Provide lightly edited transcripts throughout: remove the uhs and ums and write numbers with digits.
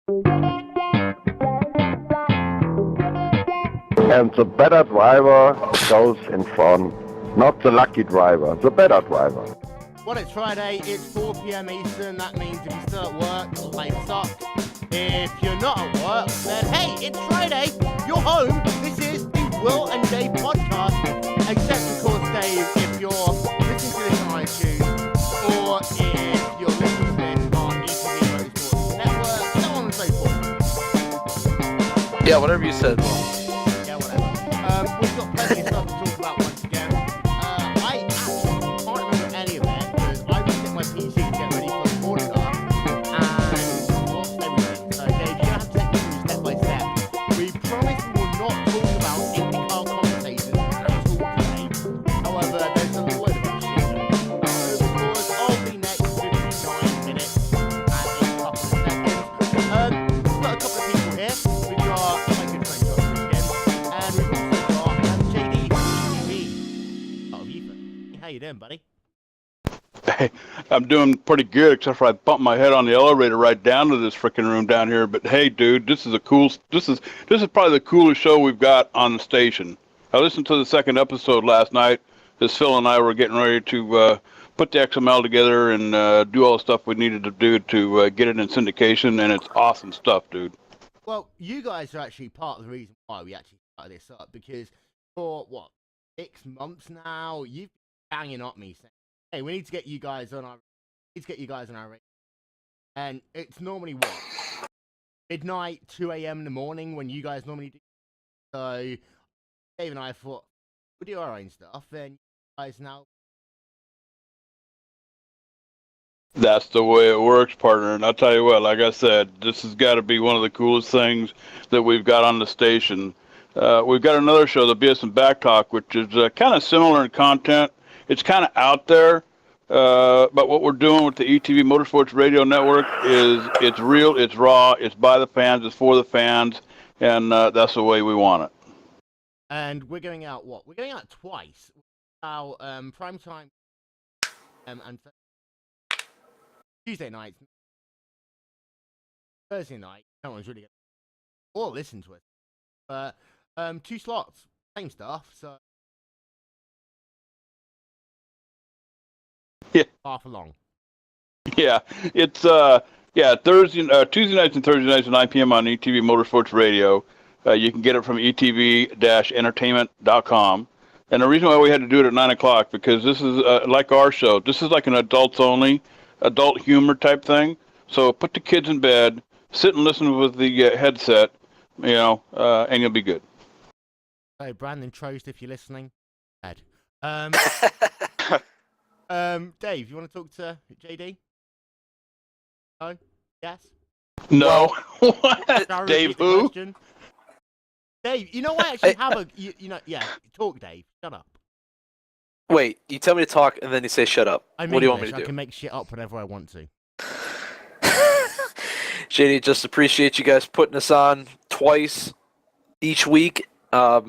And the better driver goes in front. Not the lucky driver, the better driver. Well, it's Friday, it's 4 p.m. Eastern. That means if you're still at work, life sucks. If you're not at work, then hey, it's Friday, you're home. This is the Wil and Dave Podcast. Except, of course, Dave, if you're listening to this on iTunes, or if you're listening to this on IndyCar Motorsports Network, so on and so forth. Yeah, whatever you said, Will. Yeah, whatever. We've got plenty of stuff to talk about once again. I actually can't remember any of it, because I was at my PC to get ready for the podcast, and lost everything. So, Dave, you're going to have to take me through step by step. We promise we will not talk about IndyCar Commentators at all today. However, there's a load of other shit going on over the course of the next 59 minutes and a couple of seconds. We've got a couple of people here. We've got my good friend Josh again, and we've also got JD Webb. Oh, you. How you doing, buddy? Hey, I'm doing pretty good, except for I bumped my head on the elevator right down to this freaking room down here. But hey, dude, this is probably the coolest show we've got on the station. I listened to the second episode last night. As Phil and I were getting ready to put the XML together and do all the stuff we needed to do to get it in syndication, and it's awesome stuff, dude. Well, you guys are actually part of the reason why we actually started this up, because for, 6 months now, you've been banging up me saying, hey, we need to get you guys on our radio. And it's normally midnight, 2 a.m. in the morning when you guys normally do. So Dave and I thought we'll do our own stuff, and you guys now. That's the way it works, partner. And I'll tell you what, like I said, this has got to be one of the coolest things that we've got on the station. We've got another show, the BS and Back Talk, which is kind of similar in content. It's kind of out there, but what we're doing with the ETV Motorsports Radio Network is it's real, it's raw, it's by the fans, it's for the fans, and that's the way we want it. And we're going out We're going out twice. Our prime time and Tuesday night, Thursday night. No one's really going to or listen to it. But 2 slots, same stuff. So yeah, half along. Yeah, it's Tuesday nights and Thursday nights at 9 p.m. on ETV Motorsports Radio. You can get it from etv-entertainment.com. And the reason why we had to do it at 9 o'clock, because this is like our show. This is like an adults-only, adult humor type thing. So put the kids in bed, sit and listen with the headset, and you'll be good. Hey, Brandon Trost, if you're listening, Ed. Dave, you want to talk to JD? No? Yes? No. What? Dave who? Question. Dave, I actually have talk, Dave. Shut up. Wait, you tell me to talk, and then you say shut up. What do you want me to do? I can make shit up whenever I want to. JD, just appreciate you guys putting us on twice each week. I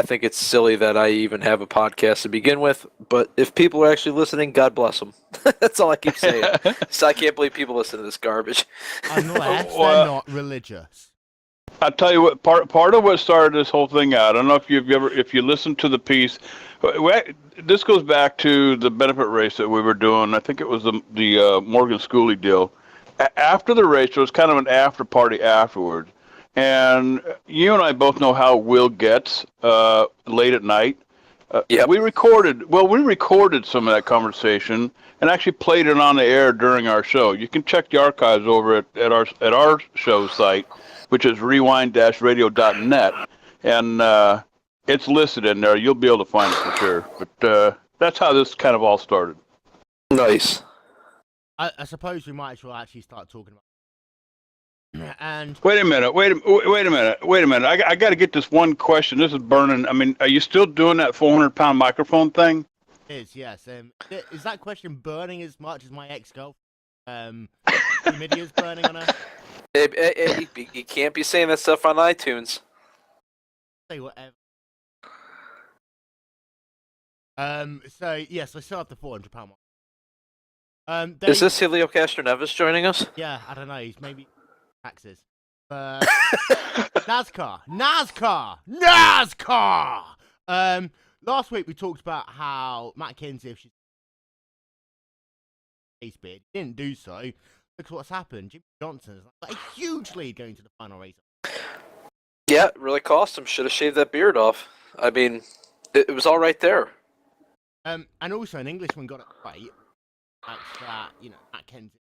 think it's silly that I even have a podcast to begin with, but if people are actually listening, God bless them. That's all I keep saying. So I can't believe people listen to this garbage. Unless they're not religious. I'll tell you what, part of what started this whole thing out, I don't know if you listened to the piece, this goes back to the benefit race that we were doing. I think it was the Morgan Schooley deal. After the race, there was kind of an after party afterwards. And you and I both know how Will gets late at night. Yep. We recorded some of that conversation and actually played it on the air during our show. You can check the archives over at our show site, which is rewind-radio.net, and it's listed in there. You'll be able to find it for sure. But that's how this kind of all started. Nice. I suppose we might as well actually start talking about. And wait a minute. I got to get this one question. This is burning. I mean, are you still doing that 400-pound microphone thing? It is, yes. Is that question burning as much as my ex-girlfriend? Media's burning on her? You can't be saying that stuff on iTunes. Say whatever. So yes, I still have the 400-pound mark. Is this Helio Castroneves joining us? Yeah, I don't know. He's maybe taxes. But NASCAR. Last week we talked about how Matt Kenseth should race bid. Didn't do so. Look at what's happened. Jimmie Johnson has got a huge lead going to the final race. Yeah, it really cost him. Should have shaved that beard off. I mean, it was all right there. And also an Englishman got it right. That's that, Matt Kenseth.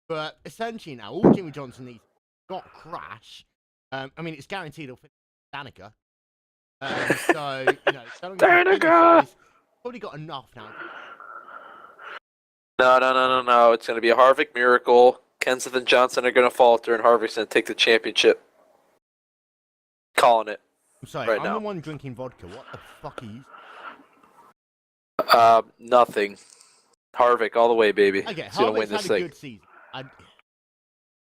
But essentially now, all Jimmie Johnson needs got crash. I mean, it's guaranteed he'll finish Danica. Danica! Probably got enough now. No. It's going to be a Harvick miracle. Kenseth and Johnson are going to falter, and Harvick's going to take the championship. Calling it. I'm sorry, right I'm now. the one drinking vodka. What the fuck are you? Nothing. Harvick all the way, baby. Okay, He's going to win Harvick's this had thing. a good season.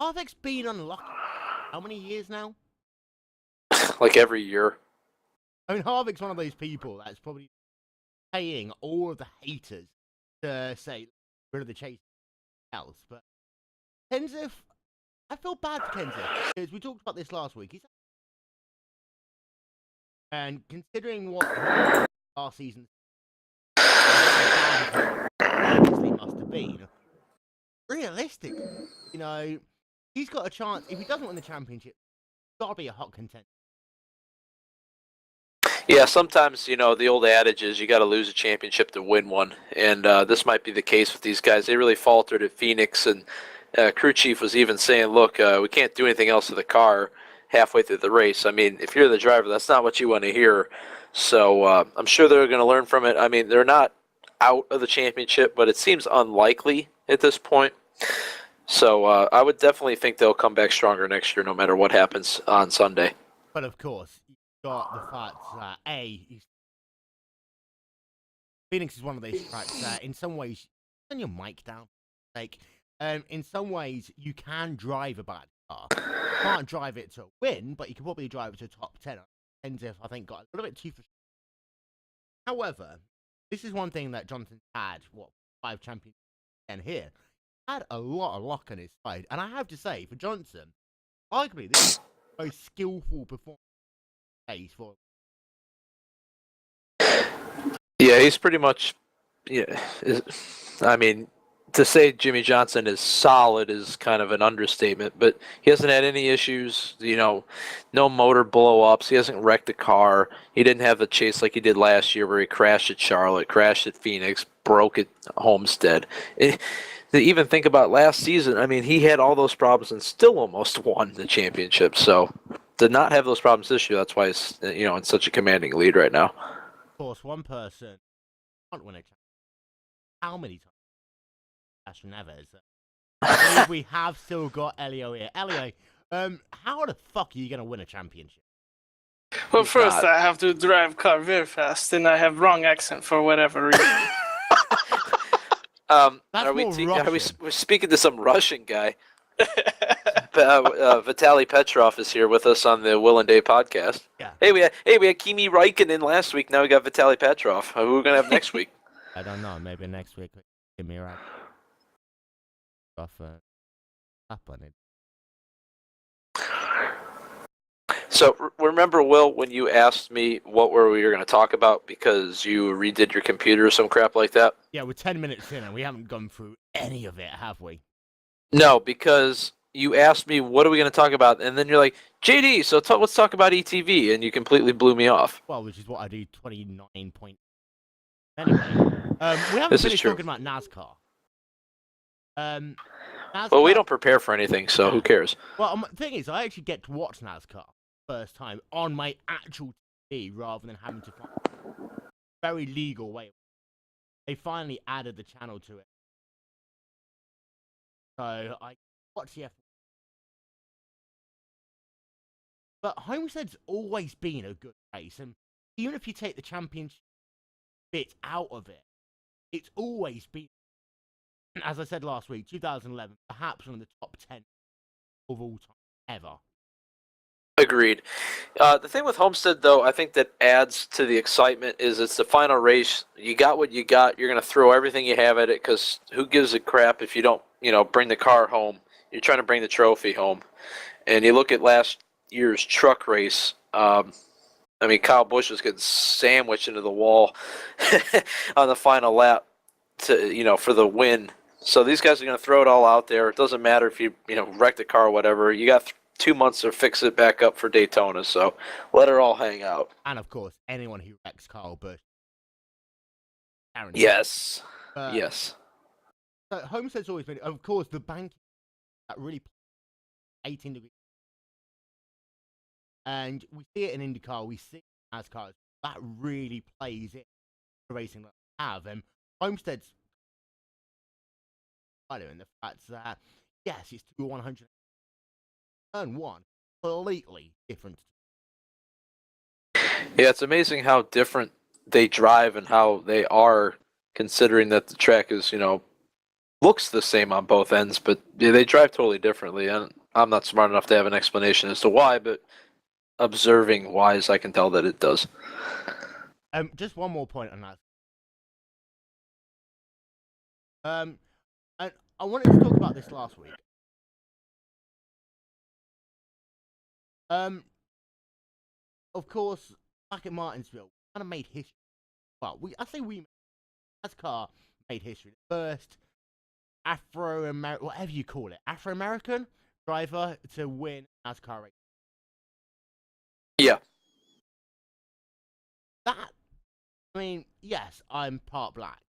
Harvick's been unlucky. How many years now? Like every year. I mean, Harvick's one of those people that's probably paying all of the haters to say, rid of the chase else. But Kenseth, I feel bad for Kenseth because we talked about this last week. And considering what last season obviously must have been, realistic, he's got a chance. If he doesn't win the championship, he's got to be a hot contender. Yeah, sometimes, the old adage is you got to lose a championship to win one. And this might be the case with these guys. They really faltered at Phoenix. And crew chief was even saying, look, we can't do anything else to the car halfway through the race. I mean, if you're the driver, that's not what you want to hear. So I'm sure they're going to learn from it. I mean, they're not out of the championship, but it seems unlikely at this point. So I would definitely think they'll come back stronger next year no matter what happens on Sunday. But of course, you've got the fact that, Phoenix is one of those tracks that in some ways, turn your mic down. Like, in some ways, you can drive a bad car. You can't drive it to win, but you can probably drive it to top 10. Kenseth, I think, got a little bit too frustrated. However, this is one thing that Johnson had, 5 championships and here. Had a lot of luck on his side. And I have to say, for Johnson, arguably, this is the most skillful performance for Yeah, he's pretty much, I mean, to say Jimmie Johnson is solid is kind of an understatement, but he hasn't had any issues, no motor blow-ups. He hasn't wrecked the car. He didn't have the chase like he did last year where he crashed at Charlotte, crashed at Phoenix, broke at Homestead. To even think about last season, I mean, he had all those problems and still almost won the championship. So to not have those problems this year, that's why he's, in such a commanding lead right now. Of course, one person can't win a championship. How many times? That's never, is it? We have still got Elio here. Elio, how the fuck are you going to win a championship? Well, first I have to drive car very fast, and I have wrong accent for whatever reason. We're speaking to some Russian guy. Vitaly Petrov is here with us on the Wil and Dave podcast. Yeah. Hey, we had Kimi Räikkönen last week. Now we got Vitaly Petrov. Who are we gonna have next week? I don't know. Maybe next week. Give me a right. Up on it. So remember, Will, when you asked me what we were going to talk about because you redid your computer or some crap like that? Yeah, we're 10 minutes in and we haven't gone through any of it, have we? No, because you asked me what are we going to talk about, and then you're like, JD, so let's talk about ETV, and you completely blew me off. Well, which is what I do 29 points. Anyway, we haven't finished talking about NASCAR. NASCAR. Well, we don't prepare for anything, so who cares? Well, the thing is, I actually get to watch NASCAR first time on my actual TV rather than having to find a very legal way. They finally added the channel to it. So I watch the F1. But Homestead's always been a good race, and even if you take the championship bit out of it, it's always been, as I said last week, 2011, perhaps one of the top 10 of all time ever. Agreed. The thing with Homestead, though, I think that adds to the excitement is it's the final race. You got what you got. You're going to throw everything you have at it because who gives a crap if you don't, bring the car home You're trying to bring the trophy home. And you look at last year's truck race. I mean, Kyle Busch was getting sandwiched into the wall on the final lap for the win. So these guys are going to throw it all out there. It doesn't matter if you wreck the car or whatever. You got 2 months to fix it back up for Daytona. So let it all hang out. And of course, anyone who wrecks Kyle Busch. Yes. Yes. So Homestead's always been, of course, the bank that really 18 degrees. And we see it in IndyCar, we see it in NASCAR. That really plays in the racing that we have. And Homestead's in the fact that, yes, it's 2 turn one, completely different. Yeah, it's amazing how different they drive and how they are, considering that the track is, looks the same on both ends, but they drive totally differently. And I'm not smart enough to have an explanation as to why, but observing wise, I can tell that it does. Just one more point on that. And I wanted to talk about this last week. Of course, back at Martinsville, we kind of made history. Well, NASCAR made history. The first Afro-American, whatever you call it, Afro-American driver to win NASCAR race. Yeah. Yes, I'm part black.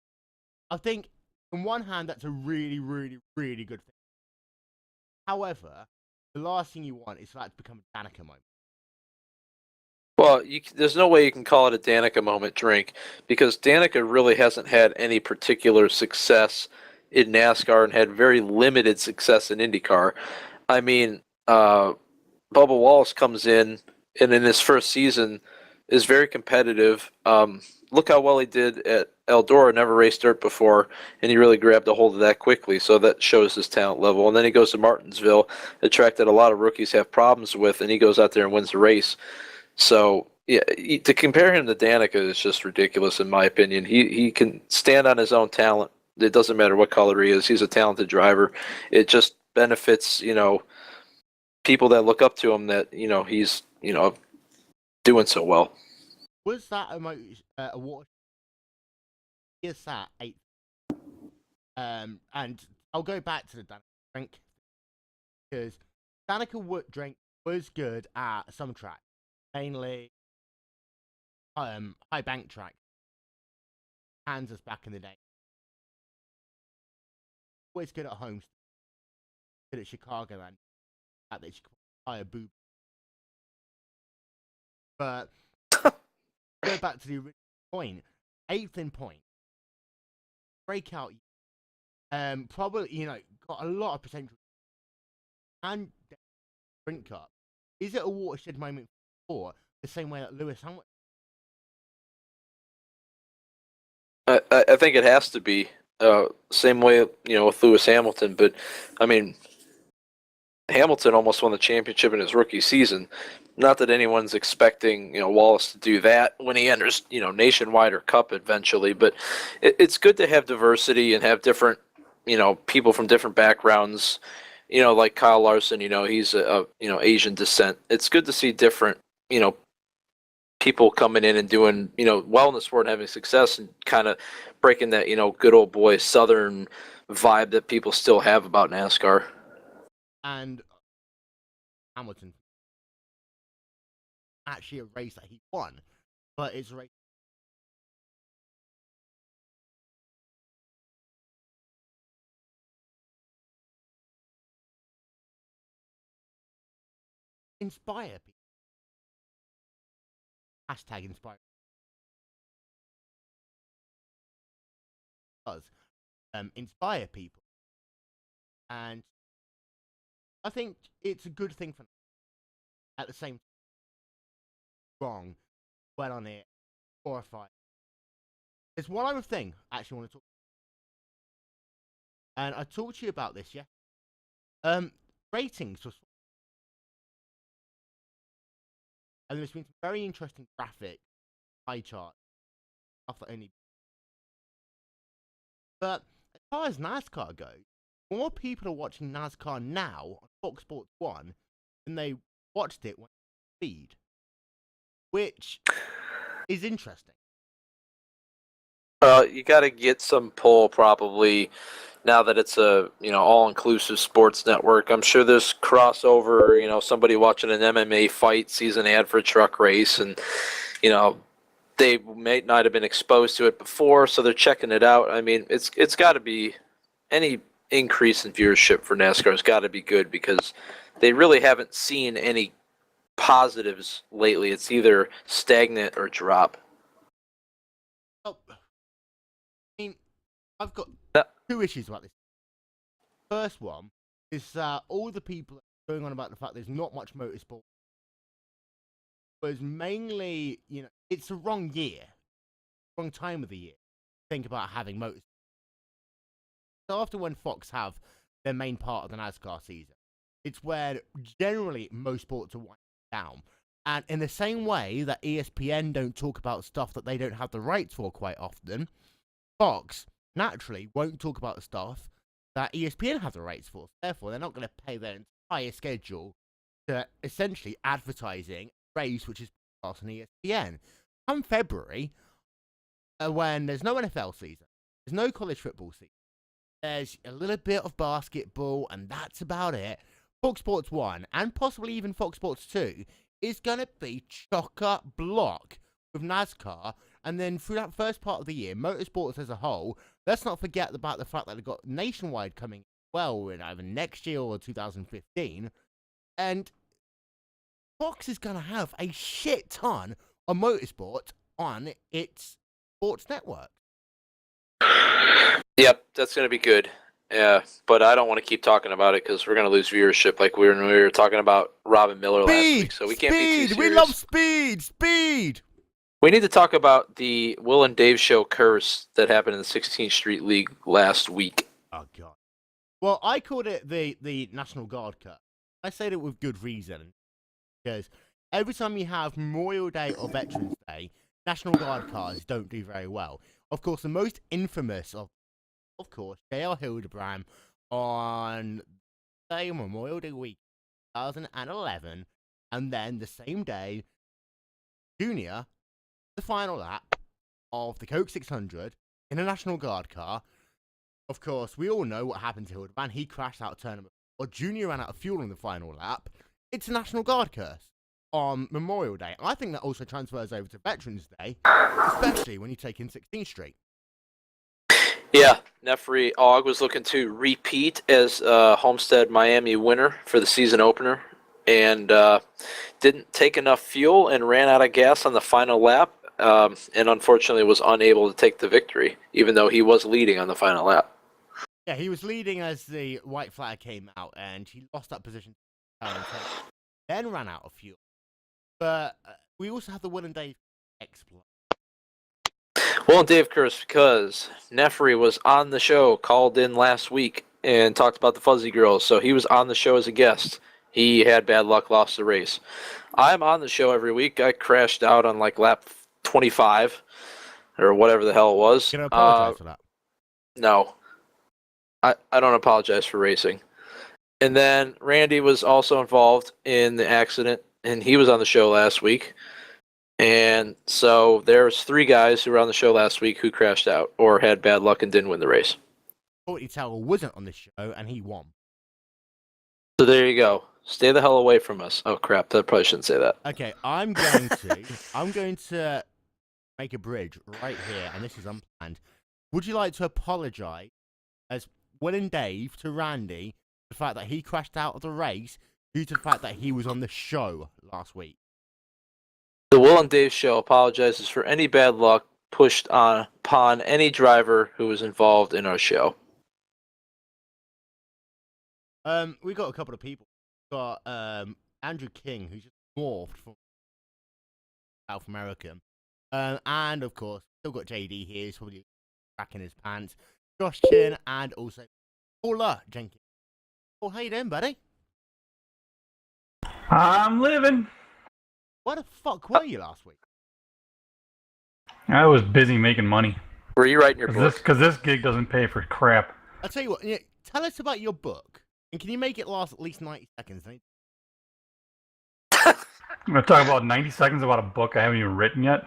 I think, on one hand, that's a really, really, really good thing. However, the last thing you want is for that to become a Danica moment. Well, there's no way you can call it a Danica moment, Drink, because Danica really hasn't had any particular success in NASCAR and had very limited success in IndyCar. I mean, Bubba Wallace comes in, and in his first season is very competitive. Look how well he did at Eldora, never raced dirt before, and he really grabbed a hold of that quickly, so that shows his talent level. And then he goes to Martinsville, a track that a lot of rookies have problems with, and he goes out there and wins the race. So, yeah, to compare him to Danica is just ridiculous, in my opinion. He can stand on his own talent. It doesn't matter what color he is. He's a talented driver. It just benefits, people that look up to him that, he's, doing so well. Was that a water? Is that 8th? And I'll go back to the Danica drink, because Danica drink was good at some tracks, mainly high bank track, Kansas back in the day. Always good at home, good at Chicago, and that they should hire boobs. But go back to the original point. 8th in point. Breakout. Probably, got a lot of potential. And Sprint Cup. Is it a watershed moment for the same way that Lewis Hamilton? I think it has to be. Same way, with Lewis Hamilton. But, I mean, Hamilton almost won the championship in his rookie season. Not that anyone's expecting, Wallace to do that when he enters, Nationwide or Cup eventually. But it's good to have diversity and have different, people from different backgrounds. Like Kyle Larson, he's a Asian descent. It's good to see different, people coming in and doing, well in the sport and having success and kind of breaking that, good old boy Southern vibe that people still have about NASCAR. And Hamilton, actually a race that he won, but it's a race. Inspire people. Hashtag inspire. Does inspire people, and I think it's a good thing for. At the same time, wrong, well on it, horrified. There's one other thing I actually want to talk about. And I talked to you about this, yeah? Ratings. And there's been some very interesting graphic pie chart. But as far as NASCAR goes, more people are watching NASCAR now on Fox Sports 1 than they watched it when it was feed, which is interesting. You got to get some pull probably now that it's a all-inclusive sports network. I'm sure there's crossover. Somebody watching an MMA fight sees an ad for a truck race, and they may not have been exposed to it before, so they're checking it out. I mean, it's got to be any increase in viewership for NASCAR has got to be good because they really haven't seen any positives lately. It's either stagnant or drop. Oh, I mean, I've got two issues about this. First one is all the people going on about the fact there's not much motorsport was mainly, it's the wrong year, wrong time of the year. Think about having motorsport. So often when Fox have their main part of the NASCAR season, it's where generally most sports are winding down. And in the same way that ESPN don't talk about stuff that they don't have the rights for quite often, Fox naturally won't talk about the stuff that ESPN have the rights for. Therefore, they're not going to pay their entire schedule to essentially advertising a race which is broadcast on ESPN. Come February, when there's no NFL season, there's no college football season, there's a little bit of basketball, and that's about it. Fox Sports 1, and possibly even Fox Sports 2, is going to be chock-a-block with NASCAR. And then through that first part of the year, motorsports as a whole, let's not forget about the fact that they've got Nationwide coming well in either next year or 2015. And Fox is going to have a shit ton of motorsport on its sports network. Yep, that's going to be good. Yeah, but I don't want to keep talking about it because we're going to lose viewership like we were talking about Robin Miller last week. So we can't be too serious. We love speed! Speed! We need to talk about the Wil and Dave Show curse that happened in the 16th Street League last week. Oh, God. Well, I called it the National Guard curse. I said it with good reason. Because every time you have Memorial Day or Veterans Day, National Guard cars don't do very well. Of course, the most infamous of course, J.R. Hildebrand on, say, Memorial Day week 2011, and then the same day, Junior, the final lap of the Coke 600 in a National Guard car. Of course, we all know what happened to Hildebrand. He crashed out of turn number 4. Junior ran out of fuel on the final lap. It's a National Guard curse on Memorial Day. I think that also transfers over to Veterans Day, especially when you take in 16th Street. Yeah, Neffry Aawg was looking to repeat as Homestead Miami winner for the season opener and didn't take enough fuel and ran out of gas on the final lap and unfortunately was unable to take the victory, even though he was leading on the final lap. Yeah, he was leading as the white flag came out and he lost that position, then ran out of fuel. But we also have the Wil and Dave exploit. Wil and Dave curse because Neffry was on the show, called in last week, and talked about the Fuzzy Girls. So he was on the show as a guest. He had bad luck, lost the race. I'm on the show every week. I crashed out on like lap 25 or whatever the hell it was. You gonna apologize for that? No. I don't apologize for racing. And then Randy was also involved in the accident, and he was on the show last week. And so there's 3 guys who were on the show last week who crashed out or had bad luck and didn't win the race. Courtney Tower wasn't on the show and he won. So there you go. Stay the hell away from us. Oh crap! I probably shouldn't say that. Okay, I'm going to make a bridge right here, and this is unplanned. Would you like to apologize as Wil and Dave to Randy for the fact that he crashed out of the race due to the fact that he was on the show last week? The Wil and Dave Show apologizes for any bad luck pushed upon any driver who was involved in our show. We got a couple of people. We got Andrew King, who's just morphed from South America. And of course, still got JD here. He's probably cracking his pants. Josh Chin and also Paula Jenkins. Oh, how you doing, buddy? I'm living. Where the fuck were you last week? I was busy making money. Were you writing your book? Because this gig doesn't pay for crap. I'll tell you what, tell us about your book. And can you make it last at least 90 seconds? I'm going to talk about 90 seconds about a book I haven't even written yet.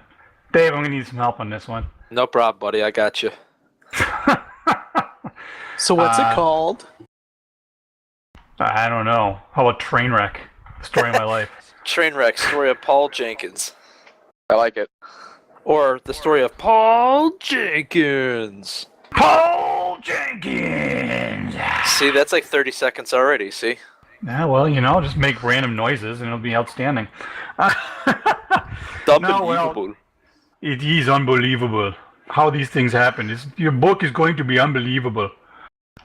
Dave, I'm going to need some help on this one. No problem, buddy. I got you. So what's it called? I don't know. How about Trainwreck? Story of my life. Trainwreck, story of Paul Jenkins. I like it. Or the story of Paul Jenkins. Paul Jenkins! See, that's like 30 seconds already, see? Yeah, well, just make random noises and it'll be outstanding. Unbelievable. It is unbelievable how these things happen. Your book is going to be unbelievable.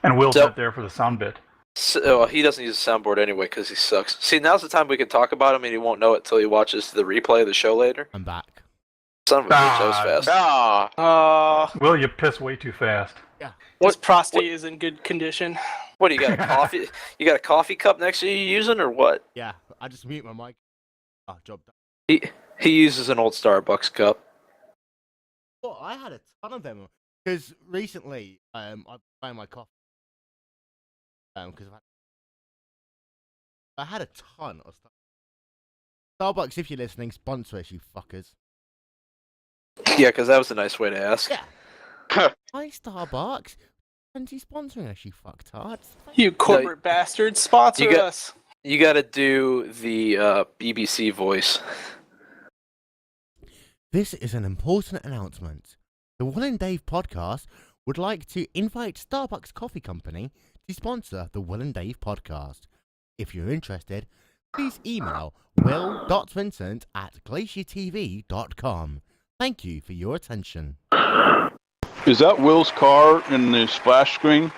And Will's not there for the sound bit. So, he doesn't use a soundboard anyway because he sucks. See, now's the time we can talk about him and he won't know it until he watches the replay of the show later. I'm back. Son of a bitch, that was fast. Will, you piss way too fast. Yeah. His prostate is in good condition. What, do you got a coffee? You got a coffee cup next to you using or what? Yeah, I just mute my mic. Oh, job done. He uses an old Starbucks cup. Well, I had a ton of them. Because recently, I found my coffee. Because I had a ton of stuff. Starbucks, if you're listening, sponsor us, you fuckers. Yeah, because that was a nice way to ask. Yeah. Hi, Starbucks. Fancy sponsoring us, you fucktards. You corporate bastards, sponsor us. You got to do the BBC voice. This is an important announcement. The Wil and Dave Podcast would like to invite Starbucks Coffee Company to sponsor the Wil and Dave Podcast. If you're interested, please email will.vincent@glaciertv.com. Thank you for your attention. Is that Will's car in the splash screen?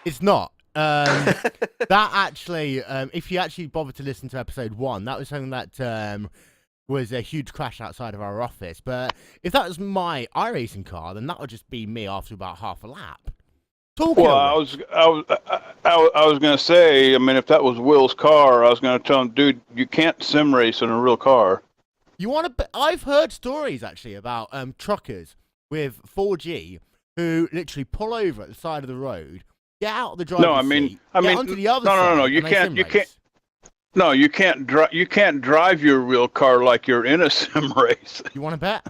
It's not. That actually, if you actually bother to listen to episode 1, that was something that was a huge crash outside of our office. But if that was my iRacing car, then that would just be me after about half a lap. Well, I was going to say, I mean, if that was Will's car, I was going to tell him, dude, you can't sim race in a real car. You want to? I've heard stories actually about truckers with 4G who literally pull over at the side of the road, get out of the driver's seat, get onto the other side. No, you can't drive your real car like you're in a sim race. You want to bet?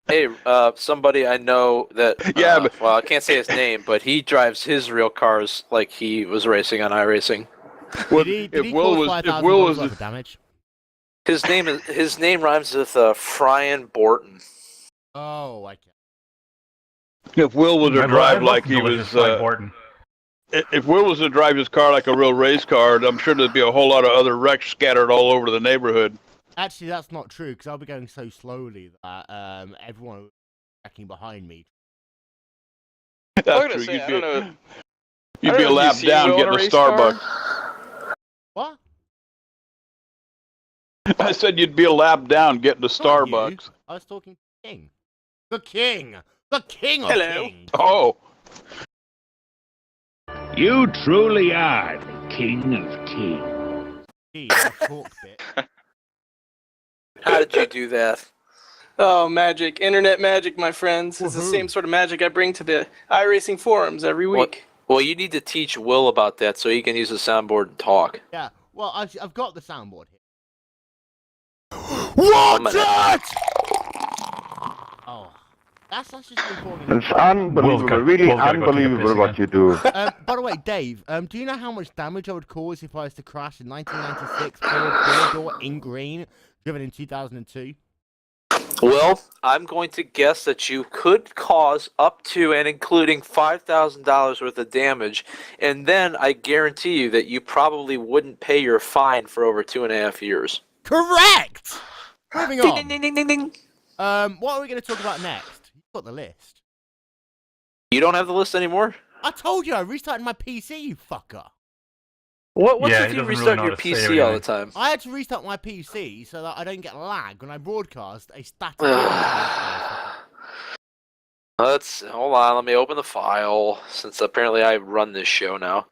Hey, somebody I know that. Well, I can't say his name, but he drives his real cars like he was racing on iRacing. Did he cause $5,000 worth of damage? His name rhymes with Fryan Borton. Oh, I can't. If Will was to drive like he was, if Will was to drive his car like a real race car, I'm sure there'd be a whole lot of other wrecks scattered all over the neighborhood. Actually, that's not true because I'll be going so slowly that everyone will be tracking behind me. That's true. You'd be a lap down getting a Starbucks. What? I said you'd be a lap down getting a Starbucks. I was talking to the king. The king! The king of kings! Oh! You truly are the king of kings. Gee, the talk bit. How did you do that? Oh, magic. Internet magic, my friends. It's the same sort of magic I bring to the iRacing forums every week. Well, you need to teach Will about that so he can use the soundboard and talk. Yeah, well, I've got the soundboard here. Watch it! Oh, that's just important. It's unbelievable, really unbelievable what you do. By the way, Dave, do you know how much damage I would cause if I was to crash a 1996 Ford four-door in green, driven in 2002? Well, I'm going to guess that you could cause up to and including $5,000 worth of damage, and then I guarantee you that you probably wouldn't pay your fine for over 2.5 years. Correct! Moving on. Ding, ding, ding, ding, ding. What are we going to talk about next? You've got the list. You don't have the list anymore? I told you I restarted my PC, you fucker. What's if you restart your PC all the time? I had to restart my PC so that I don't get lag when I broadcast a static. Hold on, let me open the file, since apparently I run this show now.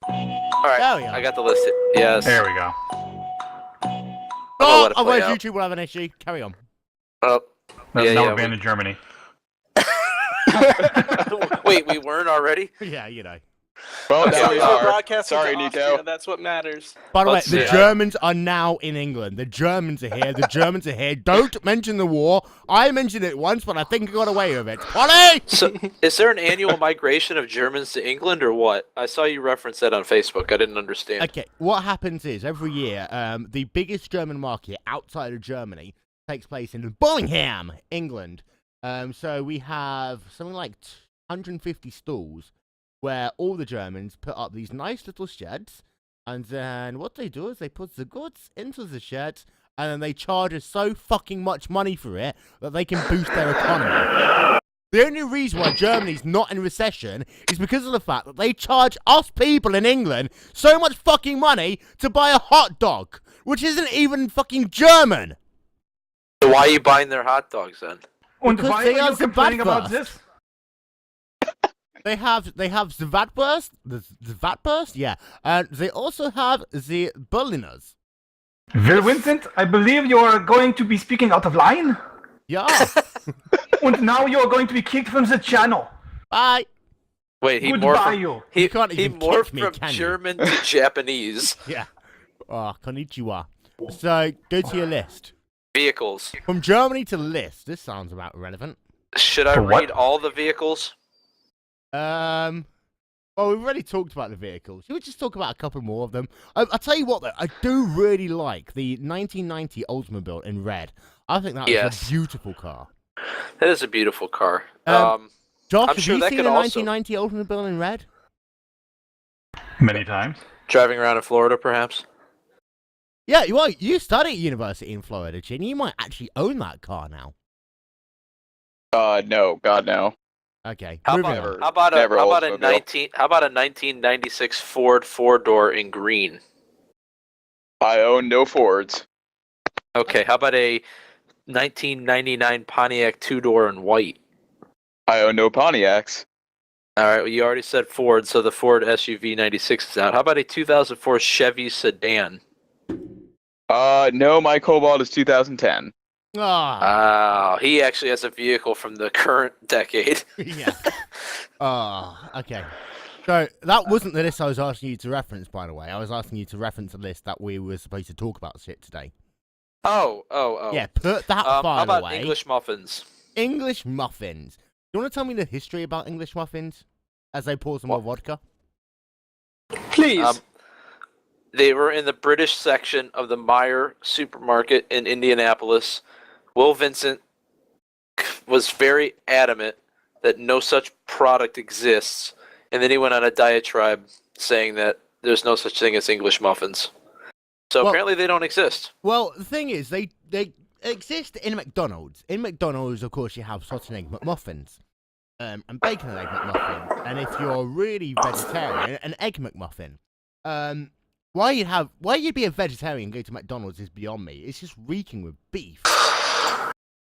Alright, I got the list. Yes. There we go. Oh, otherwise YouTube will have an issue. Carry on. We're banned in Germany. Wait, we weren't already? Yeah, you know. Well, As now long we as we're are. broadcasting Sorry, to Nico. Austria, that's what matters. By the way, Let's the see. Germans are now in England. The Germans are here. The Germans are here. Don't mention the war. I mentioned it once, but I think I got away with it. Polly! So, is there an annual migration of Germans to England or what? I saw you reference that on Facebook. I didn't understand. Okay, what happens is every year, the biggest German market outside of Germany takes place in Birmingham, England. So we have something like 150 stalls where all the Germans put up these nice little sheds, and then what they do is they put the goods into the sheds, and then they charge us so fucking much money for it that they can boost their economy. The only reason why Germany's not in recession is because of the fact that they charge us people in England so much fucking money to buy a hot dog, which isn't even fucking German. So why are you buying their hot dogs then? And Because why they are are you the complaining about Bratwurst. this? They have the Vatwurst, the Vatwurst, yeah, and they also have the Berliners. Will Vincent, I believe you are going to be speaking out of line. Yeah. And now you are going to be kicked from the channel. Bye. Wait, he Goodbye, morphed from, you. he, You can't he even morphed kick me, from can you? German to Japanese. Yeah. Oh, konnichiwa. So go to your list. Vehicles. From Germany to list. This sounds about relevant. Should I For what? read all the vehicles? Well, we've already talked about the vehicles. Should we just talk about a couple more of them? I'll tell you what, though. I do really like the 1990 Oldsmobile in red. I think that was Yes. a beautiful car. That is a beautiful car. Josh, I'm have sure you that seen could a also- 1990 Oldsmobile in red? Many times. Driving around in Florida, perhaps? Yeah, you study at university in Florida, Chin. You might actually own that car now. No, God, no. Okay, How moving about, on. how about a Never how about a Oldsmobile. 1996 Ford 4-door in green? I own no Fords. Okay, how about a 1999 Pontiac 2-door in white? I own no Pontiacs. All right, well, you already said Ford, so the Ford SUV 96 is out. How about a 2004 Chevy sedan? No, my Cobalt is 2010. Ah, Oh, he actually has a vehicle from the current decade. yeah. Okay. So that wasn't the list I was asking you to reference, by the way. I was asking you to reference a list that we were supposed to talk about shit today. Oh. Yeah, put that How file about away. English muffins? English muffins. Do you want to tell me the history about English muffins as they pour some more vodka? Please. They were in the British section of the Meijer supermarket in Indianapolis. Will Vincent was very adamant that no such product exists, and then he went on a diatribe saying that there's no such thing as English muffins. So Well- apparently they don't exist. Well, the thing is, they exist in McDonald's. In McDonald's, of course, you have salt and egg McMuffins, and bacon and egg McMuffin. And if you're really vegetarian, an egg McMuffin. Why you'd be a vegetarian and go to McDonald's is beyond me. It's just reeking with beef.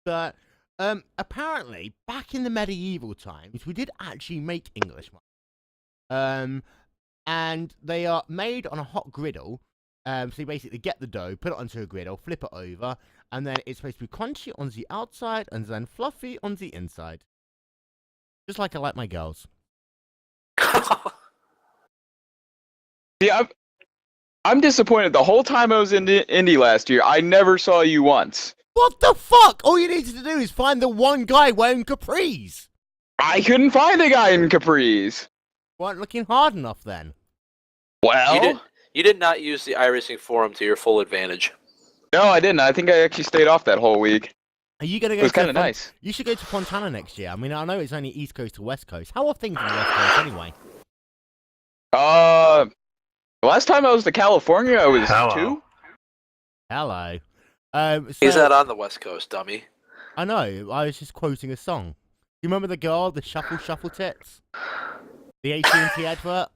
But apparently, back in the medieval times, we did actually make English muffins. And they are made on a hot griddle. So you basically get the dough, put it onto a griddle, flip it over, and then it's supposed to be crunchy on the outside and then fluffy on the inside. Just like I like my girls. Yeah, I'm disappointed. The whole time I was in Indy last year, I never saw you once. What the fuck? All you needed to do is find the one guy wearing capris. I couldn't find a guy in capris. Weren't looking hard enough then. Well, You did not use the iRacing forum to your full advantage. no, I didn't. I think I actually stayed off that whole week. Are you gonna go? It was to kind of nice. You should go to Fontana next year. I mean, I know it's only East Coast to West Coast. How are things on the West Coast anyway? Last time I was to California, I was Hello. 2. Hello. He's So- not on the West Coast, dummy. I know. I was just quoting a song. You remember the girl, the shuffle tits, the AT&T advert?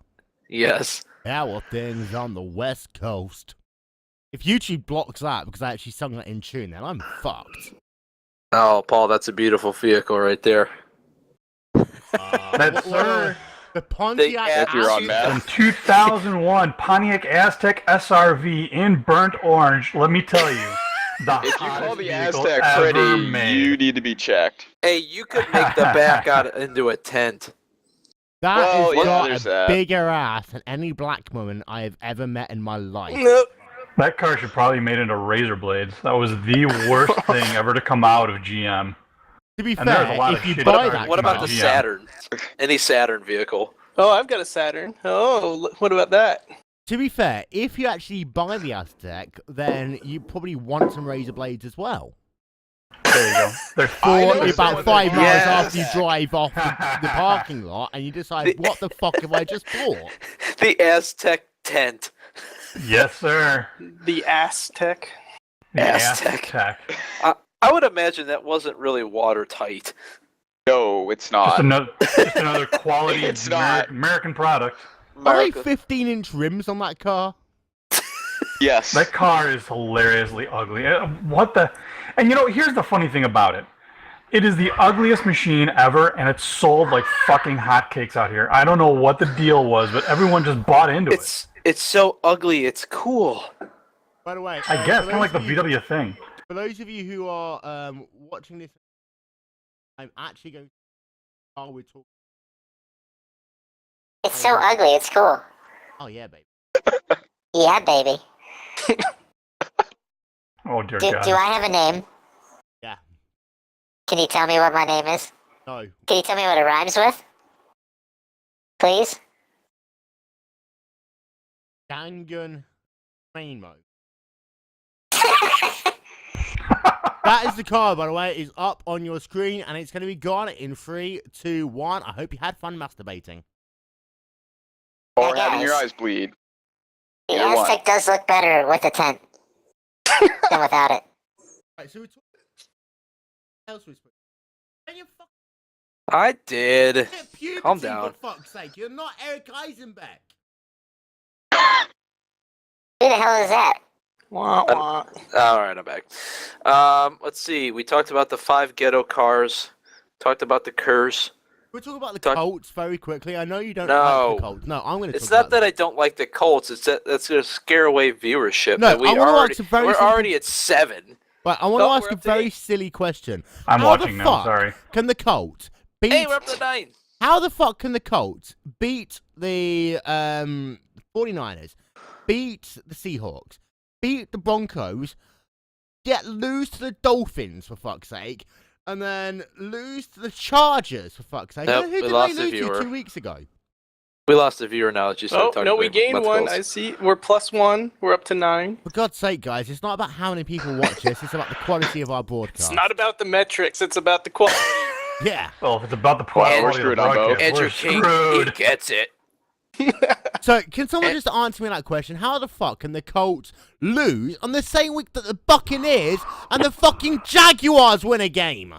Yes. How are things on the West Coast? If YouTube blocks that because I actually sung that in tune, then I'm fucked. Oh, Paul, that's a beautiful vehicle right there. That's sir. The Pontiac. If you're on From Matt. 2001 Pontiac Aztec SRV in burnt orange. Let me tell you, the If you call hottest the vehicle Aztec ever pretty, made. you need to be checked. Hey, you could make the back out into a tent. That Well, has yeah, got there's a that. bigger ass than any black woman I have ever met in my life. Nope. That car should probably be made into razor blades. That was the worst thing ever to come out of GM. To be And there's a fair, lot if of you shit buy about that, it. What about the GM. Saturn? Any Saturn vehicle? Oh, I've got a Saturn. Oh, what about that? to be fair, if you actually buy the Aztec, then you probably want some razor blades as well. There you go. There's I know For about someone 5 that- miles Yes. after you drive off the parking lot, and you decide, what the fuck have I just bought? The Aztec tent. Yes, sir. The Aztec. The Aztec. Aztec. I would imagine that wasn't really watertight. No, it's Just not. another quality It's not. American product. Are they America. 15-inch rims on that car? Yes. That car is hilariously ugly. What the? And you know, here's the funny thing about it. It is the ugliest machine ever, and it's sold like fucking hotcakes out here. I don't know what the deal was, but everyone just bought into it. It's so ugly. It's cool. By the way, I guess, for kind of like the those of you- VW thing. For those of you who are watching this, I'm actually going to we're talking. It's so ugly, it's cool. Oh yeah, baby. Yeah, baby. Oh dear Do God. I have a name? Yeah. Can you tell me what my name is? No. Can you tell me what it rhymes with? Please? Gangan train mode. That is the car, by the way. It is up on your screen, and it's going to be gone in 3, 2, 1. I hope you had fun masturbating. Or Hey, having your guys. eyes bleed. The Either one. Aztec does look better with the tent than without it. Right, so we're talking. What else we supposed to... you fucking I did. get puberty, Calm down. for fuck's sake. You're not Eric Eisenbeck. Who the hell is that? Wah, wah. All right, I'm back. Let's see. We talked about the 5 ghetto cars. Talked about the Curse. We're talking about the Talk- Colts very quickly. I know you don't No. like the Colts. No, I'm going to It's talk not about that I don't like the Colts. It's that's going to scare away viewership. No, and we I wanna already, ask a very we're simple- already at 7. Right, I want Oh, to ask we're a up to very 8. silly question. I'm How watching the now. fuck Sorry. Can the Colts beat... Hey, we're up to 9. How the fuck can the Colts beat the 49ers, beat the Seahawks, beat the Broncos, yet lose to the Dolphins, for fuck's sake, and then lose to the Chargers, for fuck's sake? Nope, Who we did lost they a lose to viewer. 2 weeks ago? We lost a viewer now that you started Oh, talking no, we about gained the 1. Colts. I see. We're +1. We're up to 9. For God's sake, guys, it's not about how many people watch this, it's about the quality of our broadcast. It's not about the metrics, it's about the quality. Yeah. Well, if it's about the we're quality of the screwed on both. broadcast, Andrew we're King, he screwed. gets it. So, can someone just answer me that question? How the fuck can the Colts lose on the same week that the Buccaneers and the fucking Jaguars win a game?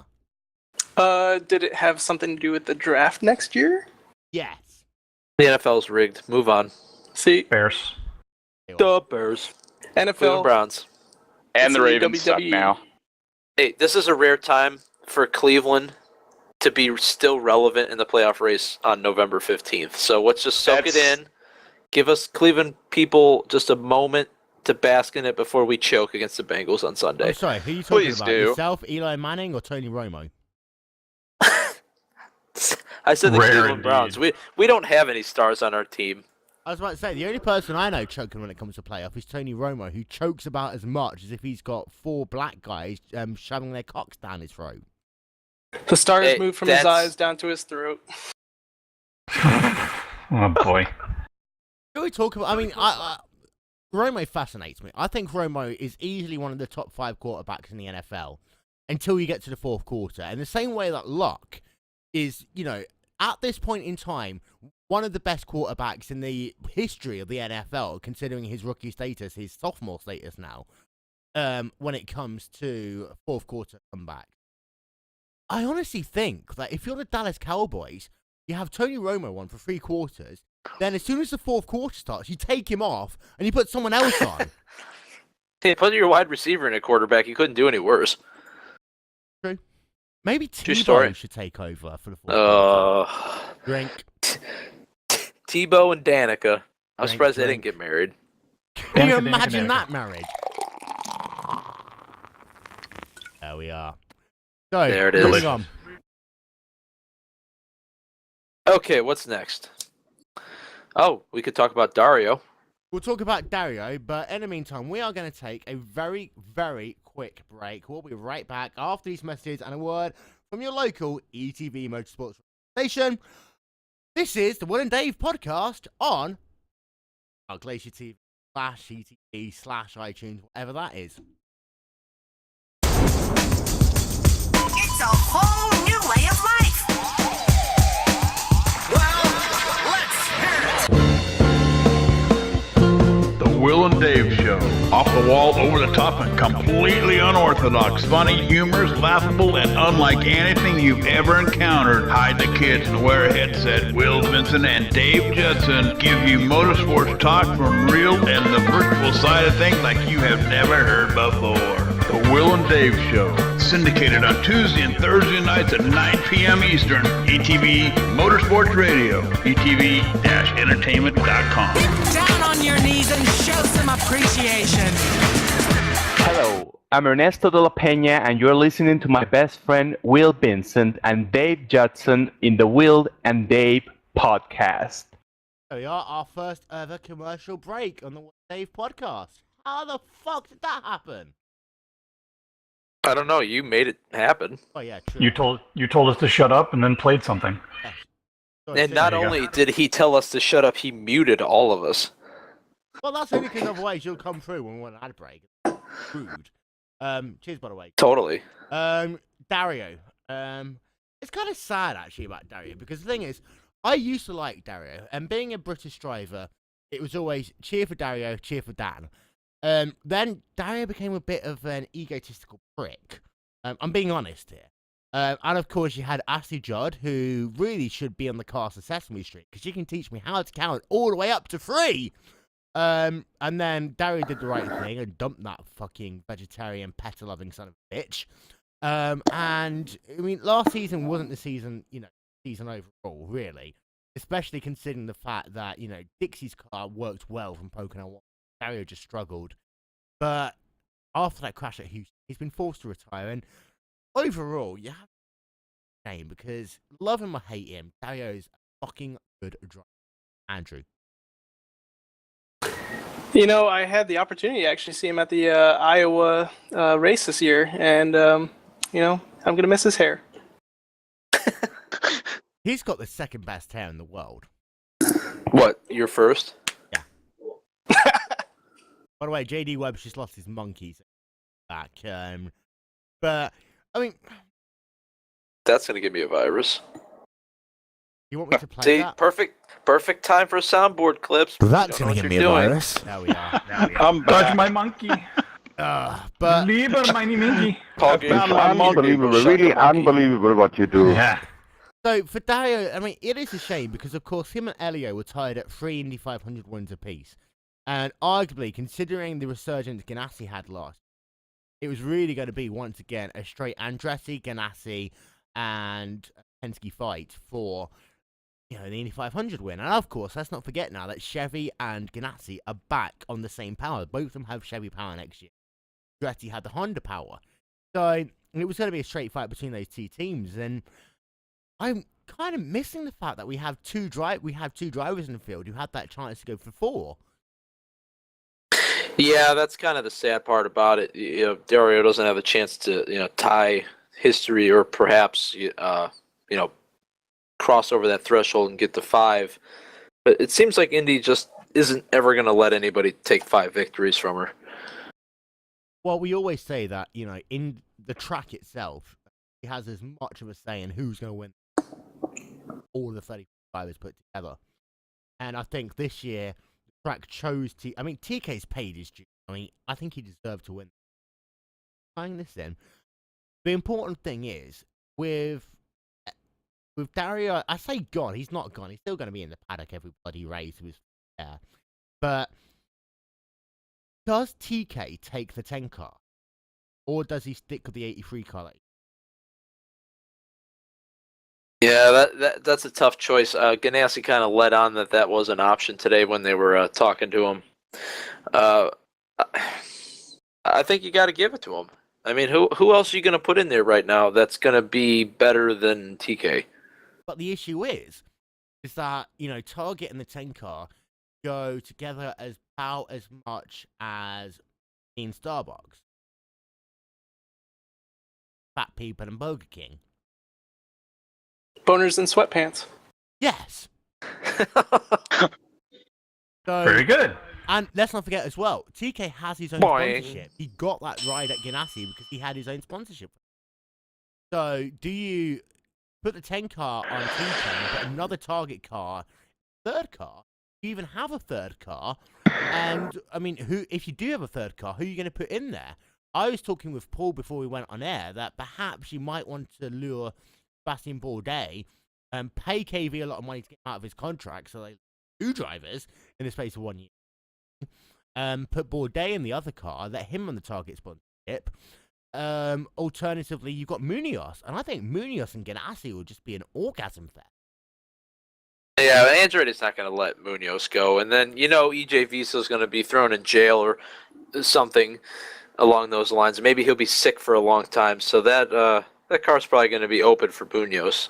Did it have something to do with the draft next year? Yes. The NFL's rigged. Move on. See, Bears. The Bears. Cleveland NFL. Browns. And the It's Ravens suck WWE. now. Hey, this is a rare time for Cleveland to be still relevant in the playoff race on November 15th. So let's just soak it That's- in. Give us Cleveland people just a moment to bask in it before we choke against the Bengals on I'm Sunday. sorry, who are you talking Please about? do. Yourself, Eli Manning, or Tony Romo? I said the Rare Cleveland indeed. Browns. We don't have any stars on our team. I was about to say, the only person I know choking when it comes to playoff is Tony Romo, who chokes about as much as if he's got 4 black guys shoving their cocks down his throat. The stars Hey, moved from his that's- eyes down to his throat. Oh boy. Can we talk about? I mean, Romo fascinates me. I think Romo is easily one of the top 5 quarterbacks in the NFL until you get to the 4th quarter. And the same way that Luck is, you know, at this point in time, one of the best quarterbacks in the history of the NFL, considering his rookie status, his sophomore status now, when it comes to 4th quarter comeback. I honestly think that if you're the Dallas Cowboys, you have Tony Romo on for 3 quarters, then as soon as the 4th quarter starts, you take him off and you put someone else on. Hey, put your wide receiver in a quarterback. You couldn't do any worse. True. Maybe True story. Tebow should take over for the 4th quarter. Drink. Tebow and Danica. I'm Drink, surprised they drink. didn't get married. Can you Danica, imagine Danica. that marriage? There we are. So, There it is. moving on. Okay, what's next? Oh, we could talk about Dario. We'll talk about Dario, but in the meantime, we are going to take a very, very quick break. We'll be right back after these messages and a word from your local ETV Motorsports station. This is the Wil and Dave Podcast on our GlacierTV /ETV/iTunes, whatever that is. It's a whole new way of life. Well, let's hear it. The Wil and Dave Show. Off the wall, over the top, and completely unorthodox. Funny, humorous, laughable, and unlike anything you've ever encountered. Hide the kids and wear a headset. Wil Vincent and Dave Judson give you motorsports talk from real and the virtual side of things like you have never heard before. The Wil and Dave Show. Syndicated on Tuesday and Thursday nights at 9 p.m. Eastern. ETV Motorsports Radio. ETV-entertainment.com. Get down on your knees and show some appreciation. Hello, I'm Ernesto de la Peña, and you're listening to my best friend Wil Vincent and Dave Judson in the Wil and Dave Podcast. There we are, our first ever commercial break on the Wil and Dave Podcast. How the fuck did that happen? I don't know. You made it happen. Oh yeah, true. You told us to shut up and then played something. Yes. And not only did he tell us to shut up, he muted all of us. Well, that's only because otherwise you'll come through when we want an ad break. Rude. Cheers, by the way. Totally. Dario. It's kind of sad, actually, about Dario, because the thing is, I used to like Dario, and being a British driver, it was always cheer for Dario, cheer for Dan. Then Dario became a bit of an egotistical prick. I'm being honest here. And of course, you had Ashley Judd, who really should be on the cast of Sesame Street, because she can teach me how to count all the way up to 3. And then Dario did the right thing and dumped that fucking vegetarian, pet-loving son of a bitch. And, I mean, last season wasn't the season, season overall, really. Especially considering the fact that, Dixie's car worked well from Pocono 1. Dario just struggled. But after that crash at Houston, he's been forced to retire. And overall, you have a shame because love him or hate him, Dario's a fucking good driver. Andrew. I had the opportunity to actually see him at the Iowa race this year, and, I'm going to miss his hair. He's got the second best hair in the world. What, you're first? Yeah. By the way, JD Webb just lost his monkeys back. But, I mean... That's going to give me a virus. You want me to play that? Perfect time for soundboard clips. That's going to give me a virus. There we are. I'm touch my monkey. But Lieber meine Minky. It's unbelievable, really unbelievable what you do. Yeah. So, for Dario, I mean, it is a shame because, of course, him and Elio were tied at 3 Indy 500 wins apiece. And arguably, considering the resurgence Ganassi had last, it was really going to be, once again, a straight Andretti, Ganassi, and Penske fight for, the Indy 500 win. And, of course, let's not forget now that Chevy and Ganassi are back on the same power. Both of them have Chevy power next year. Andretti had the Honda power. So, it was going to be a straight fight between those two teams. And I'm kind of missing the fact that we have two drivers in the field who had that chance to go for 4. Yeah, that's kind of the sad part about it. Dario doesn't have a chance to, tie history or perhaps, cross over that threshold and get to 5. But it seems like Indy just isn't ever going to let anybody take 5 victories from her. Well, we always say that, in the track itself, he has as much of a say in who's going to win all the 35 drivers put together. And I think this year, the track chose to... I mean, TK's paid his due. I mean, I think he deserved to win. Tying this in, the important thing is, with Dario, I say gone, he's not gone. He's still going to be in the paddock every bloody race. He was there. But does TK take the 10 car? Or does he stick with the 83 car? Yeah, that's a tough choice. Ganassi kind of let on that was an option today when they were talking to him. I think you got to give it to him. I mean, who else are you going to put in there right now that's going to be better than TK? But the issue is, is that, Target and the 10 car go together about as much as in Starbucks, Fat People, and Burger King. Boners and sweatpants. Yes. So, Very good. And let's not forget as well, TK has his own sponsorship. He got that ride at Ganassi because he had his own sponsorship. So, do you put the 10 car on TK, put another Target car, third car? Do you even have a third car? And, I mean, if you do have a third car, who are you going to put in there? I was talking with Paul before we went on air that perhaps you might want to lure Sebastian Bourdais and pay KV a lot of money to get him out of his contract, so they 2 drivers in the space of 1 year. Put Bourdais in the other car, let him on the Target sponsorship. Alternatively, you've got Munoz, and I think Munoz and Ganassi will just be an orgasm fest. Yeah, Andretti's not going to let Munoz go, and then EJ Visa's going to be thrown in jail or something along those lines. Maybe he'll be sick for a long time, so that car's probably going to be open for Munoz.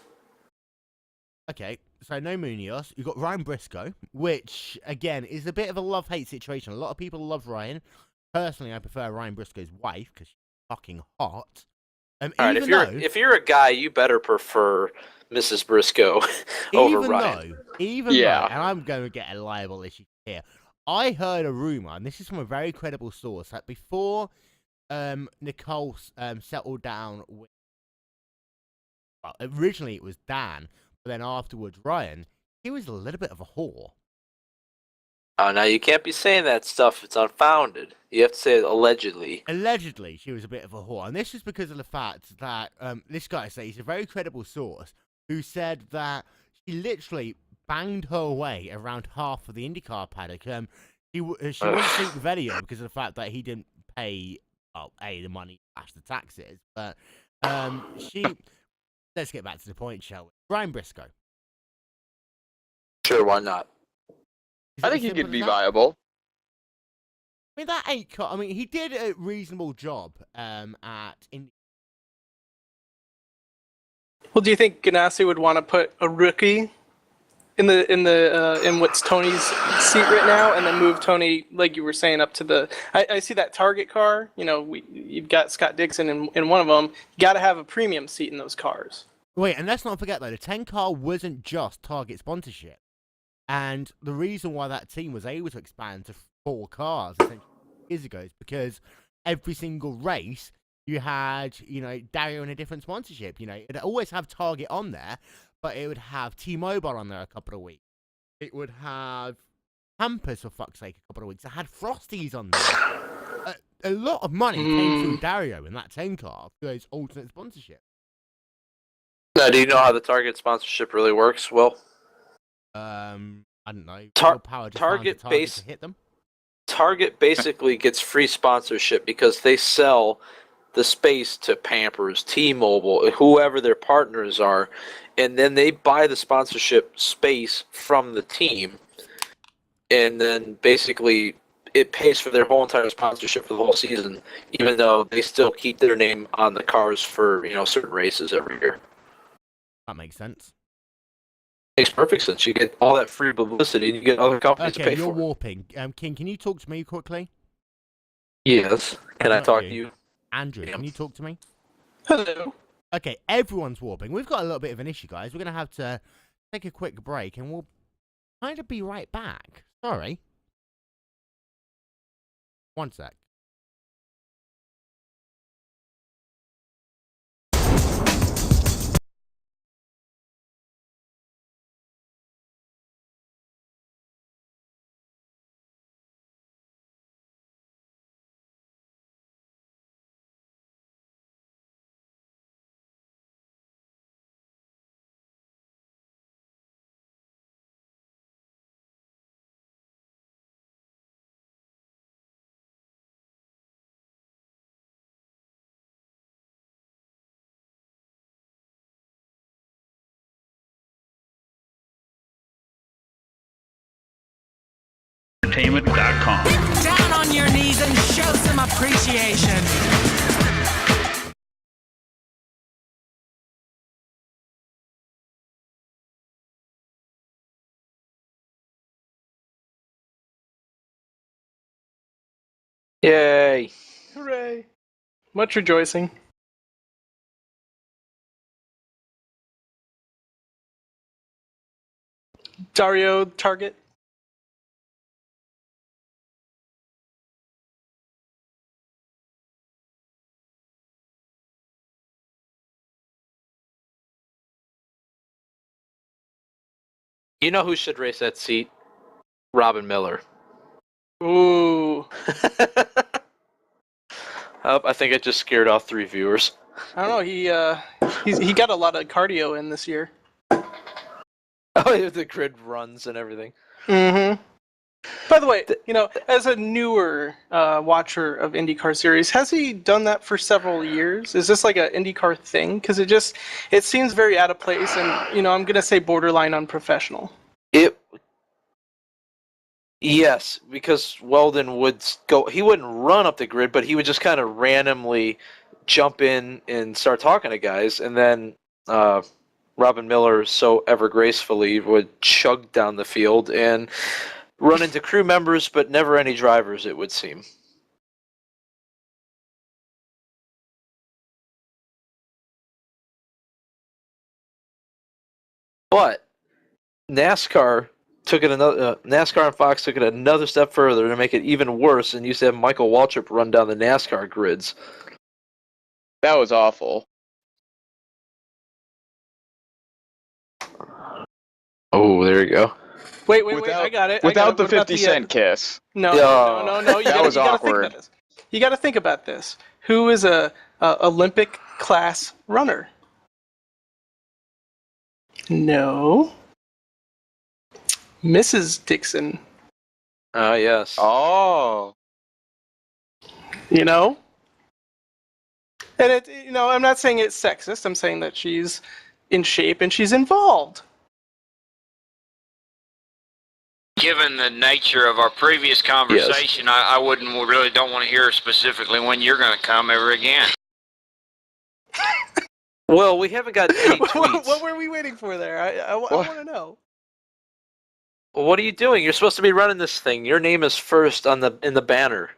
Okay, so no Munoz. You've got Ryan Briscoe, which, again, is a bit of a love-hate situation. A lot of people love Ryan. Personally, I prefer Ryan Briscoe's wife, because she's fucking hot. All right, if you're a guy, you better prefer Mrs. Briscoe over Ryan. Even though, and I'm going to get a liable issue here, I heard a rumor, and this is from a very credible source, that before Nicole settled down with... Well, originally it was Dan, but then afterwards Ryan, he was a little bit of a whore. Oh, now you can't be saying that stuff. It's unfounded. You have to say it allegedly. Allegedly, she was a bit of a whore. And this is because of the fact that this guy says he's a very credible source who said that she literally banged her way around half of the IndyCar paddock. She wouldn't see the video because of the fact that he didn't pay, the money / the taxes. But let's get back to the point, shall we? Ryan Briscoe. Sure, why not? I think he could be viable. I mean, that ain't... I mean, he did a reasonable job at Indy. Well, do you think Ganassi would want to put a rookie in what's Tony's seat right now, and then move Tony, like you were saying, up to the? I see that Target car. You've got Scott Dixon in one of them. You got to have a premium seat in those cars. Wait, and let's not forget though, the 10 car wasn't just Target sponsorship. And the reason why that team was able to expand to 4 cars years ago is because every single race you had, Dario in a different sponsorship. It'd always have Target on there, but it would have T-Mobile on there a couple of weeks. It would have Pampers, for fuck's sake, a couple of weeks. It had Frosties on there. A lot of money came through Dario in that 10 car for those alternate sponsorship. Now, do you know how the Target sponsorship really works? Well, I don't know. Target to hit them. Target basically gets free sponsorship because they sell the space to Pampers, T-Mobile, whoever their partners are, and then they buy the sponsorship space from the team, and then basically it pays for their whole entire sponsorship for the whole season, even though they still keep their name on the cars for certain races every year. That makes sense. Makes perfect sense. You get all that free publicity, and you get other companies to pay Okay, you're for it. warping. King, can you talk to me quickly? Yes. Can I Not talk you. to you? Andrew, can you talk to me? Hello. Okay, everyone's warping. We've got a little bit of an issue, guys. We're going to have to take a quick break, and we'll kind of be right back. Sorry. One sec. Entertainment.com. Down on your knees and show some appreciation. Yay! Hooray! Much rejoicing. Dario, target. You know who should race that seat? Robin Miller. Ooh. I think I just scared off 3 viewers. I don't know. He got a lot of cardio in this year. Oh, the grid runs and everything. Mm-hmm. By the way, as a newer watcher of IndyCar series, has he done that for several years? Is this like an IndyCar thing? Because it seems very out of place, and I'm gonna say borderline unprofessional. Yes, because Weldon would go. He wouldn't run up the grid, but he would just kind of randomly jump in and start talking to guys, and then Robin Miller so ever gracefully would chug down the field and run into crew members, but never any drivers, it would seem. But NASCAR and Fox took it another step further to make it even worse, and used to have Michael Waltrip run down the NASCAR grids. That was awful. Oh, there you go. Wait, I got it. Without the 50 Cent kiss. No. That was awkward. You got to think about this. Who is a Olympic class runner? No. Mrs. Dixon. Yes. Oh. And I'm not saying it's sexist. I'm saying that she's in shape and she's involved. Given the nature of our previous conversation, yes. I really don't want to hear specifically when you're going to come ever again. Well, we haven't got any tweets. What were we waiting for there? I want to know. What are you doing? You're supposed to be running this thing. Your name is first in the banner.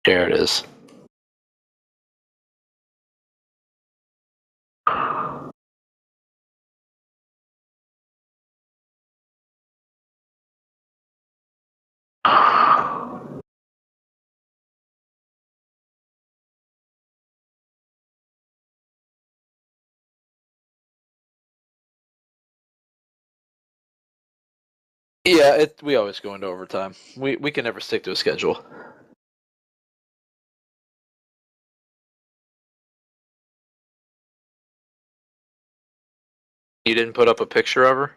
There it is. Yeah, we always go into overtime. We can never stick to a schedule. You didn't put up a picture of her?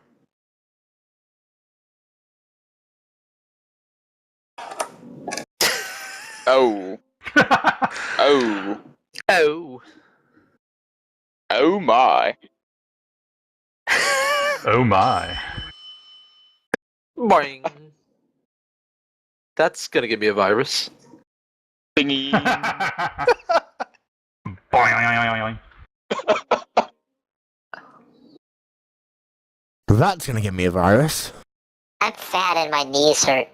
Oh. Oh. Oh. Oh my. Oh my. Boing. That's gonna give me a virus. Bingy. Boing. That's gonna give me a virus. I'm fat and my knees hurt.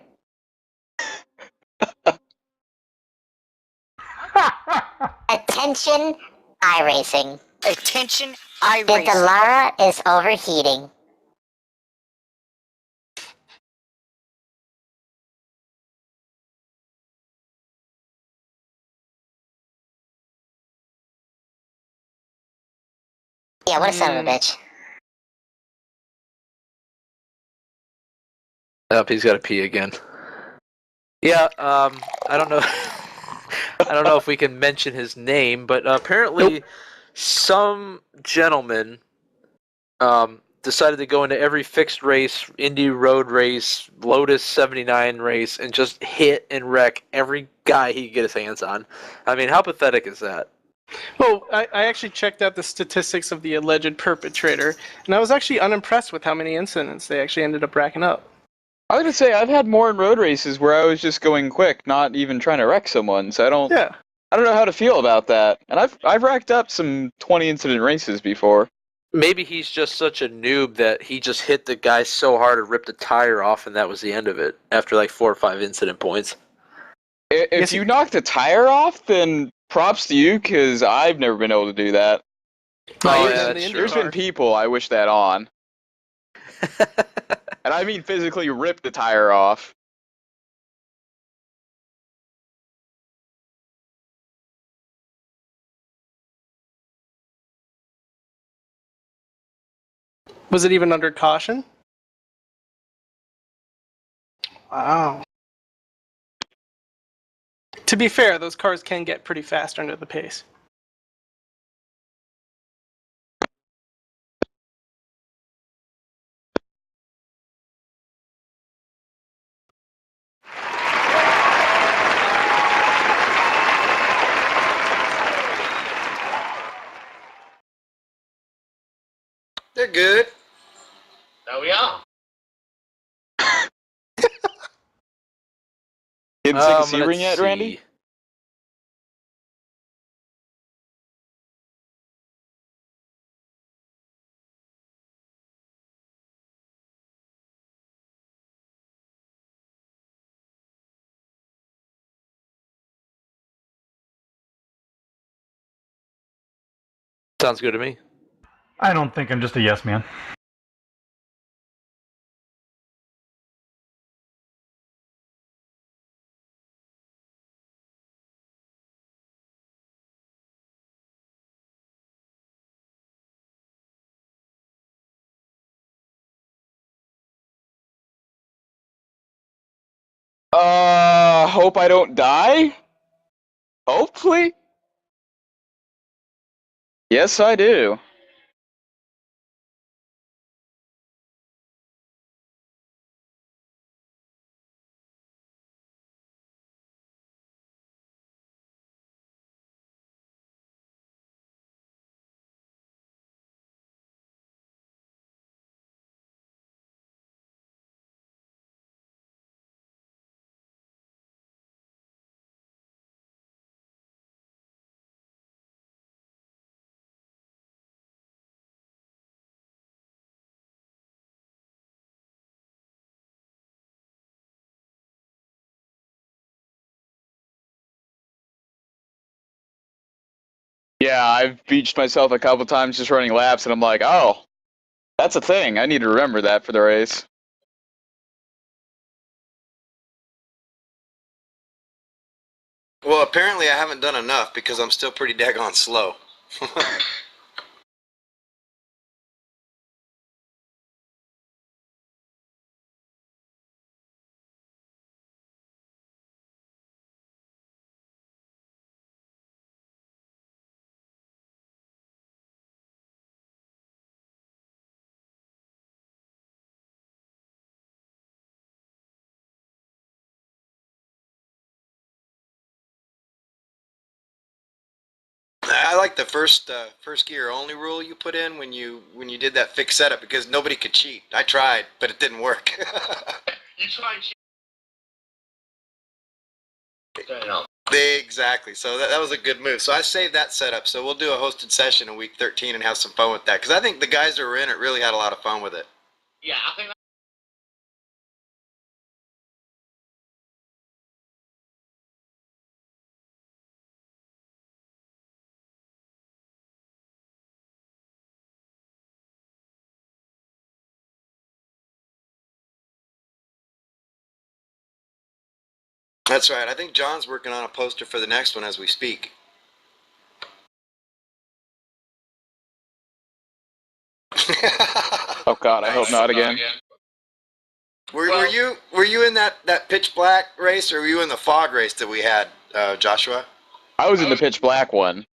Attention, iRacing. Attention, The iRacing. Delara is overheating. Yeah, what a son of a bitch. Up, he's got to pee again. Yeah, I don't know. I don't know if we can mention his name, but apparently some gentleman decided to go into every fixed race, Indy road race, Lotus 79 race, and just hit and wreck every guy he could get his hands on. I mean, how pathetic is that? Well, I actually checked out the statistics of the alleged perpetrator, and I was actually unimpressed with how many incidents they actually ended up racking up. I was gonna say I've had more in road races where I was just going quick, not even trying to wreck someone. So I don't know how to feel about that. And I've racked up some 20 incident races before. Maybe he's just such a noob that he just hit the guy so hard it ripped the tire off, and that was the end of it after like 4 or 5 incident points. If you knocked the tire off, then props to you, because I've never been able to do that. Oh, yeah, that's true. There's been people I wish that on. And I mean physically rip the tire off. Was it even under caution? Wow. To be fair, those cars can get pretty fast under the pace. They're good. There we are. Didn't take a C-ring yet, Randy? Sounds good to me. I don't think I'm just a yes man. Hope I don't die? Hopefully? Yes, I do. Yeah, I've beached myself a couple times just running laps, and I'm like, oh, that's a thing. I need to remember that for the race. Well, apparently I haven't done enough because I'm still pretty daggone slow. I like the first gear only rule you put in when you did that fixed setup because nobody could cheat. I tried, but it didn't work. You try and Exactly. So that was a good move. So I saved that setup. So we'll do a hosted session in week 13 and have some fun with that because I think the guys that were in it really had a lot of fun with it. Yeah, I think That's right. I think John's working on a poster for the next one as we speak. Oh God, I hope not again. Were you in that pitch black race or were you in the fog race that we had, Joshua? I was in the pitch black one,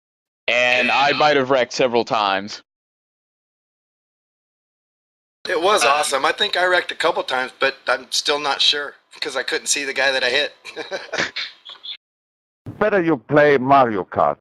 and I might have wrecked several times. It was awesome. I think I wrecked a couple times, but I'm still not sure because I couldn't see the guy that I hit. Better you play Mario Kart.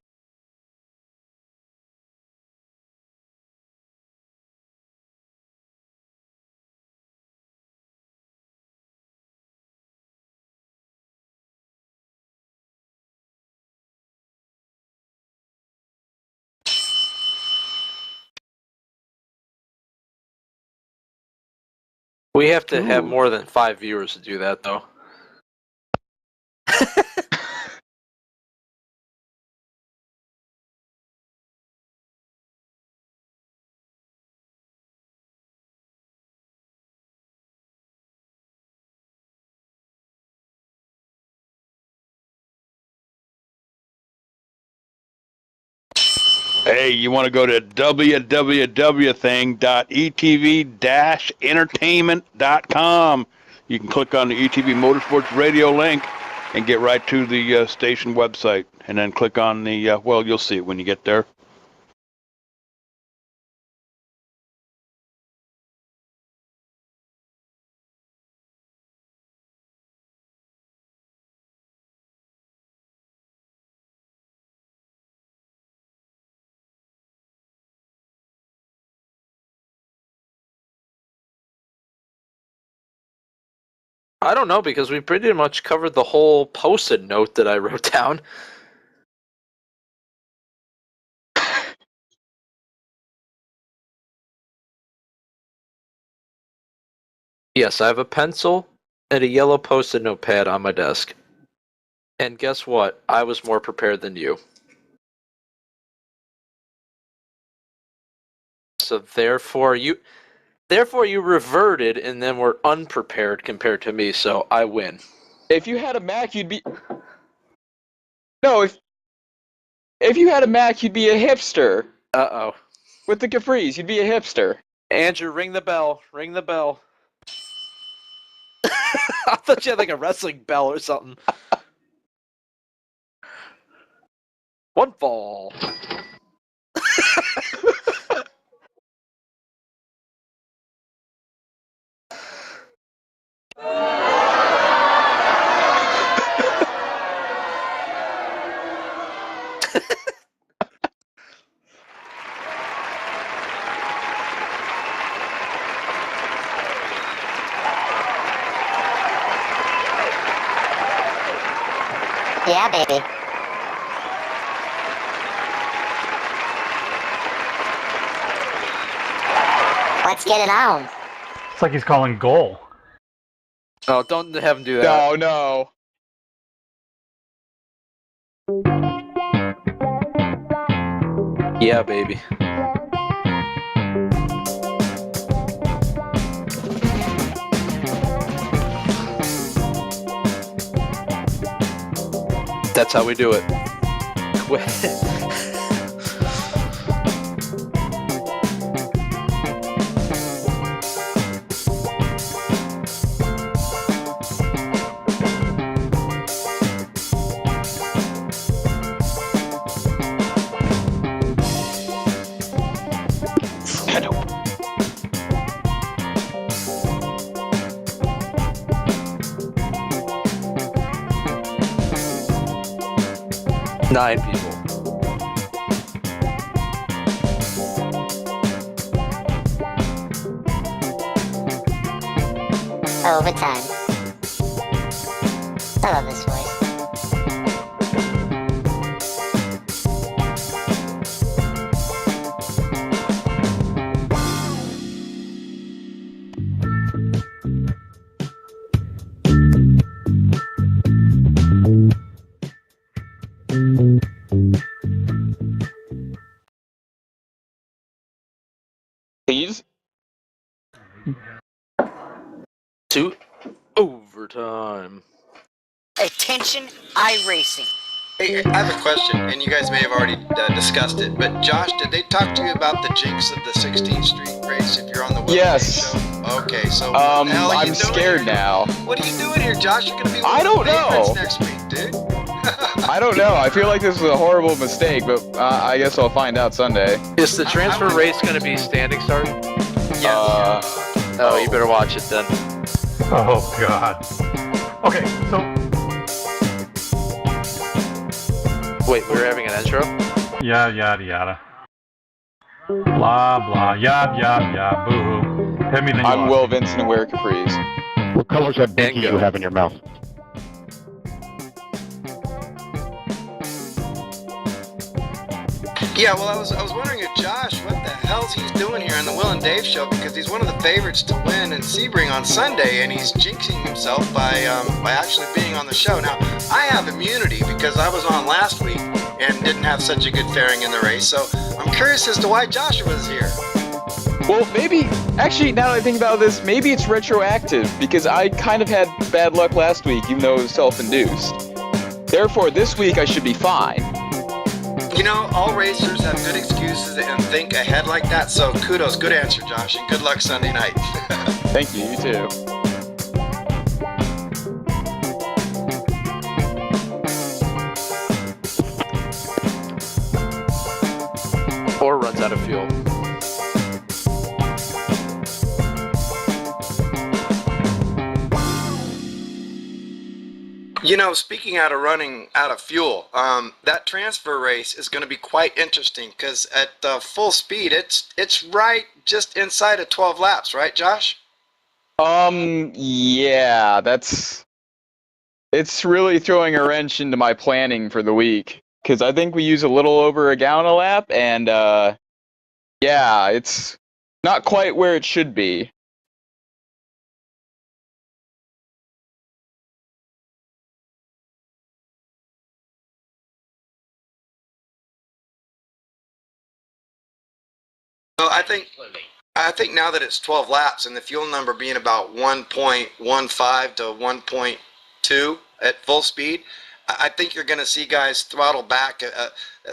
We have to have more than 5 viewers to do that, though. Hey, you want to go to www.etv-entertainment.com. You can click on the ETV Motorsports Radio link and get right to the station website. And then click on the, well, you'll see it when you get there. I don't know, because we pretty much covered the whole Post-it note that I wrote down. Yes, I have a pencil and a yellow Post-it notepad on my desk. And guess what? I was more prepared than you. So therefore you reverted and then were unprepared compared to me, so I win. If you had a Mac, you'd be... No, if you had a Mac, you'd be a hipster. Uh-oh. With the capris, you'd be a hipster. Andrew, ring the bell. Ring the bell. I thought you had like a wrestling bell or something. One fall. Yeah, baby. Let's get it on. It's like he's calling goal. Oh, don't have him do that. No. Yeah, baby. That's how we do it. Nine people. Overtime. I love this voice. Please? To overtime. Attention, iRacing. Hey, I have a question, and you guys may have already discussed it, but Josh, did they talk to you about the jinx of the 16th Street race if you're on the Wil and Dave Show? Okay, so what the hell are you I'm doing scared here? now. What are you doing here, Josh? You're gonna be I don't know. next week, dude. I don't know. I feel like this was a horrible mistake, but I guess I'll find out Sunday. Is the transfer race going to be standing start? Yes. Oh, you better watch it then. Oh, God. Okay, so... Wait, we're having an intro? Yeah, yada, yada. Blah, blah, yab, yab, yab, boo-hoo. Hit me, then you I'm lost Will me. Vincent and wear capris. What color's that binky you have in your mouth? Yeah, well, I was wondering if Josh, what the hell's he's doing here on the Wil and Dave Show, because he's one of the favorites to win in Sebring on Sunday, and he's jinxing himself by actually being on the show. Now, I have immunity because I was on last week and didn't have such a good faring in the race, so I'm curious as to why Joshua is here. Well, maybe, actually, now that I think about this, maybe it's retroactive, because I kind of had bad luck last week, even though it was self-induced. Therefore, this week I should be fine. You know, all racers have good excuses and think ahead like that, so kudos, good answer, Josh, and good luck Sunday night. Thank you, you too. Or runs out of fuel. You know, speaking out of running out of fuel, that transfer race is going to be quite interesting because at full speed, it's right just inside of 12 laps, right, Josh? Yeah, it's really throwing a wrench into my planning for the week because I think we use a little over a gallon a lap, and yeah, it's not quite where it should be. Well, I think now that it's 12 laps and the fuel number being about 1.15 to 1.2 at full speed, I think you're going to see guys throttle back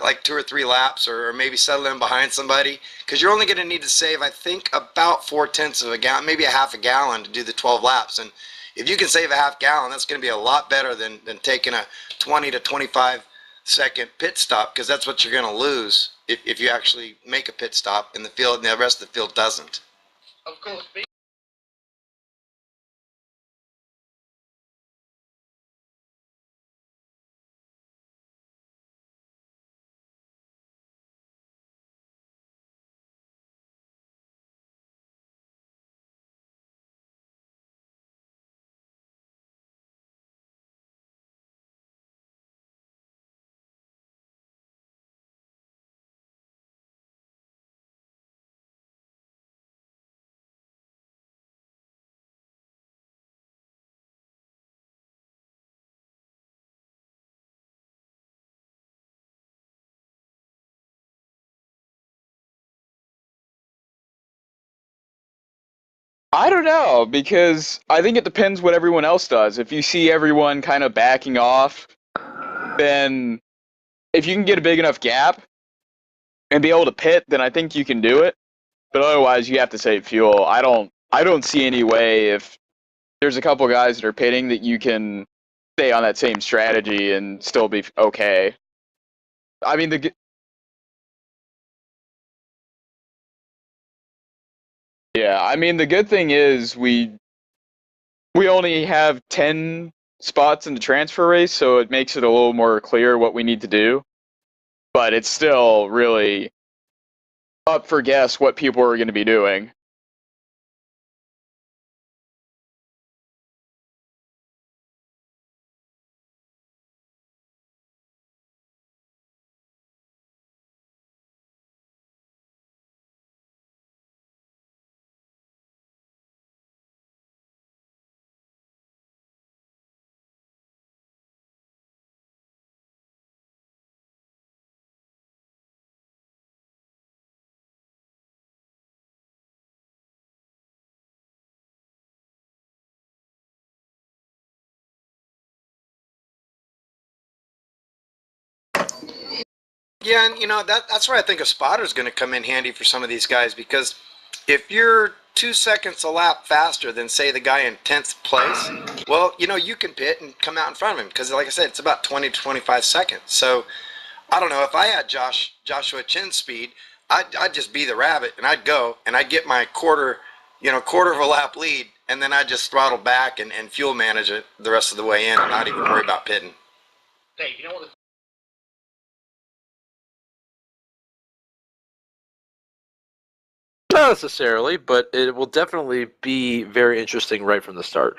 like 2 or 3 laps or maybe settle in behind somebody because you're only going to need to save, I think, about 4/10 of a gallon, maybe a half a gallon to do the 12 laps. And if you can save a half gallon, that's going to be a lot better than taking a 20 to 25 second pit stop because that's what you're going to lose if you actually make a pit stop in the field and the rest of the field doesn't. Of course. I don't know, because I think it depends what everyone else does. If you see everyone kind of backing off, then if you can get a big enough gap and be able to pit, then I think you can do it. But otherwise, you have to save fuel. I don't see any way if there's a couple guys that are pitting that you can stay on that same strategy and still be okay. I mean, the good thing is we only have 10 spots in the transfer race, so it makes it a little more clear what we need to do. But it's still really up for guess what people are going to be doing. Yeah, and you know that's where I think a spotter is going to come in handy for some of these guys because if you're 2 seconds a lap faster than say the guy in 10th place, well, you know you can pit and come out in front of him because, like I said, it's about 20 to 25 seconds. So I don't know if I had Joshua Chin's speed, I'd just be the rabbit and I'd go and I'd get my quarter of a lap lead and then I'd just throttle back and fuel manage it the rest of the way in and not even worry about pitting. Dave, you know what? Not necessarily, but it will definitely be very interesting right from the start.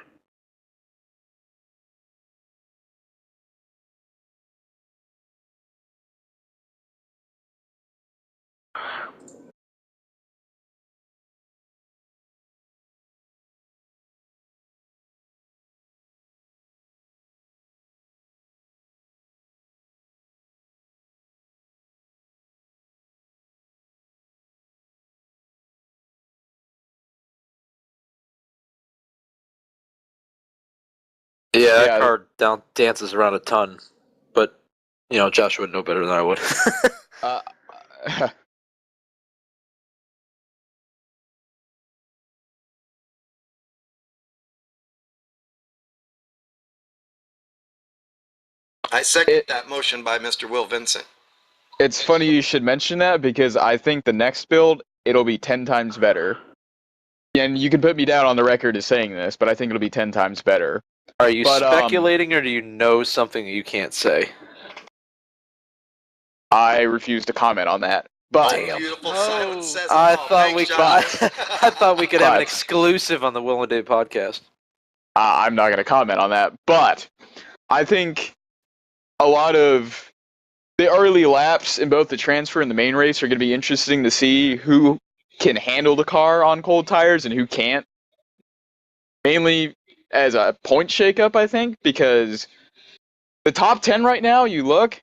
Yeah, that car dances around a ton. But, Josh would know better than I would. I second that motion by Mr. Will Vincent. It's funny you should mention that because I think the next build, it'll be 10 times better. And you can put me down on the record as saying this, but I think it'll be 10 times better. Are you speculating or do you know something that you can't say? I refuse to comment on that. But Beautiful silence says it I all. thought we could have an exclusive on the Wil and Dave podcast. I'm not going to comment on that. But I think a lot of the early laps in both the transfer and the main race are going to be interesting to see who can handle the car on cold tires and who can't. Mainly as a point shakeup, I think, because the top 10 right now, you look,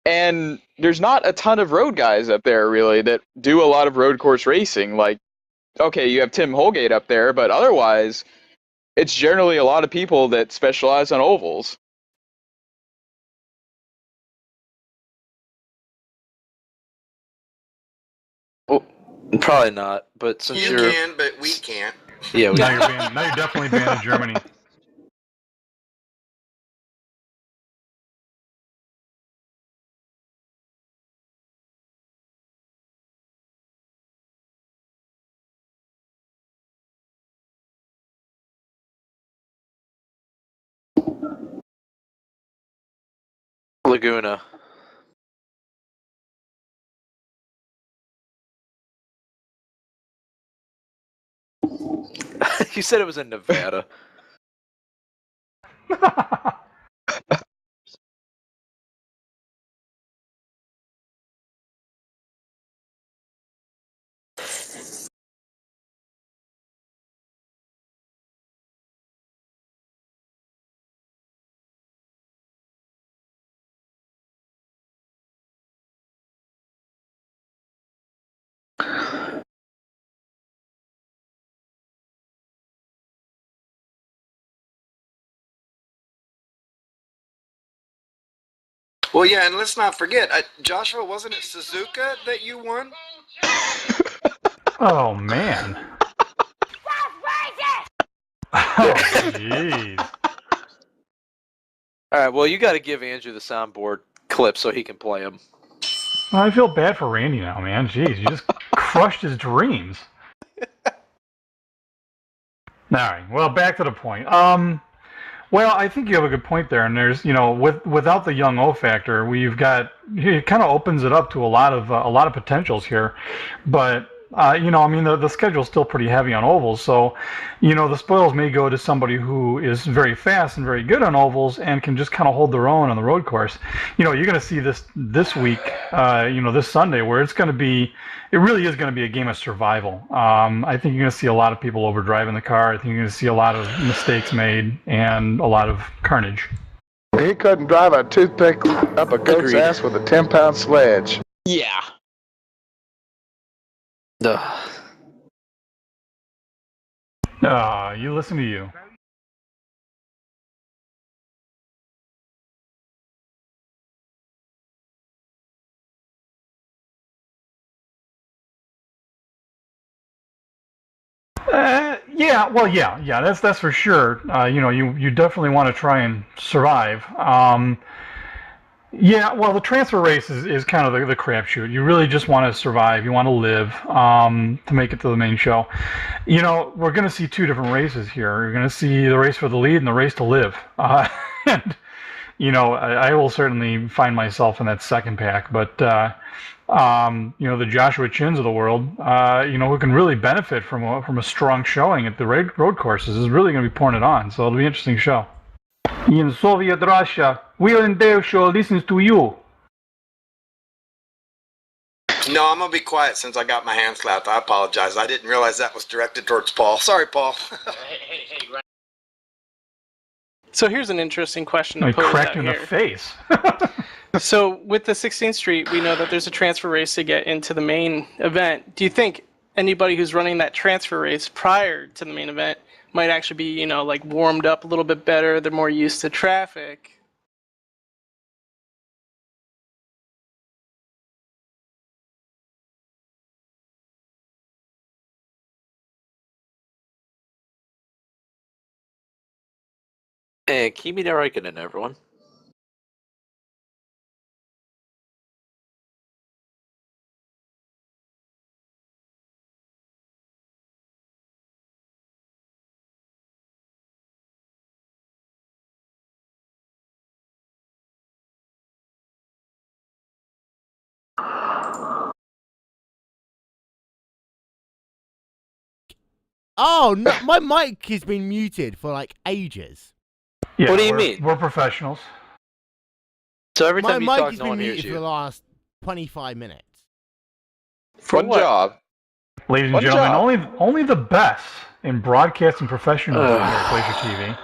and there's not a ton of road guys up there, really, that do a lot of road course racing. Like, okay, you have Tim Holgate up there, but otherwise, it's generally a lot of people that specialize on ovals. Well, probably not, but since You can, but we can't. Yeah, now you're definitely banned in Germany. Laguna. You said it was in Nevada. Well, yeah, and let's not forget, Joshua, wasn't it Suzuka that you won? Oh, man. Oh, jeez. All right, well, you got to give Andrew the soundboard clip so he can play them. Well, I feel bad for Randy now, man. Jeez, you just crushed his dreams. All right, well, back to the point. Well, I think you have a good point there, and there's, without the young O factor, it kind of opens it up to a lot of potentials here, but the schedule's still pretty heavy on ovals, so the spoils may go to somebody who is very fast and very good on ovals and can just kind of hold their own on the road course. You're going to see this week, this Sunday, where it really is going to be a game of survival. I think you're going to see a lot of people overdriving the car. I think you're going to see a lot of mistakes made and a lot of carnage. He couldn't drive a toothpick up a goat's ass with a 10-pound sledge. Yeah. You listen to you. Yeah. That's for sure. You definitely want to try and survive. The transfer race is kind of the crapshoot. You really just want to survive. You want to live to make it to the main show. We're going to see two different races here. You're going to see the race for the lead and the race to live. And I will certainly find myself in that second pack. But the Joshua Chins of the world, who can really benefit from a strong showing at the road courses, is really going to be pouring it on. So it'll be an interesting show. In Soviet Russia, Wil and Dave Show listens to you. No, I'm going to be quiet since I got my hand slapped. I apologize. I didn't realize that was directed towards Paul. Sorry, Paul. So here's an interesting question to I pose cracked out in here. the face. So with the 16th Street, we know that there's a transfer race to get into the main event. Do you think anybody who's running that transfer race prior to the main event might actually be, like warmed up a little bit better. They're more used to traffic. And Kimi Räikkönen, everyone. Oh, no, my mic has been muted for like ages. Yeah, What do you mean? We're professionals. So every My time you mic talk, has no been one hears muted for you. the last 25 minutes. One job. Ladies and One gentlemen, job. only the best in broadcasting professionals here at Glacier TV.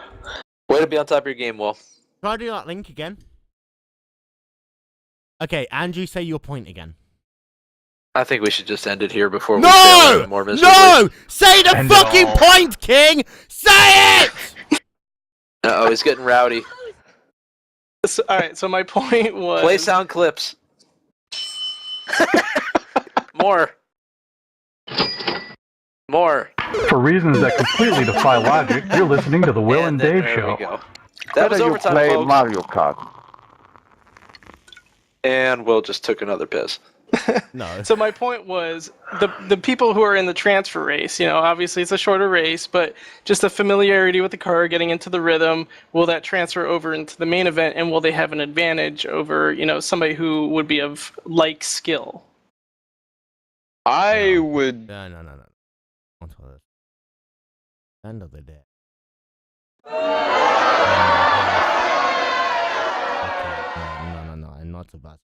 Way to be on top of your game, Will. Try to do that link again. Okay, Andrew, say your point again. I think we should just end it here before we No! fail even more miserably. No! Say the End it fucking all. point, King! Say it! Uh-oh, he's getting rowdy. So, all right, so my point was... Play sound clips. More. For reasons that completely defy logic, you're listening to the Wil and Dave there Show. we go. That was Better you overtime, play folks. Mario Kart. And Will just took another piss. No. So my point was the people who are in the transfer race, obviously it's a shorter race, but just the familiarity with the car, getting into the rhythm, will that transfer over into the main event, and will they have an advantage over, somebody who would be of like skill? I would. No. On to this. End of the day. No, I'm not about.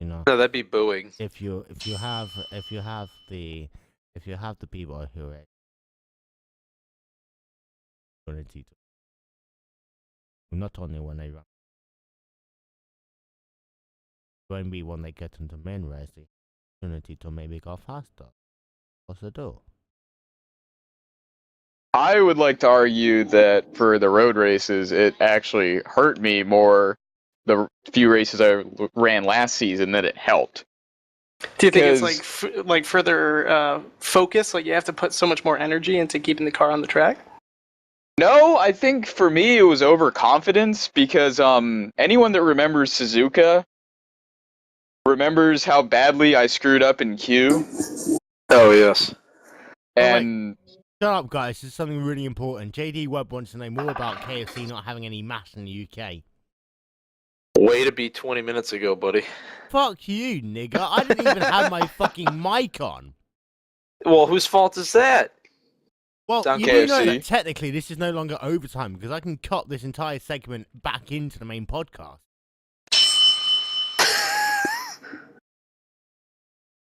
No, that'd be booing. If you have the people who are opportunity to not only when they run, won't be when they get into main race, the opportunity to maybe go faster. What's it do? I would like to argue that for the road races, it actually hurt me more the few races I ran last season than it helped. Do you think it's like further focus? Like you have to put so much more energy into keeping the car on the track? No, I think for me it was overconfidence because anyone that remembers Suzuka remembers how badly I screwed up in Q. Oh, yes. And shut up, guys. This is something really important. JD Webb wants to know more about KFC not having any mass in the UK. Way to be 20 minutes ago, buddy. Fuck you, nigga. I didn't even have my fucking mic on. Well, whose fault is that? Well, Down you do know KFC. that technically this is no longer overtime because I can cut this entire segment back into the main podcast.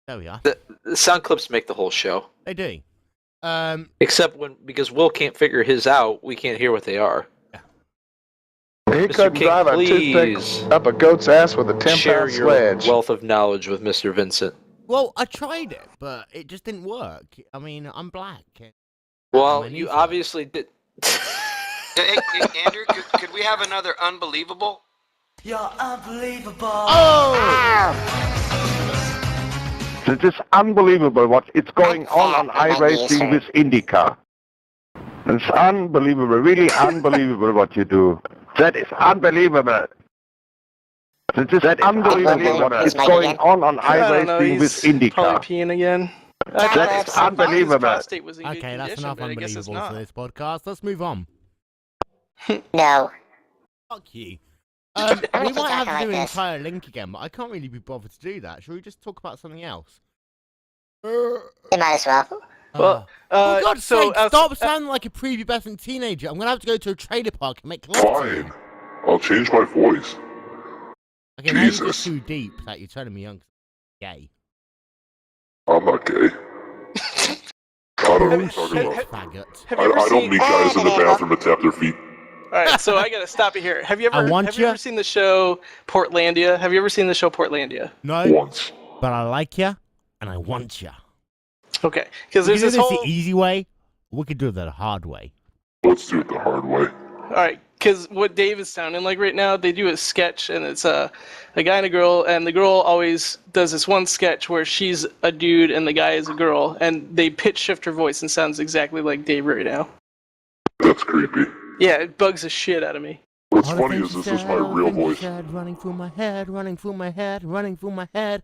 There we are. The sound clips make the whole show. They do. Except because Will can't figure his out, we can't hear what they are. He Mr. couldn't King, drive a please toothpick up a goat's ass with a 10-pound share your sledge. wealth of knowledge with Mr. Vincent. Well, I tried it, but it just didn't work. I mean, I'm black. Well, you obviously did. Hey, Andrew, could we have another unbelievable? You're unbelievable. Oh! It is unbelievable what is going on iRacing with IndyCar. It's unbelievable, really unbelievable what you do. That is unbelievable. It is unbelievable what is going on I don't know, iRacing with he's probably IndyCar. peeing again. That is unbelievable. Prostate was in good Okay, that's condition, enough but I guess it's unbelievable not. for this podcast. Let's move on. No. Fuck you. I We think might exactly have to do like an this. entire link again, but I can't really be bothered to do that. Shall we just talk about something else? You might as well. Well, for God's so, sake, stop sounding like a prepubescent teenager. I'm going to have to go to a trailer park and make love to you. Fine. I'll change my voice. Okay, now you're just Jesus. too deep that you're telling me young. Gay. I'm not gay. I don't know what you're talking about. Faggot. Have you ever I don't seen- need guys in the bathroom to tap their feet. All right, so I gotta stop you here. Have you I ever want have you ya. ever seen the show Portlandia? Have you ever seen the show Portlandia? No, Once. but I like ya, and I want ya. Okay, because You there's do this this whole the easy way. we could do that the hard way. Let's do it the hard way. All right, because what Dave is sounding like right now, they do a sketch, and it's a guy and a girl, and the girl always does this one sketch where she's a dude and the guy is a girl, and they pitch shift her voice and sounds exactly like Dave right now. That's creepy. Yeah, it bugs the shit out of me. What's funny is this is my real voice. Running through my head, running through my head, running through my head.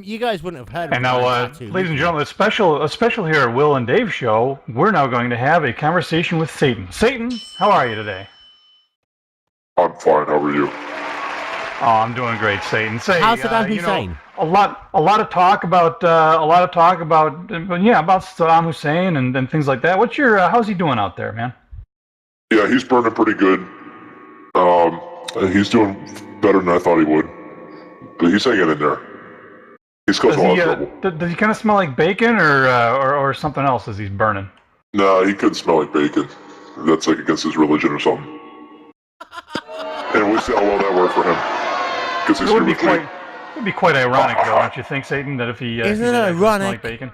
You guys wouldn't have heard of And now, ladies and gentlemen, a special here at Wil and Dave Show, we're now going to have a conversation with Satan. Satan, how are you today? I'm fine. How are you? Oh, I'm doing great, Satan. Say, How's Saddam Hussein? A lot of talk about Saddam Hussein and things like that. What's your how's he doing out there, man? Yeah, he's burning pretty good. He's doing better than I thought he would. But he's hanging in there. He's causing a lot of trouble. Does he kind of smell like bacon or something else as he's burning? No, he couldn't smell like bacon. That's like against his religion or something. And we see how well that worked for him. Because he's It would be quite ironic, though, don't you think, Satan, that if he Isn't it smell ironic? like bacon?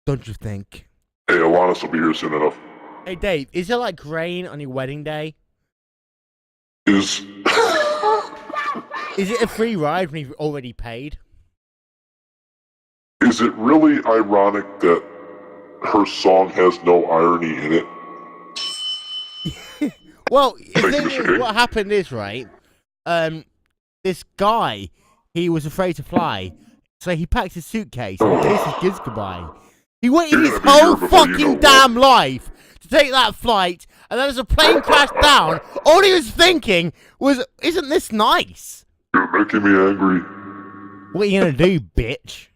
Don't you think? Hey, Alanis will be here soon enough. Hey, Dave, is there like rain on your wedding day? Is it a free ride when you've already paid? Is it really ironic that her song has no irony in it? Well, the thing is, what happened is, right, this guy, he was afraid to fly, so he packed his suitcase and kissed his kids goodbye. He waited his whole fucking damn life to take that flight, and then as the plane crashed down, all he was thinking was, isn't this nice? You're making me angry. What are you gonna do, bitch?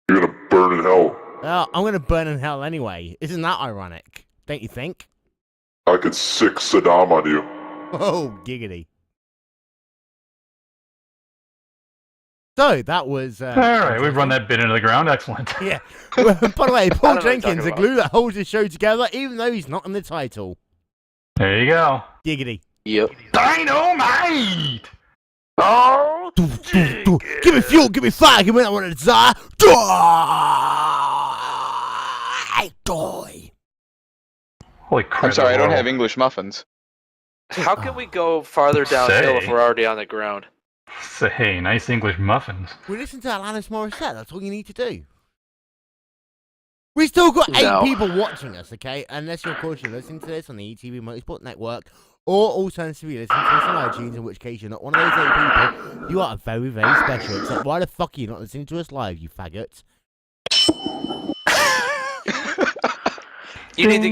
You're gonna burn in hell. Well, I'm gonna burn in hell anyway. Isn't that ironic? Don't you think? I could sick Saddam on you. Oh, giggity. So, that was... All right, we've run that bit into the ground. Excellent. Yeah. Well, by the way, Paul Jenkins, the glue that holds the show together, even though he's not in the title. There you go. Giggity. Yep. Dynamite! Oh! Give me fuel, give me fire, give me that one to desire. Die! Holy crap. I'm sorry, I don't have English muffins. How can we go farther downhill if we're already on the ground? Say, nice English muffins. We listen to Alanis Morissette, that's all you need to do. We still got 8 people watching us, okay? Unless you're, of course, you're listening to this on the ETV Motorsport Network, or alternatively listening to this on iTunes, in which case you're not one of those 8 people. You are very, very special, except why the fuck are you not listening to us live, you faggots? You need to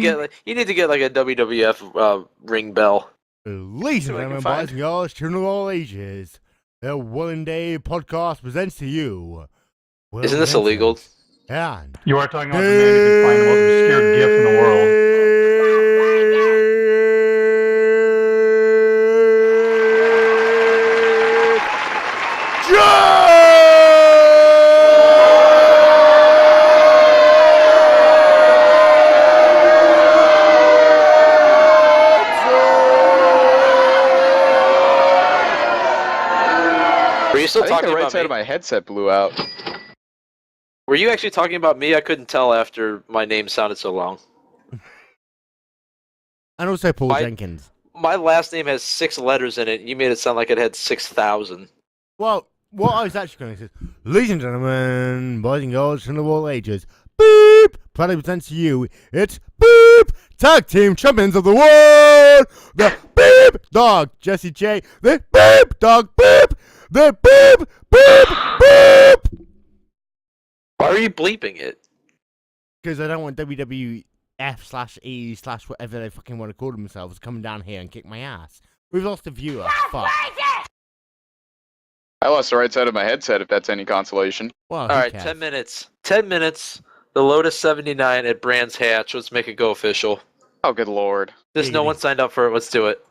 get like a WWF ring bell. Ladies and gentlemen, boys and girls, children of all ages, the Wil and Dave Podcast presents to you. Isn't this illegal? Yeah. You are talking about the man who can find the most obscure GIF in the world. Were you still I think talking the right about side me? of my headset blew out. Were you actually talking about me? I couldn't tell after my name sounded so long. And also Paul Jenkins. My last name has 6 letters in it. You made it sound like it had 6,000. Well, what I was actually going to say is, ladies and gentlemen, boys and girls, children of all ages, boop, proudly presents to you, it's boop, tag team champions of the world, the boop dog, Jesse J, the boop dog, boop, the boop, boop, boop. Why are you bleeping it? Because I don't want WWF/E/whatever they fucking want to call themselves coming down here and kick my ass. We've lost a viewer. Fuck. I lost the right side of my headset, if that's any consolation. Well, all right, 10 minutes. 10 minutes. The Lotus 79 at Brands Hatch. Let's make it go official. Oh, good lord. There's no one signed up for it. Let's do it.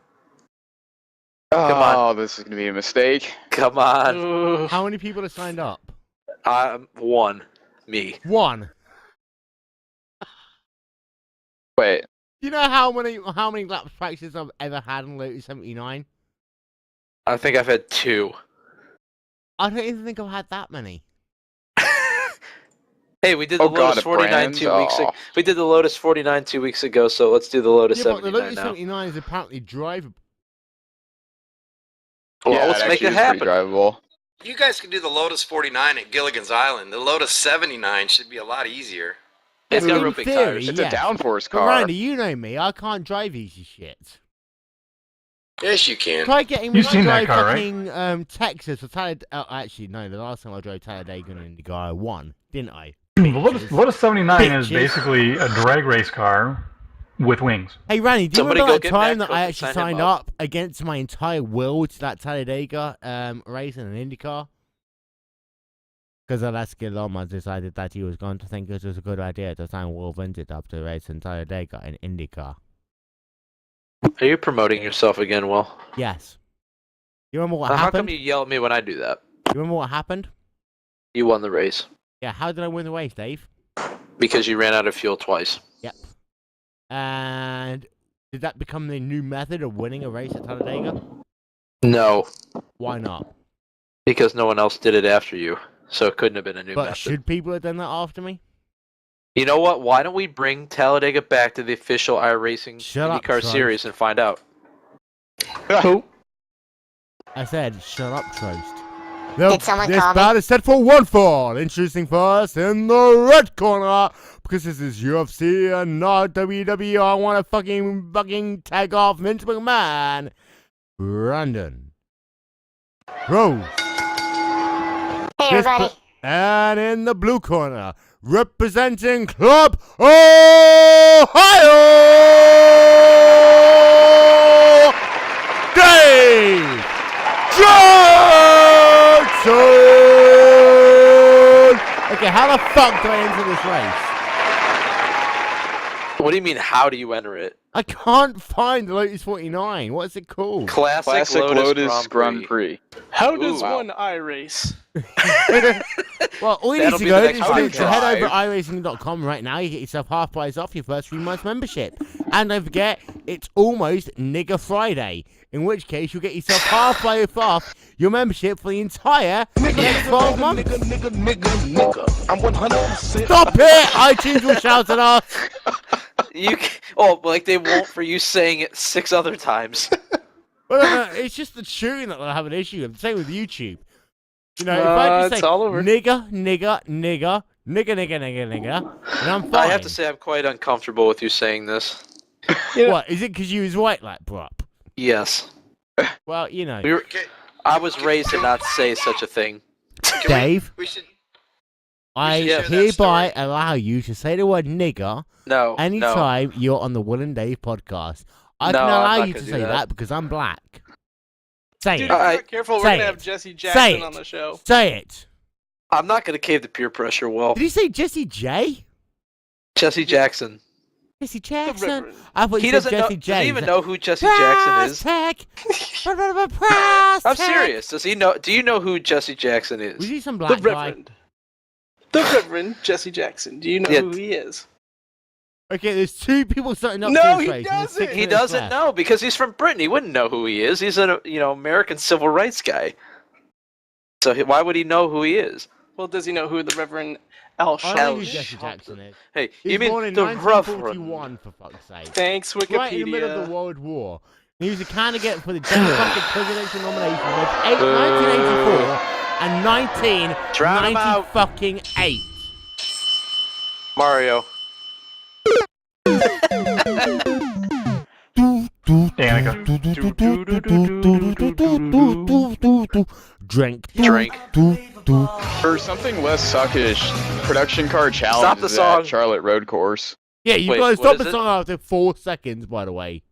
Come on. Oh, this is going to be a mistake. Come on. How many people have signed up? 1. Me. 1. Wait. Do you know how many laps practice I've ever had on Lotus 79? I think I've had 2. I don't even think I've had that many. Hey, we did the Lotus 49 2 weeks ago. We did the Lotus 49 2 weeks ago, so let's do the Lotus 79 but the Lotus now. 79 is apparently drivable. Well, Yeah, let's make it happen. Drivable. You guys can do the Lotus 49 at Gilligan's Island. The Lotus 79 should be a lot easier. It's got In real big theory, tires. It's yes. a downforce But car. Randy, you know me. I can't drive easy shit. Yes, you can. Try getting You've when I seen that drive car, right? fucking Texas or actually, no, the last time I drove Talladega in IndyCar, I won, didn't I? The Lotus 79 is Bitches. basically a drag race car with wings. Hey, Randy, do you Somebody remember go that get time Matt that I Cook and actually sign him signed up. up against my entire will to that Talladega race in an IndyCar? Because Alaska Loma decided that he was going to think it was a good idea to sign Will Vincent up to race in Talladega in IndyCar. Are you promoting yourself again, Will? Yes. You remember what How happened? come you yell at me when I do that? You remember what happened? You won the race. Yeah, how did I win the race, Dave? Because you ran out of fuel twice. Yep. And did that become the new method of winning a race at Talladega? No, Why not? because no one else did it after you, so it couldn't have been a new But method. should people have done that after me? You know what? Why don't we bring Talladega back to the official iRacing Shut up, IndyCar Troy. series and find out? I said, shut up, Trost. Did someone This call me? bout is set for one fall. Introducing first in the red corner, because this is UFC and not WWE. I want to fucking tag off Vince McMahon. Brandon Rose. Hey, This everybody. And in the blue corner, representing Club Ohio, Dave Johnson! Okay, how the fuck do I enter this race? What do you mean, how do you enter it? I can't find the Lotus 49. What is it called? Classic Lotus Grand Prix. How does Ooh, wow. one iRace? Well, all you That'll need be to the go next is podcast. to head over to iRacing.com right now. You get yourself half price off your first 3 months membership. And don't forget, it's almost Nigger Friday. In which case, you'll get yourself half price off your membership for the entire next 12 months. I'm 100%. Stop it! iTunes will shout at us. Like they won't for you saying it 6 other times. Well, no, it's just the tune that I have an issue with. Same with YouTube. You know, if I just it's say all over. nigger, and I'm fine. I have to say I'm quite uncomfortable with you saying this. What, is it because you was white like bruh? Yes. Well, you know. I was raised to not say such a thing. Dave, We should. I share that hereby story. allow you to say the word nigger No. anytime you're on the Wil and Dave podcast. I No, can I'm allow not you gonna to do say that. that because I'm black. Say Dude, it. if we're not careful, we're Say gonna it. have Jesse Say Jackson it. on the show. Say it. I'm not going to cave to peer pressure, Will. Did he say Jesse J? Jesse Jackson. Jesse The Jackson. Reverend. I thought He you said doesn't know. Jesse Does J. he even know who Jesse Jackson is? Tech. I'm serious. Does he know? Do you know who Jesse Jackson Was is? he some The black guy? Reverend. The Reverend Jesse Jackson. Do you know Yeah. who he is? Okay, there's 2 people starting up No, this he race. and there's doesn't. 6 He minutes doesn't left. know because he's from Britain. He wouldn't know who he is. He's an American civil rights guy. So why would he know who he is? Well, does he know who the Reverend Al I know who Shelsh? Jesse Jackson is. Hey, He you was born mean in the Reverend? 1941, for fuck's sake. Thanks, Wikipedia. Right in the middle of the World War. He was a candidate for the Democratic presidential nomination of 1984 and 1998. Mario. Danica. Drink. For something less suckish, production car challenge Stop the is song. at Charlotte Road Course. Yeah, you Wait, guys what stop is the it? song after 4 seconds, by the way.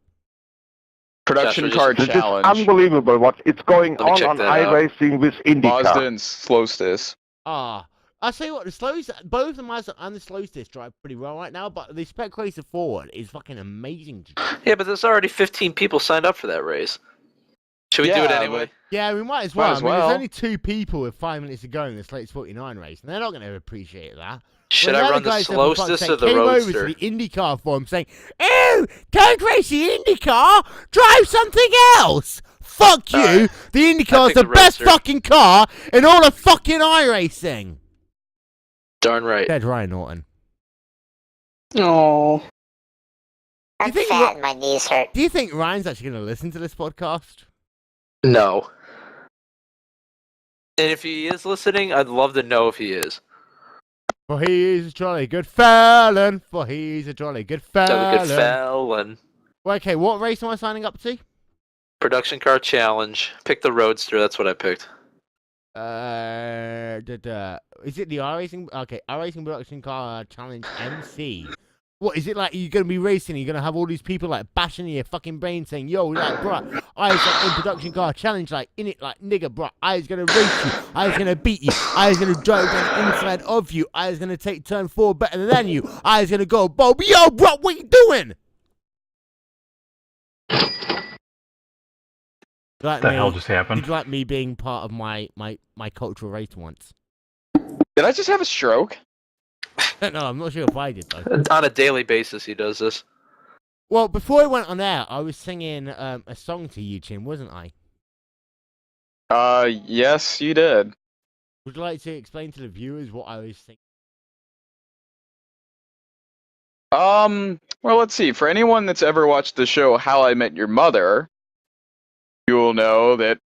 Production Joshua, car This is challenge. unbelievable what is going Let me on check on that out. iRacing with IndyCar. Mazda and Slowstis. I'll tell you what, both the Mazda and the Slowstis drive pretty well right now, but the Spec Racer Forward is fucking amazing to drive. Yeah, but there's already 15 people signed up for that race. Should we do it Yeah, anyway? Yeah, we might as well. Might as I mean, well. there's only 2 people with 5 minutes to go in this latest 49 race, and they're not going to appreciate that. Should Well, I the run the other guys that, for fuck's Slowstis sake, or the came Roadster? over to the IndyCar forum saying, "Oh, don't race the IndyCar, drive something else." Fuck you! Alright. The I IndyCar's pick the the best Roadster. fucking car in all of fucking iRacing. Darn right. Dead Ryan Norton. Oh. I'm fat and my knees hurt. Do you think Ryan's actually going to listen to this podcast? No. And if he is listening, I'd love to know if he is. For he's a jolly good felon. For he's a jolly good felon. Jolly good felon. Well, okay, what race am I signing up to? Production car challenge. Pick the Roadster. That's what I picked. Is it the iRacing? Okay, iRacing Production Car Challenge MC. What is it like? You're gonna be racing. You're gonna have all these people like bashing your fucking brain, saying, "Yo, like, bro, I was like in Production Car Challenge, like in it, like nigga, bro. I was gonna race you. I was gonna beat you. I was gonna drive down the inside of you. I was gonna take turn 4 better than you. I was gonna go, Bob. Yo, bro, what you doing?" Like the hell just happened? Did you like me being part of my cultural race once? Did I just have a stroke? No, I'm not sure if I did though. On a daily basis, he does this. Well, before I went on air, I was singing a song to you, Jim, wasn't I? Yes, you did. Would you like to explain to the viewers what I was singing? Well, let's see. For anyone that's ever watched the show How I Met Your Mother, you'll know that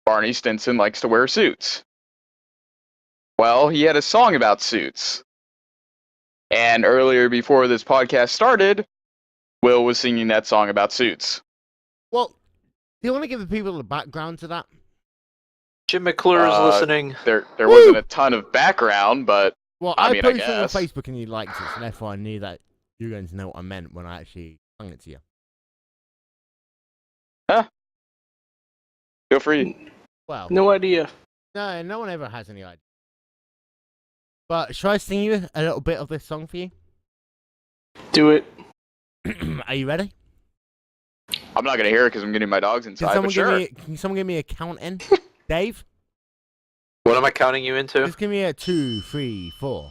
Barney Stinson likes to wear suits. Well, he had a song about suits. And earlier, before this podcast started, Will was singing that song about suits. Well, do you want to give the people the background to that? Jim McClure is listening. There wasn't a ton of background, but well, I mean, posted I it on guess. Facebook and you liked it, so therefore I knew that you were going to know what I meant when I actually sung it to you. Huh? Feel free. Well, No idea. no one ever has any idea. But should I sing you a little bit of this song for you? Do it. Are you ready? I'm not going to hear it because I'm getting my dogs inside, but sure. Can someone give me a count in? Dave? What am I counting you into? Just give me a 2, 3, 4.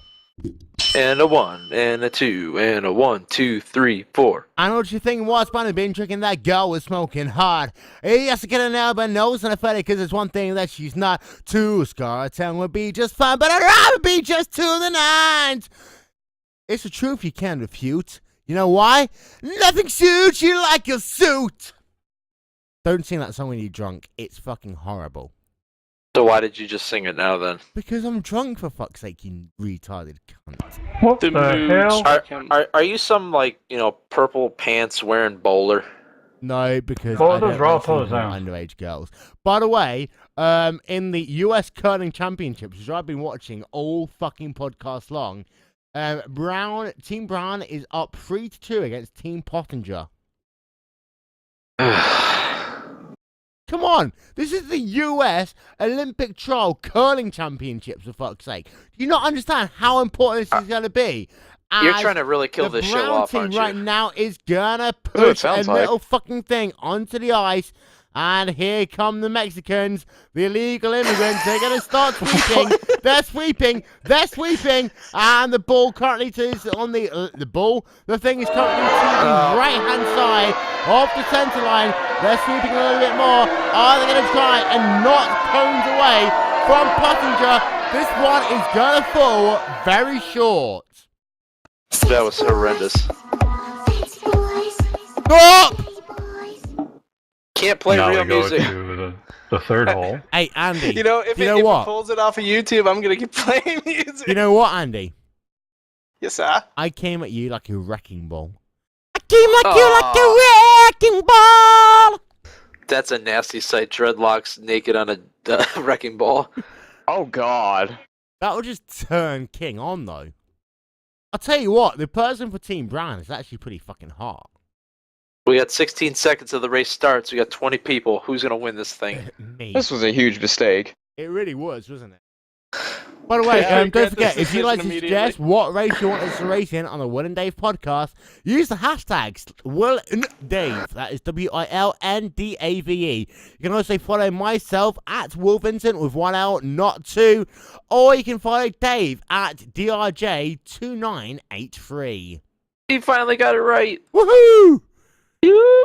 And a 1, and a 2, and a 1, 2, 3, 4. I know what you think. What's Bunny been drinking? That girl was smoking hard. He has to get an elbow nose and a fatty because it's one thing that she's not. 2 scar 10 would be just fine, but I'd rather be just 2 the 9s. It's the truth you can't refute. You know why? Nothing suits you like your suit. Don't sing that song when you're drunk. It's fucking horrible. So why did you just sing it now then? Because I'm drunk, for fuck's sake, you retarded cunt. What the hell? Are you some, like, purple pants wearing bowler? No, because Well, I those don't are all like singing toes down. from underage girls. By the way, in the US Curling Championships, which I've been watching all fucking podcast long, Team Brown is up 3-2 against Team Pottinger. Come on, this is the US Olympic Trial Curling Championships, for fuck's sake. Do you not understand how important this is going to be? You're trying to really kill this show off, The aren't Brown team you? right now is gonna push a sounds like. little fucking thing onto the ice, and here come the Mexicans, the illegal immigrants. They're gonna start sweeping. They're sweeping. They're sweeping, and the ball currently is on the ball. The thing is currently to the right-hand side of the center line. They're sweeping a little bit more. Are they gonna try and knock cones away from Pottinger? This one is gonna fall very short. That was horrendous. Stop! Can't play now real we go music. to the third hole. Hey, Andy. If you know it what? pulls it off of YouTube, I'm gonna keep playing music. You know what, Andy? Yes, sir. I came at you like a wrecking ball. I came at you like a wrecking ball! That's a nasty sight. Dreadlocks naked on a wrecking ball. Oh, God. That will just turn King on, though. I'll tell you what, the person for Team Brown is actually pretty fucking hot. We got 16 seconds of the race starts. We got 20 people. Who's going to win this thing? Me. This was a huge mistake. It really was, wasn't it? By the way, don't forget, if you'd like to suggest what race you want us to race in on the Wil and Dave podcast, use the hashtags Wil and Dave. That is WILNDAVE. You can also follow myself at Will Vincent with 1 L, not 2. Or you can follow Dave at DRJ2983. He finally got it right. Woohoo!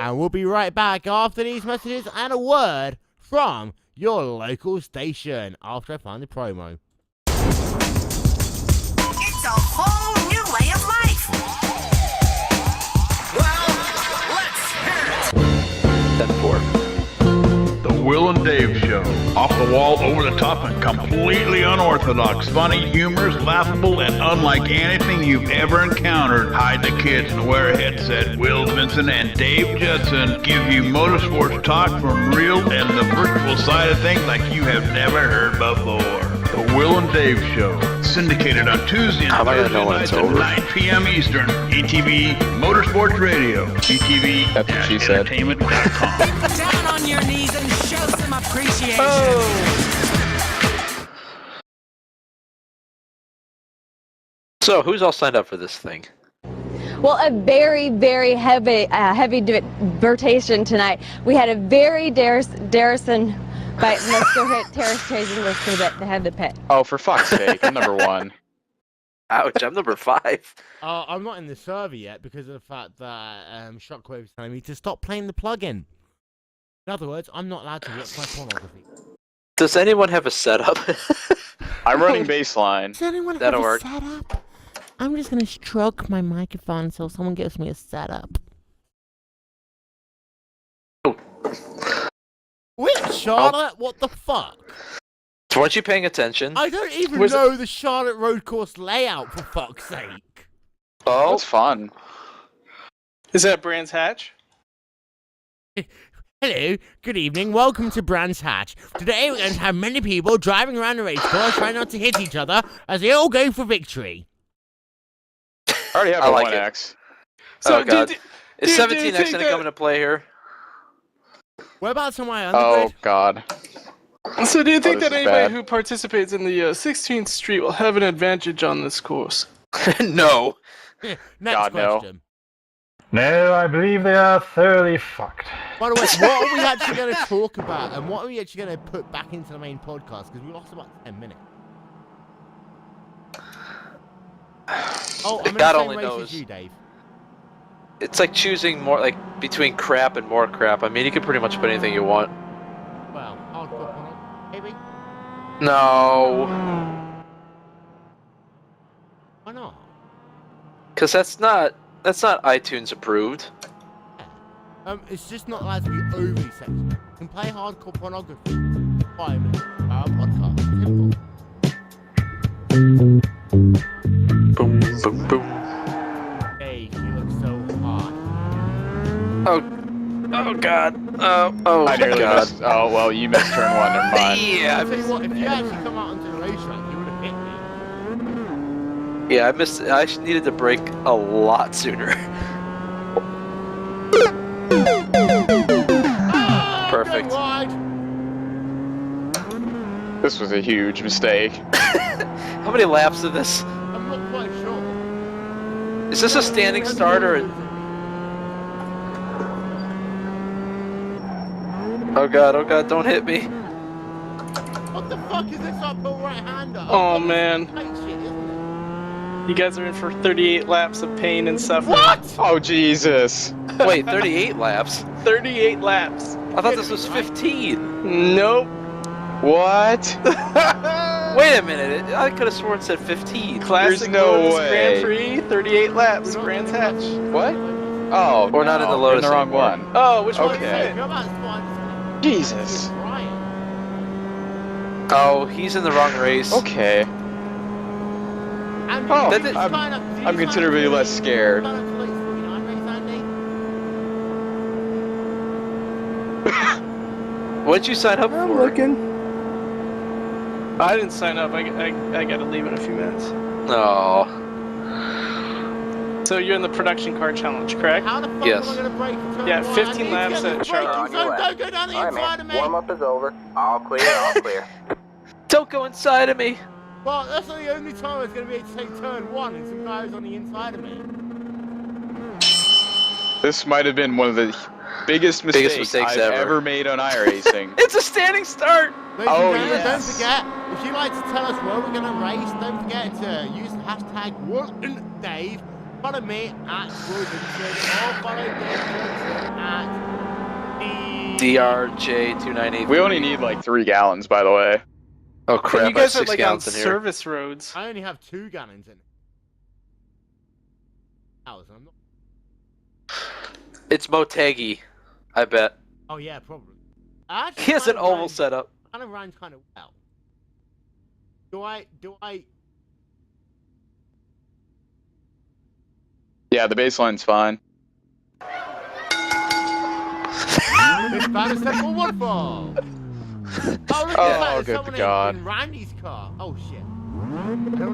And we'll be right back after these messages and a word from your local station after I find the promo. Dave Show. Off the wall, over the top, and completely unorthodox. Funny, humorous, laughable, and unlike anything you've ever encountered. Hide the kids and wear a headset. Wil Vincent and Dave Judson give you motorsports talk from real and the virtual side of things like you have never heard before. The Wil and Dave Show. Syndicated on Tuesday and Thursday nights at 9 p.m. Eastern. ETV Motorsports Radio. ETV-entertainment.com. Down on your knees and show some appreciation. So, who's all signed up for this thing? Well, a very, very heavy rotation tonight. We had a very Darrison by let's go hit Terrace chasing us for the head of the pit. Oh, for fuck's sake! I'm number 1. Ouch! I'm number 5. I'm not in the server yet because of the fact that Shockwave is telling me to stop playing the plugin. In other words, I'm not allowed to watch my pornography. Does anyone have a setup? I'm running baseline. Does anyone That'll have work. a setup? I'm just gonna stroke my microphone until someone gives me a setup. Which Charlotte? What the fuck? So weren't you paying attention? I don't even know the Charlotte road course layout, for fuck's sake. Oh, that's fun. Is that Brands Hatch? Hello, good evening, welcome to Brands Hatch. Today we're going to have many people driving around the race course trying not to hit each other as they all go for victory. I already have I a like 1X. Oh, God. Is 17X going to come into play here? Whereabouts am I? Oh, God. So do you think this that is anybody bad. who participates in the 16th Street will have an advantage on this course? No. Next God, no. question. No, I believe they are thoroughly fucked. By the way, what are we actually going to talk about, and what are we actually going to put back into the main podcast? Because we lost about 10 minutes. Oh, I'm in God the only same race knows. as you, Dave. It's like choosing more, like between crap and more crap. I mean, you can pretty much put anything you want. Well, I'll put on it. Maybe. No. Why not? Because that's not iTunes approved. It's just not allowed to be overly sexual. You can play hardcore pornography. 5 minutes. Our podcast. Simple. Boom, boom, boom. Hey, you look so hot. Oh God. Oh I nearly God. missed. Oh, well, you missed turn 1. Never mind. Yeah, I'll tell you what, if you actually come out onto the racetrack, you would have hit me. yeah, I missed. I needed to break a lot sooner. Perfect. This was a huge mistake. How many laps of this? I'm not quite sure. Is this a standing start or? Oh God! Don't hit me. What the fuck is this uphill right-hander? Oh, man. Shit, isn't it? You guys are in for 38 laps of pain and suffering. What? Oh, Jesus. Wait, 38 laps? 38 laps. I thought this was 15. Nope. What? Wait a minute. I could have sworn it said 15. Classic There's no Lotus way. Grand Prix, 38 laps, Brands Hatch. What? Oh, Or not in the no, Lotus in the wrong anymore. one. Oh, which one is Okay. it? You're about to find Jesus. Ryan. Oh, he's in the wrong race. Okay. Andy, Oh, did you I'm- sign up- did you I'm sign up considerably to less the- scared. sign up to the 49 race, Andy? What'd you sign up I'm for? looking. I didn't sign up. I gotta leave in a few minutes. No. So you're in the production car challenge, correct? How the fuck Yes. am I going to break the turn Yeah, one? 15 I laps need to at get the Charlotte. braking zone. Don't go down the inside of me. Warm-up is over. All clear, all clear. Don't go inside of me. Well, that's not the only time it's going to be able to take turn one and some guy was on the inside of me. This might have been one of the biggest mistakes I've ever made on iRacing. It's a standing start. Ladies Oh, and gentlemen, yes. don't forget, if you'd like to tell us where we're going to race, don't forget to use the hashtag Wil and Dave. Follow me at Wil Vincent, or follow Dave Johnson at DRJ298. We only need like 3 gallons, by the way. Oh crap! You guys I are have 6 like on gallons in here. service roads. I only have 2 gallons in it. I'm not... It's Motegi, I bet. Oh yeah, probably. He has an oval setup. Kind of runs kind of well. Do I? Yeah, the baseline's fine. This man is set for waterfall. Oh, look at that! good Someone God. in Randy's car. Oh shit.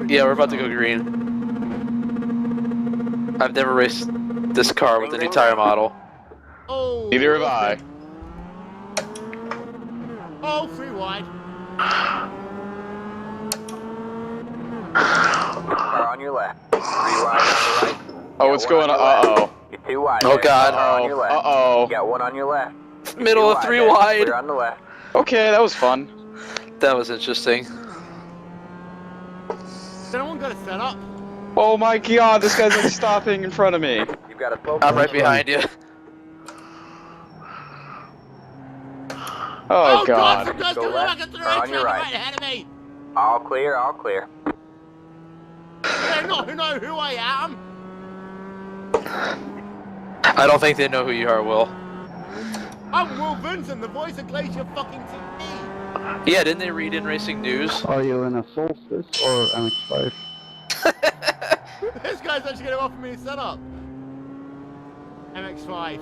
Yeah, we're about to go green. I've never raced this car with the new tire model. Oh. Neither have I. Oh, 3 wide. Car on your left. 3 wide on the right. Oh, what's going on? Uh-oh. You're 2 wide. Oh, God. Car on your left. Uh-oh. You got 1 on your left. Middle of 3 wide. Clear on the left. Okay, that was fun. That was interesting. Someone got to set up. Oh my God, this guy's like stopping in front of me. You've got a slow I'm right behind you. Oh God. Some guy's Go coming left, back at the or right on your track right. right ahead of me. All clear, all clear. They know who I am. I don't think they know who you are, Will. I'm Will Vincent, the voice of Glacier fucking TV. Yeah, didn't they read in Racing News? Are you in a Solstice or MX-5? This guy's actually going to offer me a setup. MX-5.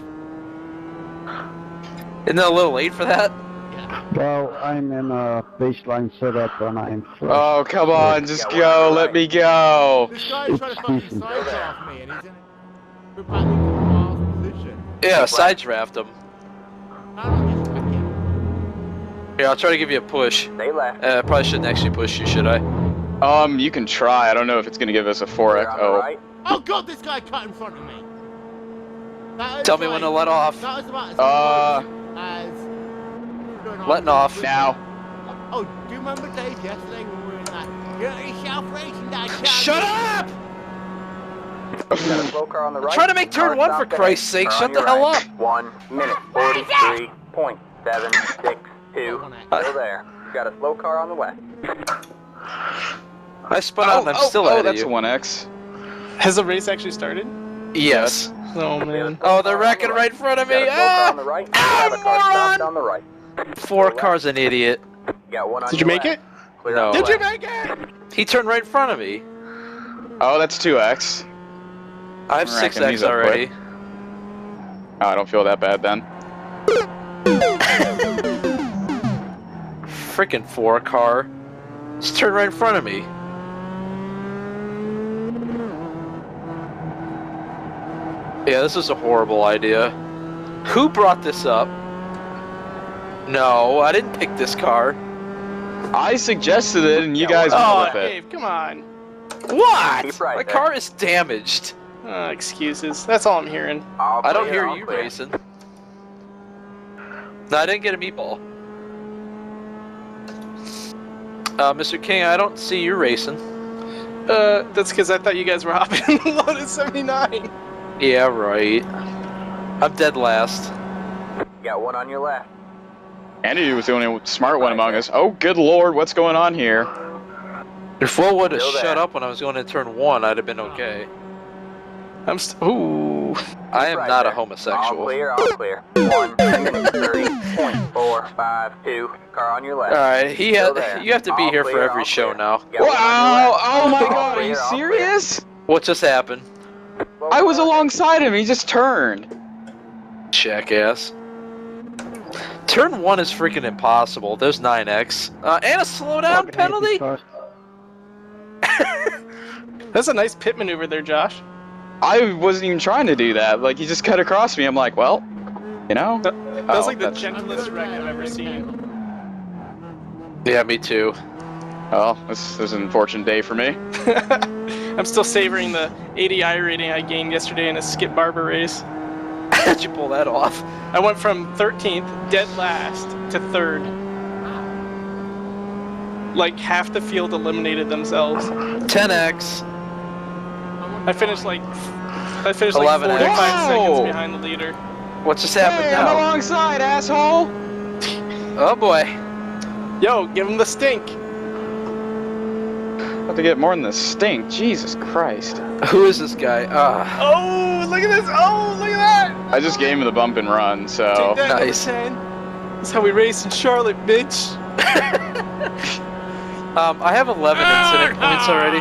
Isn't that a little late for that? Well, I'm in a baseline setup and I'm fresh. Oh, come on, just go, let me go. This guy's trying to fucking sidedraft me and he's in a back into the last position. Yeah, side draft him. Here, I'll try to give you a push. Stay left. I probably shouldn't actually push you, should I? You can try. I don't know if it's gonna give us a 4x. Oh. Right. Oh god, this guy cut in front of me. Tell me when to let off. That was about as letting off. Now. Oh, do you remember Dave yesterday when we were in that dirty South racing that Shut up! You got a slow car on the right. Try to make turn 1 for Christ's sake. Car Shut on the your hell right. up. 1 minute 43.762. Still there. You got a slow car on the left. I spun out and I'm still ahead of that's you. 1x. Has the race actually started? Yes. Oh man. Oh, they're wrecking right in front of me. You got a slow car on the right. moron! On the right. 4 cars, an idiot. You got 1 on Did you your make left. it? Clear No. on the Did you left. make it? He turned right in front of me. Oh, that's 2x. I have I'm racking these 6x up already. quick. Oh, I don't feel that bad then. Freaking 4 car. Just turned right in front of me. Yeah, this is a horrible idea. Who brought this up? No, I didn't pick this car. I suggested it and you guys went Oh, with it. Dave, come on. What? Keep right My there. car is damaged. Excuses. That's all I'm hearing. All I don't clear, hear all you clear. racing. No, I didn't get a meatball. Mr. King, I don't see you racing. That's because I thought you guys were hopping in the Lotus 79. Yeah, right. I'm dead last. You got 1 on your left. Andy was the only smart one among us. Oh, good lord, what's going on here? If Will would have Still there. shut up when I was going to turn 1, I'd have been okay. Ooh. I am Right not there. a homosexual. All clear, all clear. 1 minute 30.452. Car on your left. Alright, Still there. you have to be All here clear, for every all show clear. now. You got 1 on your Wow! left. Oh my All god, are clear, you all clear. serious? What just happened? I was alongside him, he just turned. Jackass. Turn 1 is freaking impossible. There's 9x. And a slowdown penalty? That's a nice pit maneuver there, Josh. I wasn't even trying to do that. Like, he just cut across me. I'm like, well, you know. That was like the that's- gentlest wreck I've ever seen. Yeah, me too. Well, this is an unfortunate day for me. I'm still savoring the 80 iRating I gained yesterday in a Skip Barber race. How'd you pull that off? I went from 13th, dead last, to 3rd. Like half the field eliminated themselves. 10x. I finished like 11X. 45 seconds Wow. behind the leader. What just happened Hey, I'm now? alongside, asshole! Oh boy. Yo, give him the stink. About to get more than the stink. Jesus Christ. Who is this guy? Oh, look at this. Oh, look at that. I just gave him the bump and run, so. Take that, Nice. number 10. That's how we race in Charlotte, bitch. I have 11 incident points already.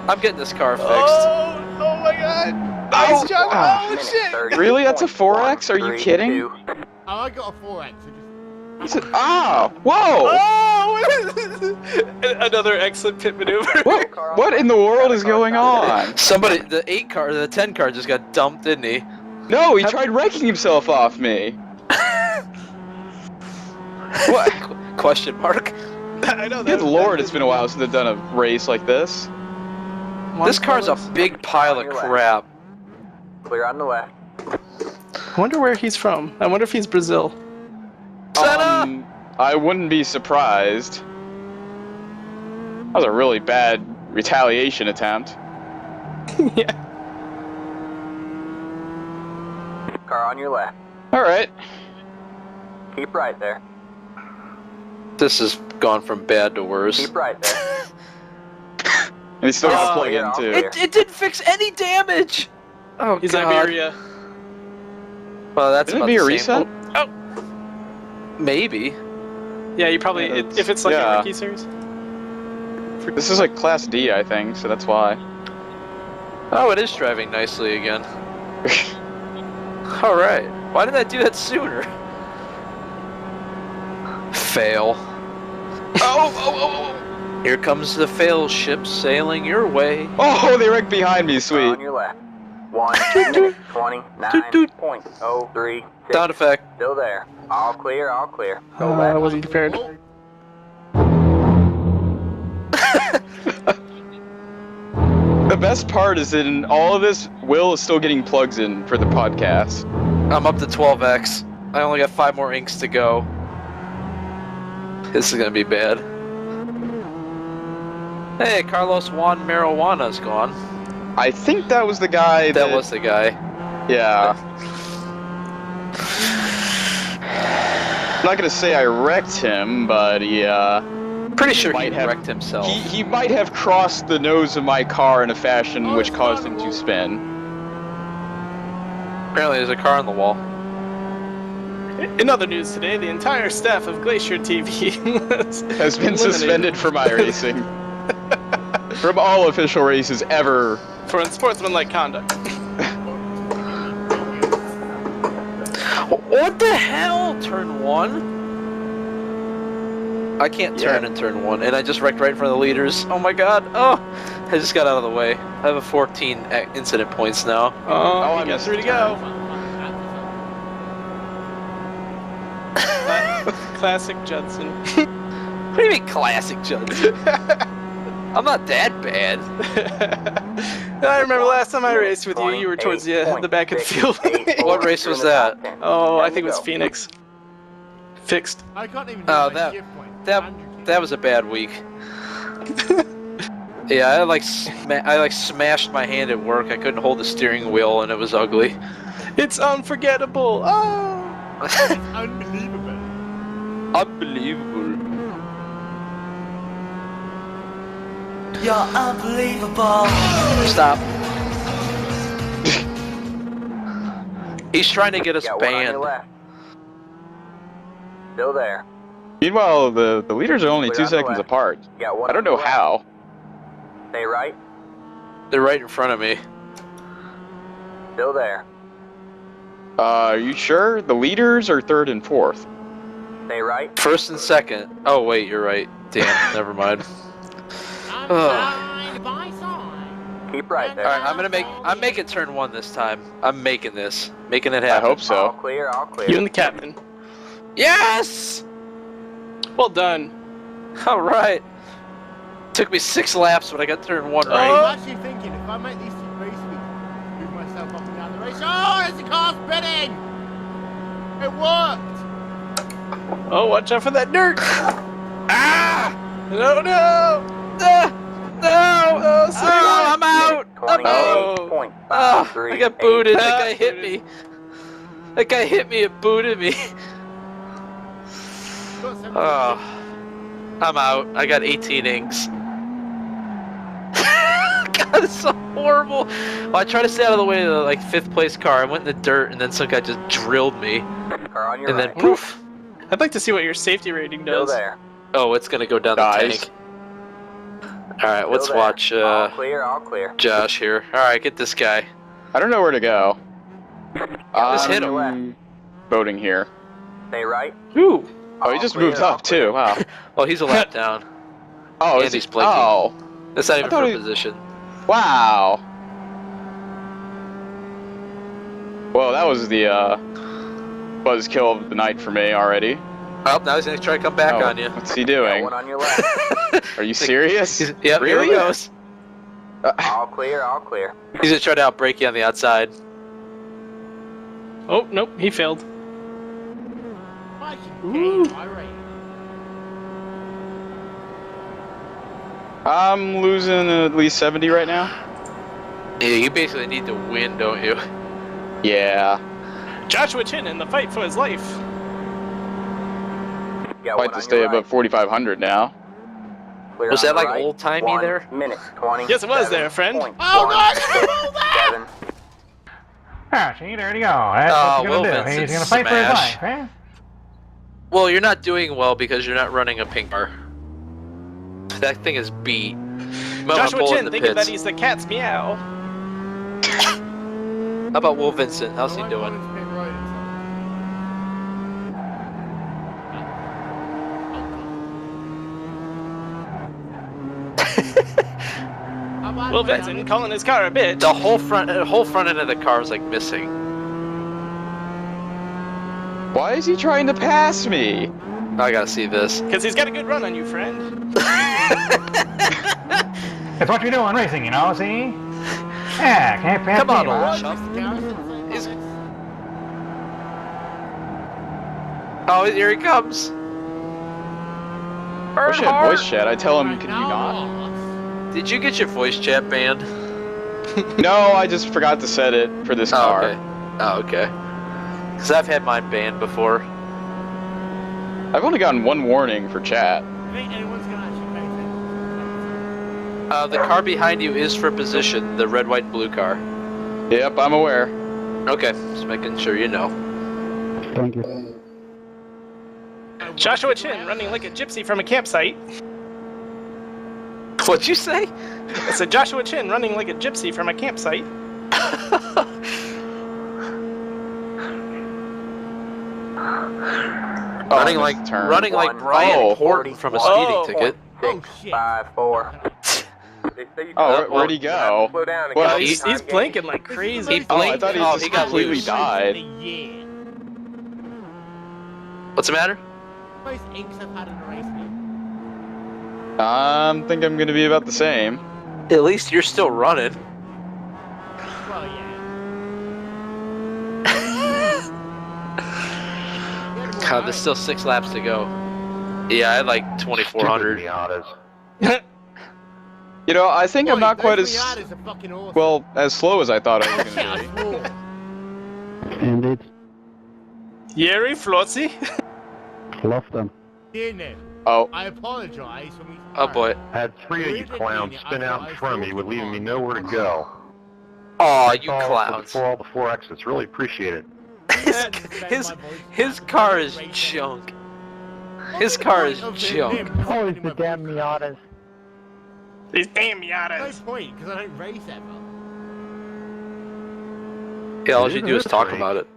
I'm getting this car fixed. Oh my god. Nice job. Oh, shit. Really? That's a 4X? Are you kidding? Oh, I got a 4X. Whoa! Oh! Another excellent pit maneuver. What in the world is going on? Somebody, the 10 car just got dumped, didn't he? No, he tried wrecking himself off me. What? Question mark. I know. Good lord, it's been a while since I've done a race like this. This car's a big pile of crap. Clear on the left. I wonder where he's from. I wonder if he's Brazil. I wouldn't be surprised. That was a really bad retaliation attempt. Yeah. Car on your left. Alright. Keep right there. This has gone from bad to worse. Keep right there. And he's still got to plug in, too. It didn't fix any damage! Oh, He's God. Iberia. Well, that's Isn't about it be a the reset? same. Oh. Maybe. Yeah, you probably, if it's like a rookie series. This is like Class D, I think, so that's why. Oh, it is driving nicely again. Alright. Why didn't I do that sooner? Fail. Oh! Here comes the fail ship sailing your way. Oh, they wrecked behind me, sweet. On your left. 1 minute 29.03. Sound effect. Still there. All clear, all clear. Go I left. wasn't prepared. The best part is that in all of this, Will is still getting plugs in for the podcast. I'm up to 12x. I only got 5 more inks to go. This is gonna be bad. Hey, Carlos Juan Marijuana's gone. I think that was the guy that was the guy. Yeah. I'm not gonna say I wrecked him, but yeah. Pretty sure he wrecked himself. He might have crossed the nose of my car in a fashion which caused him to spin. Apparently there's a car on the wall. In other news today, the entire staff of GlacierTV has been suspended from iRacing. From all official races ever. For unsportsmanlike conduct. What the hell? Turn 1? I can't turn in turn 1, and I just wrecked right in front of the leaders. Oh my god. Oh! I just got out of the way. I have a 14 incident points now. Oh, I got 3 to go. Classic Judson. What do you mean classic Judson? I'm not that bad. I remember last time I raced with you, you were towards the back of the field. What race was that? Oh, I think it was Phoenix. Fixed. I can't even Oh, that was a bad week. Yeah, I like smashed my hand at work. I couldn't hold the steering wheel, and it was ugly. It's unforgettable. Oh, unbelievable. Unbelievable. You're unbelievable. Stop. He's trying to get us banned. Still there. Meanwhile, the leaders are only 2 seconds apart. I don't know how. Stay right. They're right in front of me. Still there. Are you sure? The leaders are 3rd and 4th. Stay right. 1st and 2nd. Oh wait, you're right. Damn, never mind. Keep right there. Alright, I'm making turn 1 this time. I'm making it happen. I hope so. All clear, all clear. you and the captain. Yes! Well done. Alright. Took me 6 laps, but I got turn 1 right. I'm actually thinking, if I make these 2 race weeks, move myself up and down the race. Oh, it's the car spinning! It worked! Oh, watch out for that dirt! Ah! No! No! Oh, I'm out! I'm out! Oh, I got booted. That guy hit me. That guy hit me and booted me. Oh, I'm out. I got 18 inks. God That's so horrible. Well, I tried to stay out of the way of the like 5th place car. I went in the dirt, and then some guy just drilled me. Car on your And right. then poof. I'd like to see what your safety rating Still does. there. Oh, it's gonna go down the tank. All right, Still let's there. watch All clear, all clear. Josh here. All right, get this guy. I don't know where to go. Just hit him. Voting here. Stay right. Ooh. Oh, he just moved up too. Wow. Oh, he's a lap down. Oh, and he's blinking. Oh. That's not even thought for he- position. Wow. Well, that was the buzzkill of the night for me already. Oh, now he's gonna try to come back on you. What's he doing? One on your left. Are you serious? Yep, here Really? he goes. All clear, all clear. He's gonna try to outbrake you on the outside. Oh, nope, he failed. I'm losing at least 70 right now. Yeah, you basically need to win, don't you? Yeah. Joshua Chin in the fight for his life. Fight to stay above 4,500 now. Clear Was on that the like right. old-timey 1 there? minute 20. Yes, it was there, friend. Oh, no! 7. Ah, see, there you go. That's what you're Will gonna do. Vincent He's gonna fight for his smash. life, eh? Well, you're not doing well because you're not running a pink car. That thing is beat. Joshua Chin the thinking that pits. he's the cat's meow. How about Will Vincent? How's he doing? Will Vincent calling his car a bitch. The whole front end of the car is like missing. Why is he trying to pass me? I gotta see this. Because he's got a good run on you, friend. That's what you do in racing, you know, see? Yeah, can't pass Come on, me, old huh? chump. Oh, here he comes. I wish I had voice chat. I tell him, can you not? Did you get your voice chat banned? No, I just forgot to set it for this car. Okay. Oh, okay. Because I've had mine banned before. I've only gotten one warning for chat. The car behind you is for position, the red, white, and blue car. Yep, I'm aware. Okay, just making sure you know. Thank you. Joshua Chin running like a gypsy from a campsite. What'd you say? I said Joshua Chin running like a gypsy from a campsite. Running like Brian Horton from a speeding ticket. 654. Oh, where'd he go? Slow down. Well, He's blinking like crazy. He blinked. I thought he just got completely loose. died. What's the matter? Most inks I've had in a race game. I think I'm gonna be about the same. At least you're still running. Well, yeah. God, there's still 6 laps to go. Yeah, I had like 2,400. You know, I think I'm not quite as Miatas are fucking awesome. well as slow as I thought I was gonna be. Indeed. Yeri Flotzy. Love them. Dear Nick, Oh. I apologize when we Oh boy. Had 3 of you clowns spin out in front of me with leaving me nowhere to go. Aw, you All clowns. For all the 4 exits, really appreciate it. His car is junk. His car is junk. Always the damn Miatas. These damn No Miatas. point, because I don't race ever. Yeah, all you do is talk about it.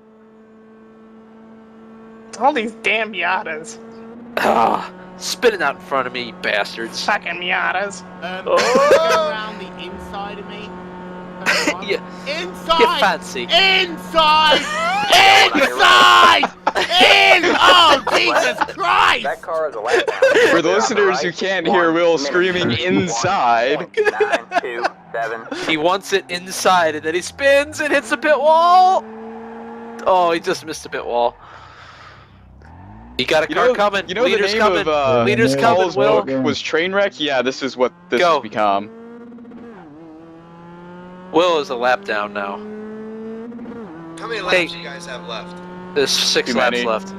All these damn Miatas. Ah, spit it out in front of me, you bastards. Fucking Miatas. Go around the inside of me. Yeah. Inside! Get fancy. Inside! Inside! In! Oh, Jesus Christ! That car is a lap down. For the listeners who can't hear Will screaming inside. 927. He wants it inside, and then he spins and hits the pit wall. Oh, he just missed the pit wall. You got a car coming. You know Leader's the name coming. of Leader's coming, Paul's Will. book was Trainwreck? Yeah, this is what this has become. Will is a lap down now. How many laps do you guys have left? There's 6 Too laps many. left.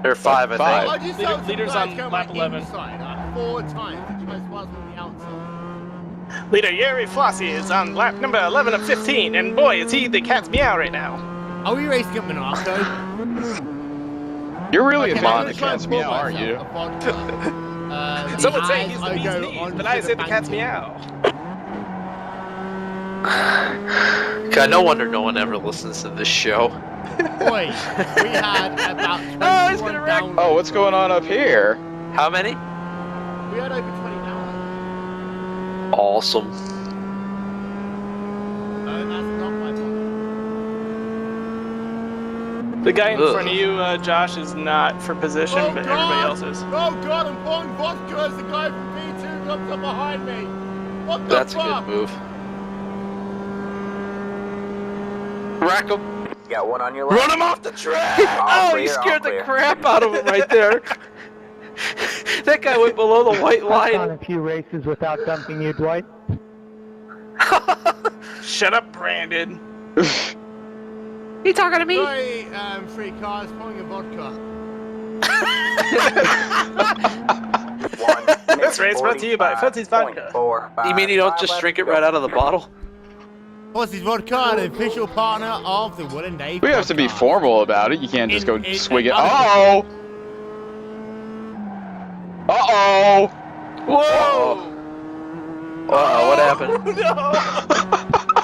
Or 5, I think. I just Leader's on lap 11. Inside, 4 times. Did you guys pass on the outside? Leader Yuri Flossie is on lap number 11 of 15, and boy, is he the cat's meow right now. Are we racing up Monaco? You're really Okay, a fan I'm of the gonna cat's try and meow, pull aren't you? myself Some would say as he's the I bee's go knees, on but I to said the back cat's end. meow. God, no wonder no one ever listens to this show. Boy, we had about 21 downloads. Oh, what's going on up here? How many? We had over 20 downloads. Awesome. That's not my point. The guy in Ugh. front of you, Josh, is not for position, Oh, but God! everybody else is. Oh god, I'm pouring vodka as the guy from P2 comes up behind me. What the That's a fuck? good move. Rack him. Got one on your left. Run him off the track! All Oh, clear, you all scared the clear. crap out of him right there. That guy went below the white I've line. gone a few races without dumping you, Dwight. Shut up, Brandon. You talking to me? Sorry, free cars pouring a vodka. This race brought to you by Fuzzy's Vodka. You mean you don't just drink it right out of the bottle? Fuzzy's Vodka, the official partner of the Wil and Dave We have to be Podcast. formal about it. You can't just go In- swig it. in- Uh-oh! Uh-oh! Whoa! Uh-oh, what happened?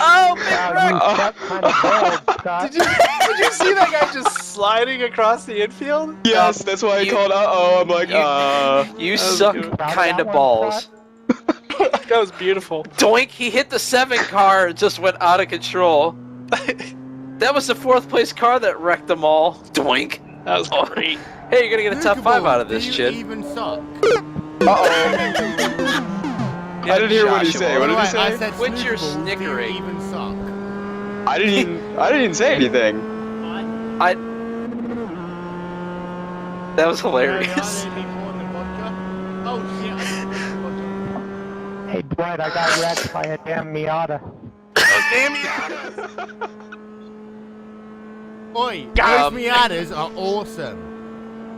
Oh, Scott. Did you see that guy just sliding across the infield? Yes, that's why I called uh-oh. I'm like, You That was suck good. kind of balls. That was beautiful. Doink, he hit the 7 car and just went out of control. That was the 4th place car that wrecked them all. Doink. That was great. Hey, you're gonna get a top 5 out of this, Do you Chid. even suck? uh-oh. I didn't hear what he said. What did he I say? said Quit your snookables, do you snickering. even suck? I didn't even say anything. That was hilarious. Oh shit! Hey, Dwight, I got wrecked by a damn Miata. Oi, those Miatas are awesome.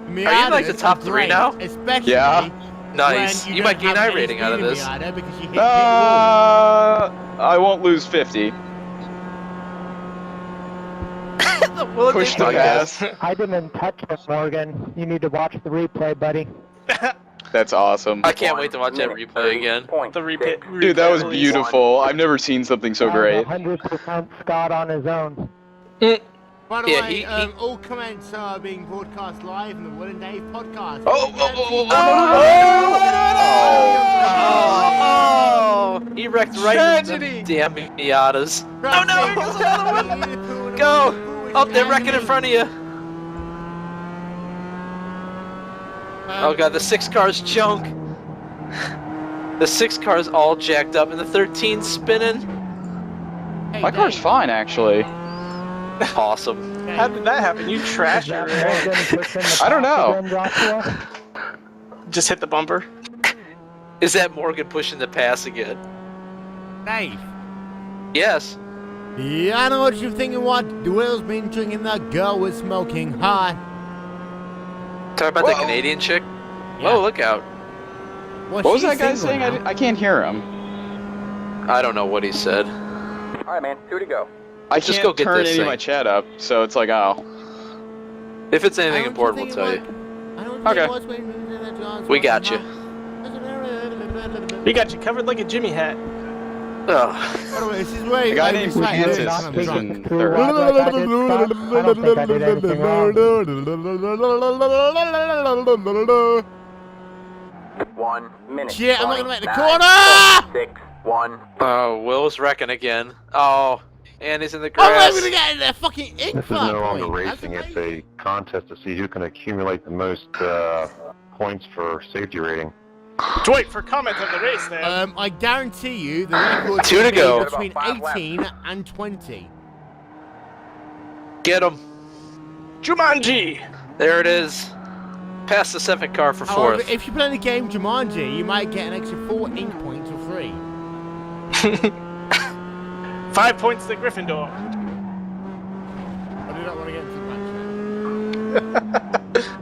Miatas Are you like the top 3 great, now? Especially Yeah. Nice. when You don't might gain have I rating any out of speed in this. Miata because you hit pit walls. I won't lose 50. Will and Push Dave the Podcast. gas. I didn't touch it, Morgan. You need to watch the replay, buddy. That's awesome. I can't wait to watch that replay again. The repeat. Dude, that was beautiful. I've never seen something so great. 100% Scott on his own. By the Yeah, way, he- all comments are being broadcast live in the Wil and Dave Podcast. Oh, Oh, he wrecked right Tragedy. into the damn Miatas. Oh no, it goes another one. Go! Oh, they're wrecking in front of you. Oh god, the 6 car's junk. The 6 car's all jacked up and the 13's spinning. My car's fine, actually. Awesome. How did that happen? You trashed it. I don't know. Just hit the bumper. Is that Morgan pushing the pass again? Dave. Yes. Yeah, I know what you're thinking. What? The Will's been drinking. That girl was smoking hot. Talk about the Canadian chick? Whoa, look out. What was that guy saying? I can't hear him. I don't know what he said. All right, man. 2 to go. I Just can't go get turn this any of thing. my chat up, so it's like, oh. If it's anything I don't important, we'll think tell it you. I don't Okay. think it was when We got you. We got you covered like a Jimmy hat. Ugh. By the way, this is where A guy I named was like, Kansas I'm is drunk. in third. I don't think I did anything wrong. 1 minute. Shit, I'm not gonna make the 29, corner! 6, 1. Oh, Will's wrecking again. Oh, and he's in the I'm grass. not gonna get in that fucking ink This is no longer racing. It's a contest to see who can accumulate the most points for safety rating. Dwight, for comment on the race there. I guarantee you the record 2 to will be go. between About 5 18 and 20. Get him. Jumanji. There it is. Pass the 7 car for 4th. However, if you play the game Jumanji, you might get an extra 4 ink points for free. 5 points to Gryffindor. I do not want to get into that.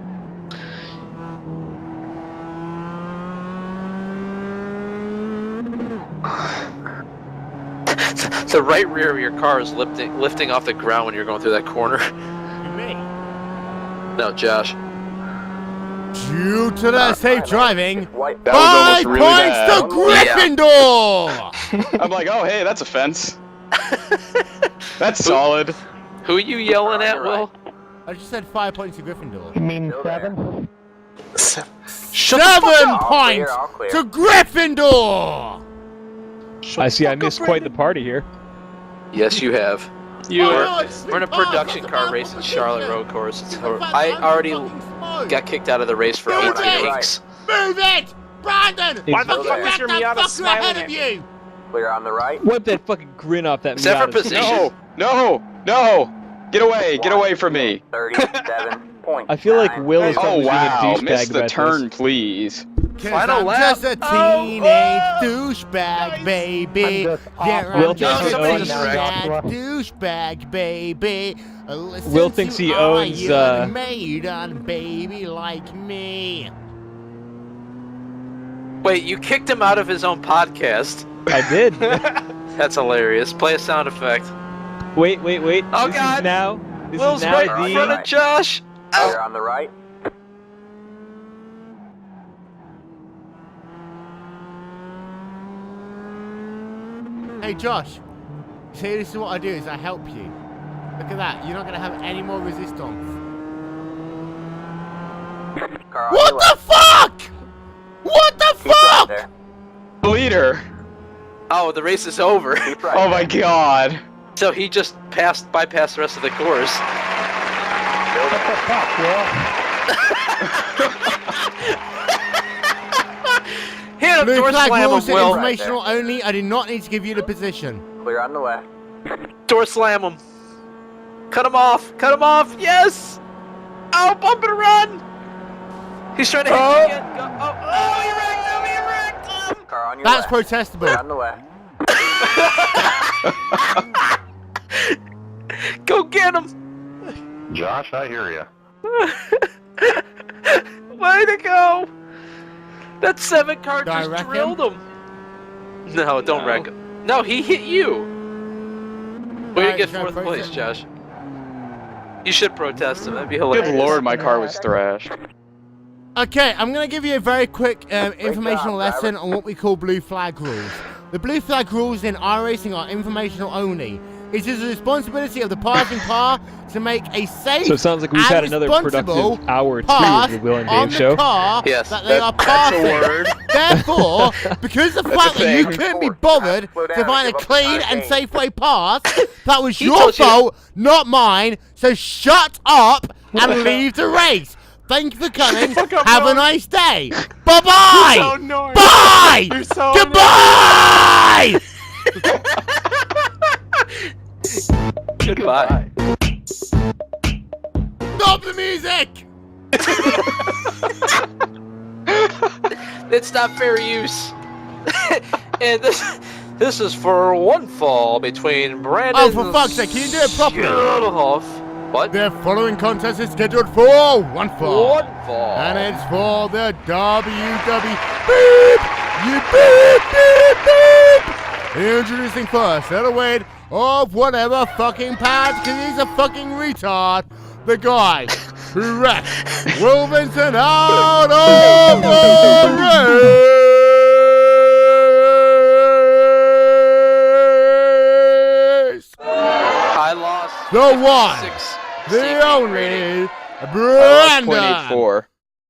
The right rear of your car is lifting off the ground when you're going through that corner. Me? No, Josh. Due to the safe driving, That was 5 almost really points bad. to Gryffindor! I'm like, oh, hey, that's a fence. That's solid. Who are you yelling at, Will? I just said 5 points to Gryffindor. You mean 7? 7 points to Gryffindor! I see I missed quite the party here. Yes, you have. We're in a production car racing Charlotte Road Course. I already got kicked out of the race for 18 weeks. Move it! Brandon! Why the fuck is your Miata ahead of you? Clear on the right. Wipe that fucking grin off that Except for Miata. position. No! Get away from me. 37 points. I feel like Will is Oh probably wow, being a douchebag miss the about turn, this. please. Final I'm lap. just a teenage douchebag, baby. Yeah, Will I'm just thinks a he owns- teenage douchebag, baby. Listen Will thinks to he owns, Iron Maiden, baby like me. Wait, you kicked him out of his own podcast. I did. That's hilarious. Play a sound effect. Wait. Oh, this God. Is now. This Will's is now right in front of Josh. Clear on the right. Hey Josh, see, this is what I do, is I help you. Look at that, you're not going to have any more resistance. What the fuck? What the fuck? Leader. Oh, the race is over. Oh my god. So he just bypassed the rest of the course. What the fuck, Hit him, Blue door flag slam rules him, are Will. informational only. I did not need to give you the position. Clear on the left. Door slam him. Cut him off. Yes. Oh, bump and run. He's trying to hit you again. Go. Oh, he wrecked him. Car on your That's left. protestable. Clear on the left. Go get him. Josh, I hear you. Way to go. That 7 car Do I just wreck drilled him. No, don't wreck him. No, he hit you. Way to Alright, get should I 4th place, protest? Josh. You should protest him. That'd be hilarious. Good lord, my car was thrashed. Okay, I'm going to give you a very quick informational lesson on what we call blue flag rules. The blue flag rules in iRacing are informational only. It is the responsibility of the passing car to make a safe So it sounds like we've had another responsible productive hour or two pass of the Will and on Dave the show. car Yes, that they are passing. Therefore, because the fact that you couldn't be bothered to find a clean and safe way past, that was your told you- fault, not mine. So shut up and leave the race. Thank you for coming. Have a nice day. Bye-bye. You're so annoying. Bye. You're so Goodbye. Goodbye. Stop the music. It's not fair use. And this is for one fall between Brandon. Oh, for fuck's sake, can you do it properly? Schudelhoff. What? The following contest is scheduled for one fall. One fall. And it's for the WW. Beep! You beep, beep, beep! Introducing first, at a weight of whatever fucking pounds, because he's a fucking retard. The guy who wrecked Will Vincent out of the race. I lost. The one, 6 the only, I lost Brandon. 0.84.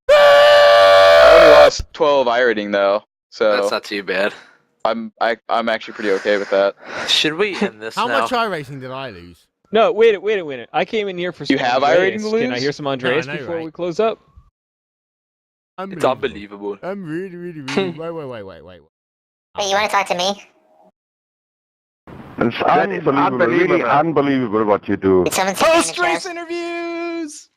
I only lost 12 iRating though, so That's not too bad. I'm actually pretty okay with that. Should we end this How now? much iRacing did I lose? No, wait a minute. I came in here for some You have Andreas. iRating to Can I lose? hear some Andreas No, I know, before right? we close up? It's unbelievable. I'm really. Wait. Wait, you want to talk to me? It's unbelievable, really unbelievable what you do. Did someone say Post-race interviews.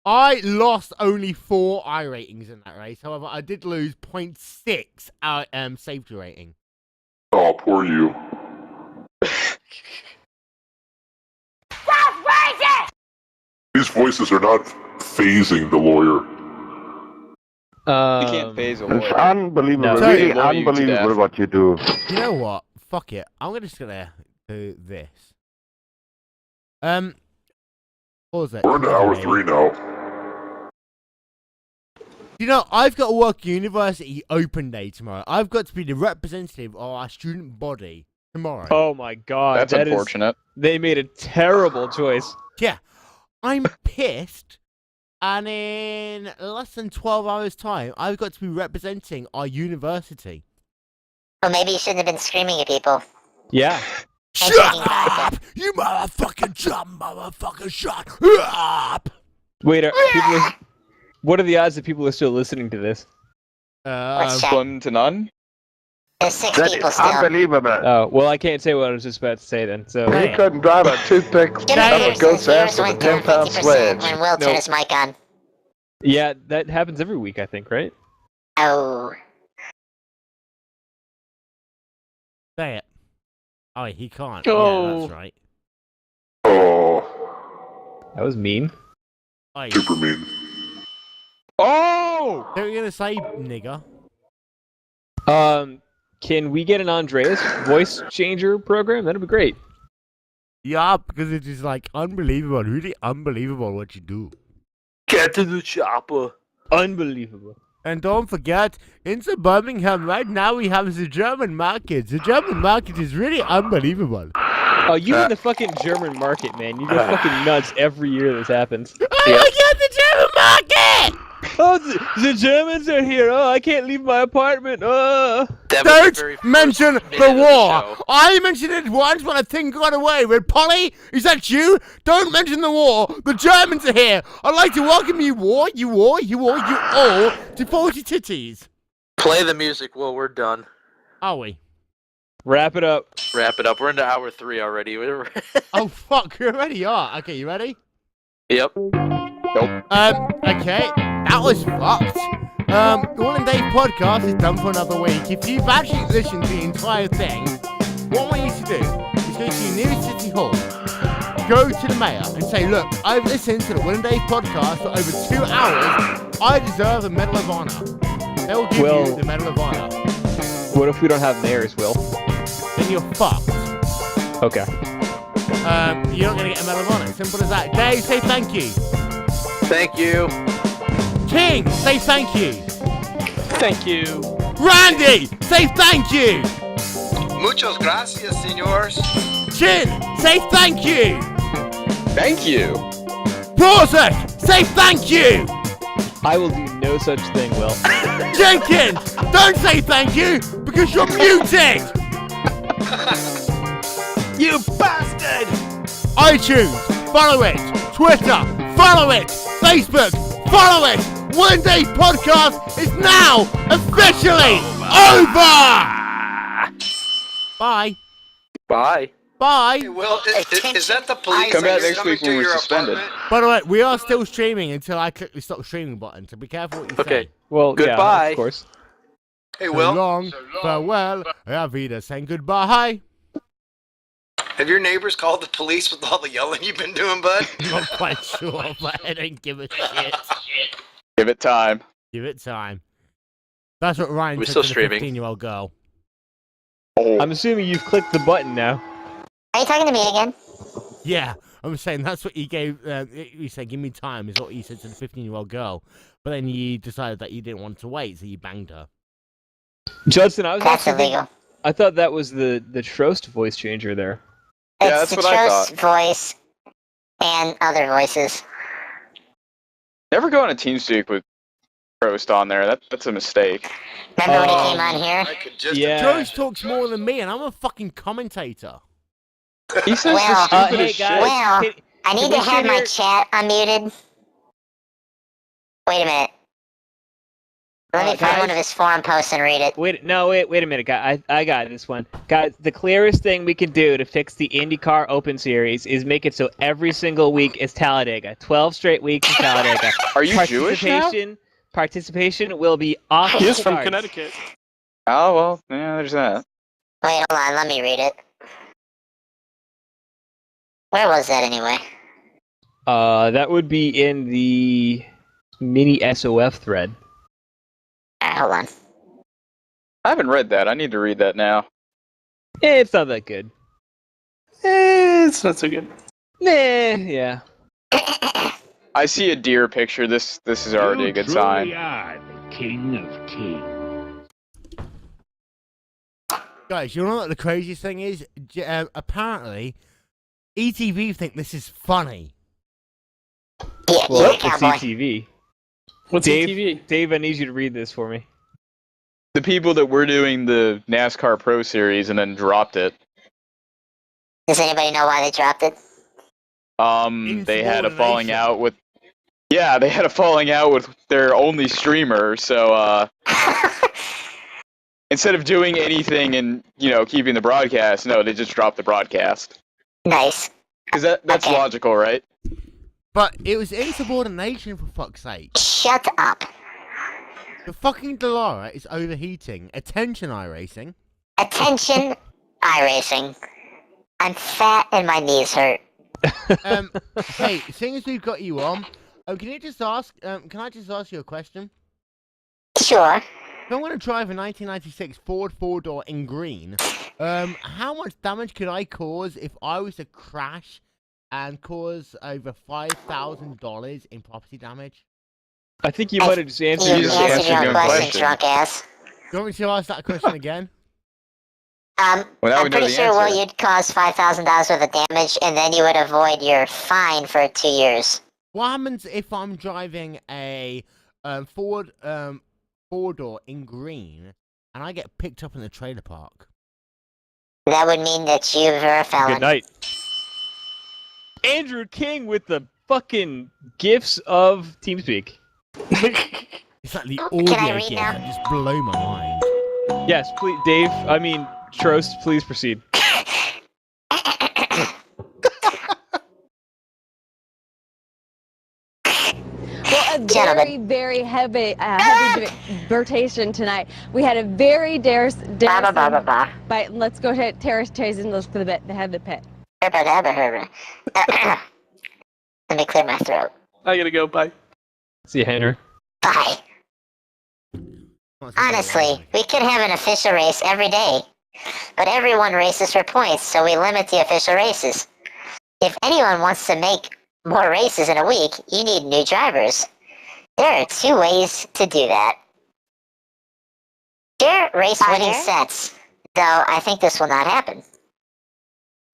I lost only 4 iRatings in that race. However, I did lose 0.6 safety rating. Oh, poor you. These voices are not phasing the lawyer. You can't phase a It's lawyer. unbelievable, No. really Lawyer you to unbelievable death. what you do. You know what? fuck it. I'm just gonna do this. What was it? We're into hour 3 now. You know, I've got to work university open day tomorrow. I've got to be the representative of our student body tomorrow. Oh my god. That's unfortunate. They made a terrible choice. Yeah. I'm pissed. And in less than 12 hours' time, I've got to be representing our university. Well, maybe you shouldn't have been screaming at people. Yeah. Shut up! You motherfucking dumb motherfucker, shut up! Wait, what are the odds that people are still listening to this? Slim to none? There's 6 That people is still. unbelievable. Oh, well, I can't say what I was just about to say then, so... You couldn't drive a toothpick up a goat's ass with a 10-pound sledge. When Will turned his mic on. Yeah, that happens every week, I think, right? Oh. Say it. Oh, he can't. Oh. Yeah, that's right. Oh, That was mean. Oh, super mean. Oh! what are you gonna say, nigger? Can we get an Andreas voice changer program? That'd be great. Yeah, because it is like unbelievable, really unbelievable what you do. Get to the chopper. Unbelievable. And don't forget, in Birmingham right now we have the German market. The German market is really unbelievable. Oh, you in the fucking German market, man. You go fucking nuts every year this happens. Oh my god, the German market! Oh, the Germans are here. Oh, I can't leave my apartment. Don't mention the war. I mentioned it once when a thing got away. With Polly, is that you? Don't mention the war. The Germans are here. I'd like to welcome you all to 40 titties. Play the music. Well, we're done. Are we? Wrap it up. Wrap it up. We're into hour 3 already. Oh fuck, you already are. Okay, you ready? Yep. Nope. Okay, that was fucked. The Wil and Dave Podcast is done for another week. If you've actually listened to the entire thing, what I want you to do is go to your nearest city hall, go to the mayor and say, look, I've listened to the Wil and Dave Podcast for over 2 hours. I deserve a Medal of Honor. They'll give you the Medal of Honor. What if we don't have mayors, Will? Then you're fucked. Okay. You're not going to get a Medal of Honor. Simple as that. Dave, say thank you. Thank you. King, say thank you. Thank you. Randy, say thank you. Muchas gracias, senors. Chin, say thank you. Thank you. Borzak, say thank you. I will do no such thing, Will. Jenkins, don't say thank you because you're muted. You bastard! iTunes, follow it. Twitter, follow it. Facebook, follow it. Wil and Dave Podcast is now officially over. Bye. Bye. Bye. Hey, Will, is that the police? Come Are back you next coming week to when we're your suspended. apartment? By the way, we are still streaming until I click the stop streaming button, so be careful what you Okay. say. Well, Goodbye. yeah, of course. Hey, So Will, long, farewell, Auf Wiedersehen, saying goodbye. have your neighbors called the police with all the yelling you've been doing, bud? Not quite sure, but I don't give a shit. Give it time. Give it time. That's what Ryan We're said still to the streaming. 15-year-old girl. I'm assuming you've clicked the button now. Are you talking to me again? Yeah, I'm saying that's what he gave. He said, "Give me time," is what he said to the 15-year-old girl. But then he decided that you didn't want to wait, so you banged her. Judson, I was That's actually illegal. I thought that was the Trost voice changer there. Yeah, It's that's the what I Trost voice and other voices. Never go on a TeamSpeak with Prost on there. That's a mistake. Remember when he came on here? I could just Yeah. Joe talks more than me, and I'm a fucking commentator. He says Well, the hey stupidest guys, shit. Well, can- I need we to have share my your- chat unmuted. Wait a minute. Let me find guys? one of his forum posts and read it. wait a minute, guys. I got this one. Guys, the clearest thing we can do to fix the IndyCar Open Series is make it so every single week is Talladega. 12 straight weeks is Talladega. Are you Jewish now? Participation will be off He is the from charts. Connecticut. Oh, well, yeah, there's that. Wait, hold on, let me read it. Where was that anyway? That would be in the mini SOF thread. Hold on. I haven't read that. I need to read that now. It's not that good. It's not so good. Yeah. I see a deer picture. This is already a good sign. You are the king of kings. Guys, you know what the craziest thing is? Apparently, ETV think this is funny. Well, it's ETV. What's Dave, ETV? Dave, I need you to read this for me. The people that were doing the NASCAR Pro Series and then dropped it. Does anybody know why they dropped it? They had a falling out with. Yeah, they had a falling out with their only streamer. So instead of doing anything and keeping the broadcast, no, they just dropped the broadcast. Nice. Because that's logical, right? But it was insubordination, for fuck's sake. Shut up. The fucking Delara is overheating. Attention, iRacing. Attention, iRacing. I'm fat and my knees hurt. Hey, seeing as we've got you on, can I just ask you a question? Sure. If I want to drive a 1996 Ford 4-door in green, how much damage could I cause if I was to crash and cause over $5,000 in property damage? I think you might have just answered your question, drunk ass. You want me to ask that question again? I'm pretty sure, you'd cause $5,000 worth of damage, and then you would avoid your fine for 2 years. What happens if I'm driving a Ford 4-door in green, and I get picked up in the trailer park? That would mean that you were a felon. Good night. Andrew King with the fucking gifts of TeamSpeak. It's like the audio game that just blow my mind. Yes, please, Dave. I mean, Trost, please proceed. Well, a very, very heavy debatation tonight. We had a very daring fight. Let's go ahead, terrace chasing. Let's go to the head of the pit. Let me clear my throat. I gotta go. Bye. See you, Henry. Bye. Honestly, we could have an official race every day, but everyone races for points, so we limit the official races. If anyone wants to make more races in a week, you need new drivers. There are 2 ways to do that. Share race winning sets, though I think this will not happen.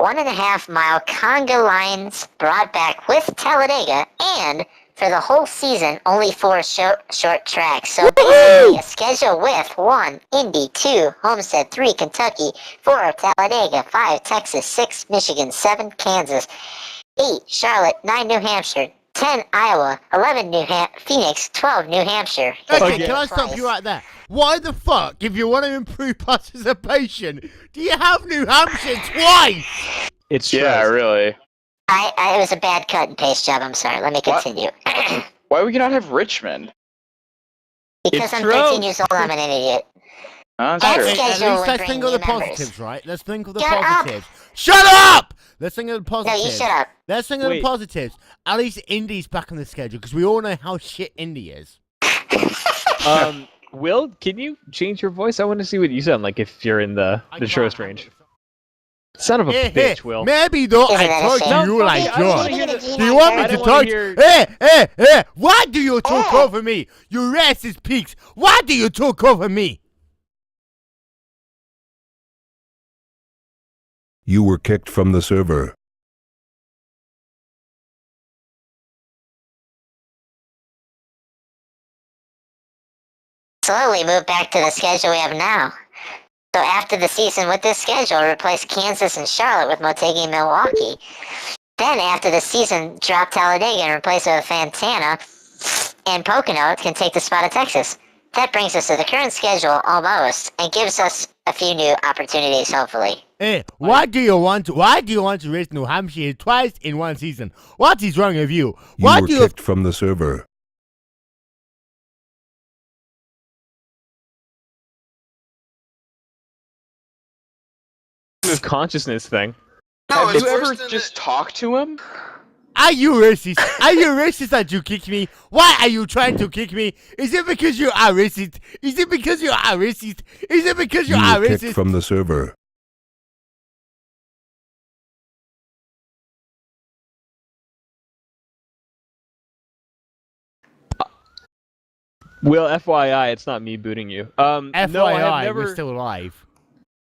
1.5 mile conga lines brought back with Talladega, and for the whole season, only 4 short tracks. So basically, a schedule with 1 Indy, 2 Homestead, 3 Kentucky, 4 Talladega, 5 Texas, 6 Michigan, 7 Kansas, 8 Charlotte, 9 New Hampshire, 10 Iowa, 11 Phoenix, 12 New Hampshire. Okay, can I stop you right there? Why the fuck, if you want to improve participation, do you have New Hampshire twice? It's yeah, really. It was a bad cut and paste job. I'm sorry. Let me continue. Why would you not have Richmond? Because I'm 13 years old. I'm an idiot. At least let's think of the positives, right? Let's think of the positives. Shut up! Let's think of the positives. No, you shut up. Let's think of the positives. At least Indy's back on the schedule, because we all know how shit Indy is. Will, can you change your voice? I want to see what you sound like if you're in the Trost range. Son of a bitch, Will. Maybe though I talk to you like John. Do you want me to talk? Hey! Why do you talk over me? You racist pigs! Why do you talk over me? You were kicked from the server. Slowly move back to the schedule we have now. So after the season with this schedule, replace Kansas and Charlotte with Motegi and Milwaukee. Then after the season, drop Talladega and replace it with Fontana, and Pocono can take the spot of Texas. That brings us to the current schedule almost, and gives us a few new opportunities, hopefully. Hey, why do you want to race New Hampshire twice in one season? What is wrong with you? You were kicked from the server. This consciousness thing. Have you ever just talked to him? Are you racist? Are you racist that you kick me? Why are you trying to kick me? Is it because you are racist? Is it because you are racist? Is it because you are were racist? kicked from the server. Will, FYI, it's not me booting you. FYI, no, I have never. we're still alive.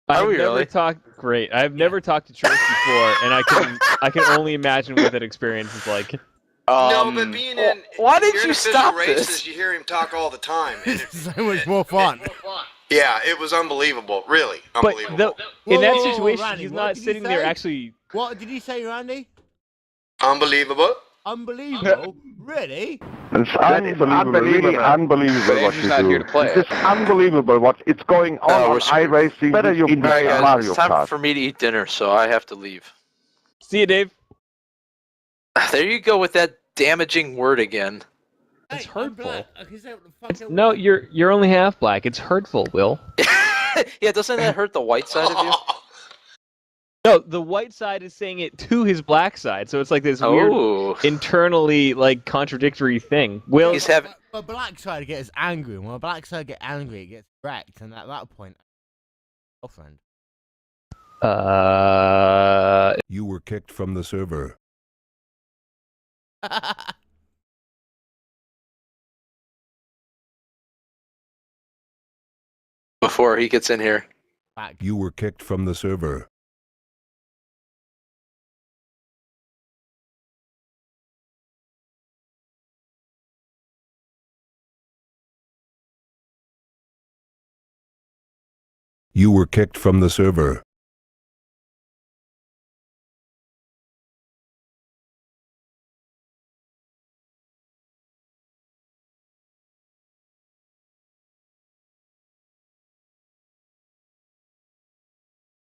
I've we never really? talked. Great. I've never talked to Trost before, and I can only imagine what that experience is like. No, but being in why did you're in you official stop races, this? you hear him talk all the time. And So much more fun. yeah, it was unbelievable. Really But unbelievable. in that Whoa, situation, Randy, he's what not did you sitting there say? actually. What did you say, Randy? Unbelievable. Unbelievable? Really? It's unbelievable, really unbelievable But what Andrew's you not do. here to play It's just unbelievable what it's going on we're screwed. iRacing, Better you in guys, Mario it's time Kart. for me to eat dinner, so I have to leave. See you, Dave. There you go with that damaging word again. It's hurtful. I can say what the fuck No, you're only half black. It's hurtful, Will. Yeah, doesn't that hurt the white side of you? No, the white side is saying it to his black side, so it's like this Oh. weird, internally contradictory thing. Will, He's having. But black side gets angry. When a black side gets angry, it gets wrecked, and at that point, girlfriend. You were kicked from the server. Before he gets in here. You were kicked from the server. You were kicked from the server.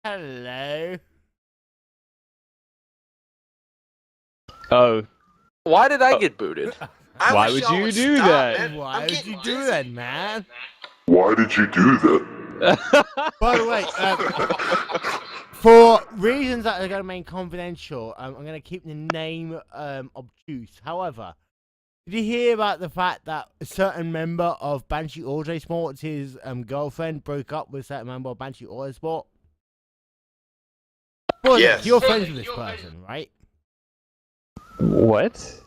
Hello. Oh. Why did I get booted? Why would you do that? Why would you do that, man? Why did you do that? By the way, for reasons that are going to remain confidential, I'm going to keep the name obtuse. However, did you hear about the fact that a certain member of Banshee Autosport, his girlfriend, broke up with a certain member of Banshee Autosport? Well, Yes. You're friends with this person, right? What?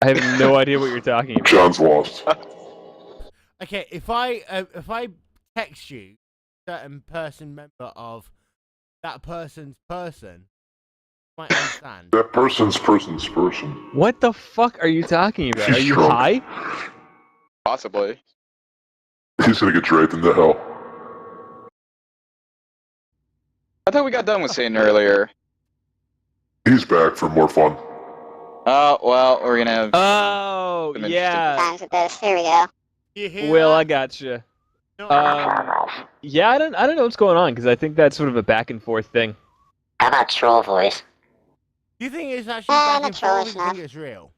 I have no idea what you're talking about. John's lost. Okay, if I text you a certain person member of that person's person, you might understand. That person's person. What the fuck are you talking about? She's Are you drunk. high? Possibly. He's gonna get dragged into hell. I thought we got done with Satan earlier. He's back for more fun. Oh, well, we're gonna have... Oh, some yeah. Times with this. Here we go. You hear Will, that? I gotcha. Yeah, I don't know what's going on because I think that's sort of a back and forth thing. How about troll voice? Do you think it's actually back not and forth, or trollish do you think enough. it's real?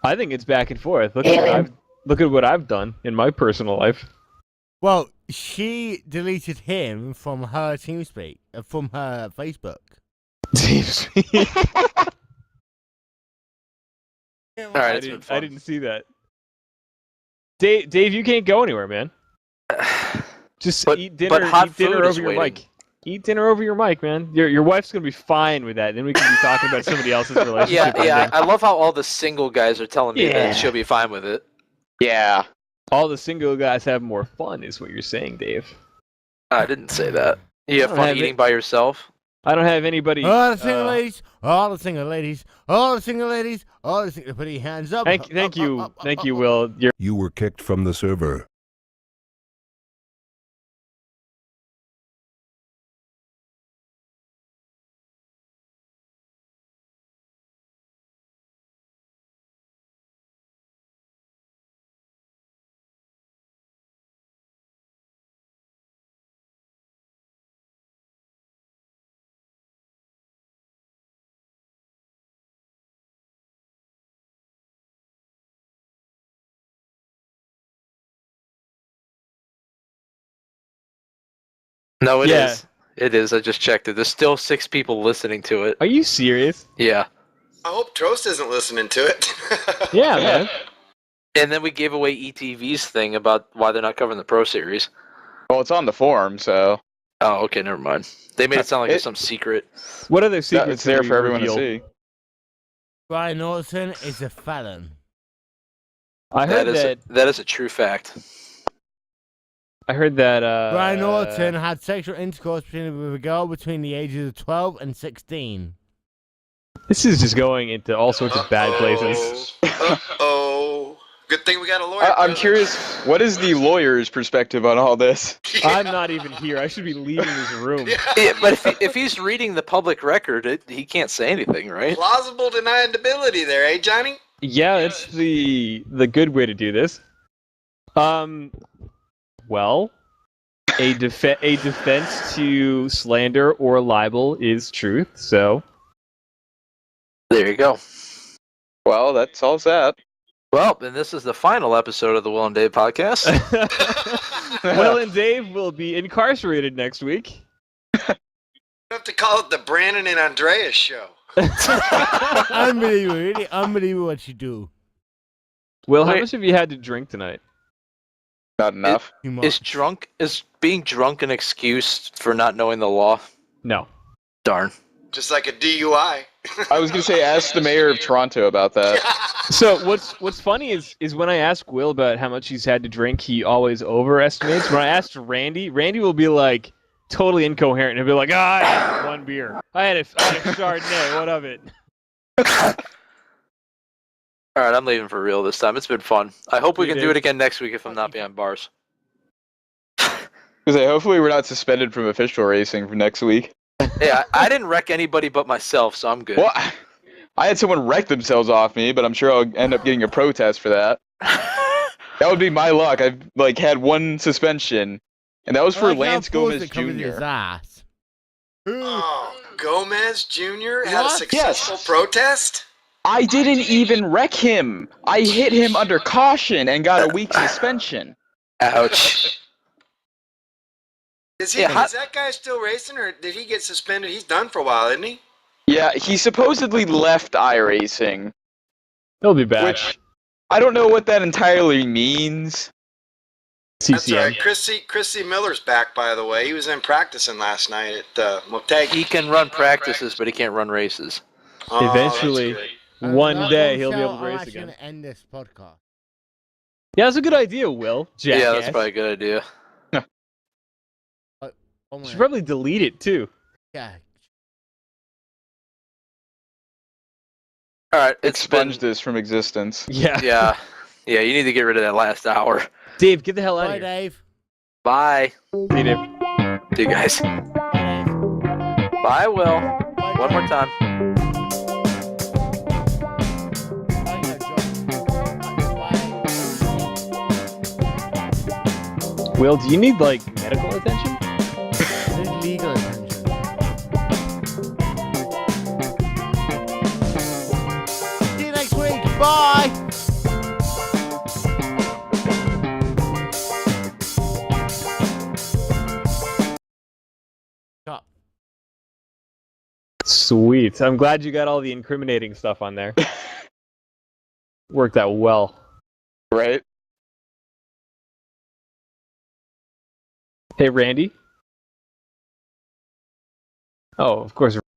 I think it's back and forth. Look at what I've done in my personal life. Well, she deleted him from her TeamSpeak, from her Facebook. All right, I didn't see that. Dave, you can't go anywhere, man. Just eat dinner. but hot Eat dinner food is over your waiting. mic. Eat dinner over your mic, man. Your wife's gonna be fine with that. Then we can be talking about somebody else's relationship. Yeah. I love how all the single guys are telling me Yeah. that she'll be fine with it. Yeah. All the single guys have more fun, is what you're saying, Dave. I didn't say that. You have I don't fun have eating it. by yourself? I don't have anybody. All the single ladies, all the single ladies, all the single ladies, all the single. Put your hands up. Thank you, Will. You were kicked from the server. No, it is. Yeah. It is. I just checked it. There's still 6 people listening to it. Are you serious? Yeah. I hope Trost isn't listening to it. Yeah, man. And then we gave away ETV's thing about why they're not covering the Pro Series. Well, it's on the forum, so... Oh, okay, never mind. They made it sound like it's some secret. What other secrets? It's there have for you everyone revealed? to see. Brian Norton is a felon. I heard that is a true fact. I heard that Brian Orton had sexual intercourse with a girl between the ages of 12 and 16. This is just going into all sorts of bad places. Uh-oh. Good thing we got a lawyer. I'm curious, what is the lawyer's perspective on all this? I'm not even here. I should be leaving this room. Yeah, but if he's reading the public record, he can't say anything, right? Plausible deniability there, eh, Johnny? Yeah, it's the good way to do this. Well, a defense to slander or libel is truth, so there you go. Well, that solves that. Well, then this is the final episode of the Wil and Dave Podcast. Wil and Dave will be incarcerated next week. You have to call it the Brandon and Andreas show. Unbelievable, really unbelievable what you do. Will, how much have you had to drink tonight? Not enough. Is being drunk an excuse for not knowing the law? No. Darn. Just like a DUI. I was gonna say, ask the mayor of Toronto about that. So what's funny is when I ask Will about how much he's had to drink, he always overestimates. When I asked Randy will be like totally incoherent and he'll be like, I had one beer. I had a Chardonnay. What of it? All right, I'm leaving for real this time. It's been fun. I hope we can do it again next week if I'm not behind bars. Hopefully we're not suspended from official racing for next week. Yeah, I didn't wreck anybody but myself, so I'm good. Well, I had someone wreck themselves off me, but I'm sure I'll end up getting a protest for that. That would be my luck. I've had one suspension, and that was for Lance Gomez Jr. Oh, Gomez Jr. had a successful protest? I didn't even wreck him. I hit him under caution and got a week suspension. Ouch. Is that guy still racing, or did he get suspended? He's done for a while, isn't he? Yeah, he supposedly left iRacing. He'll be back. Which, I don't know what that entirely means. That's right. Chrissy Miller's back, by the way. He was in practicing last night at Motegi. He can run practices, but he can't run races. Oh, Eventually, one day he'll be able to race again. I'm actually going to end this podcast. Yeah, that's a good idea, Will. Jackass. Yeah, that's probably a good idea. You should probably delete it, too. Yeah. All right, expunge this from existence. Yeah. Yeah, you need to get rid of that last hour. Dave, get the hell out of here. Bye, Dave. Bye. See you, Dave. See you guys. Bye, Will. One more time. Will, do you need, medical attention? Legal attention. See you next week. Bye. Sweet. I'm glad you got all the incriminating stuff on there. Worked out well. Right? Hey, Randy? Oh, of course.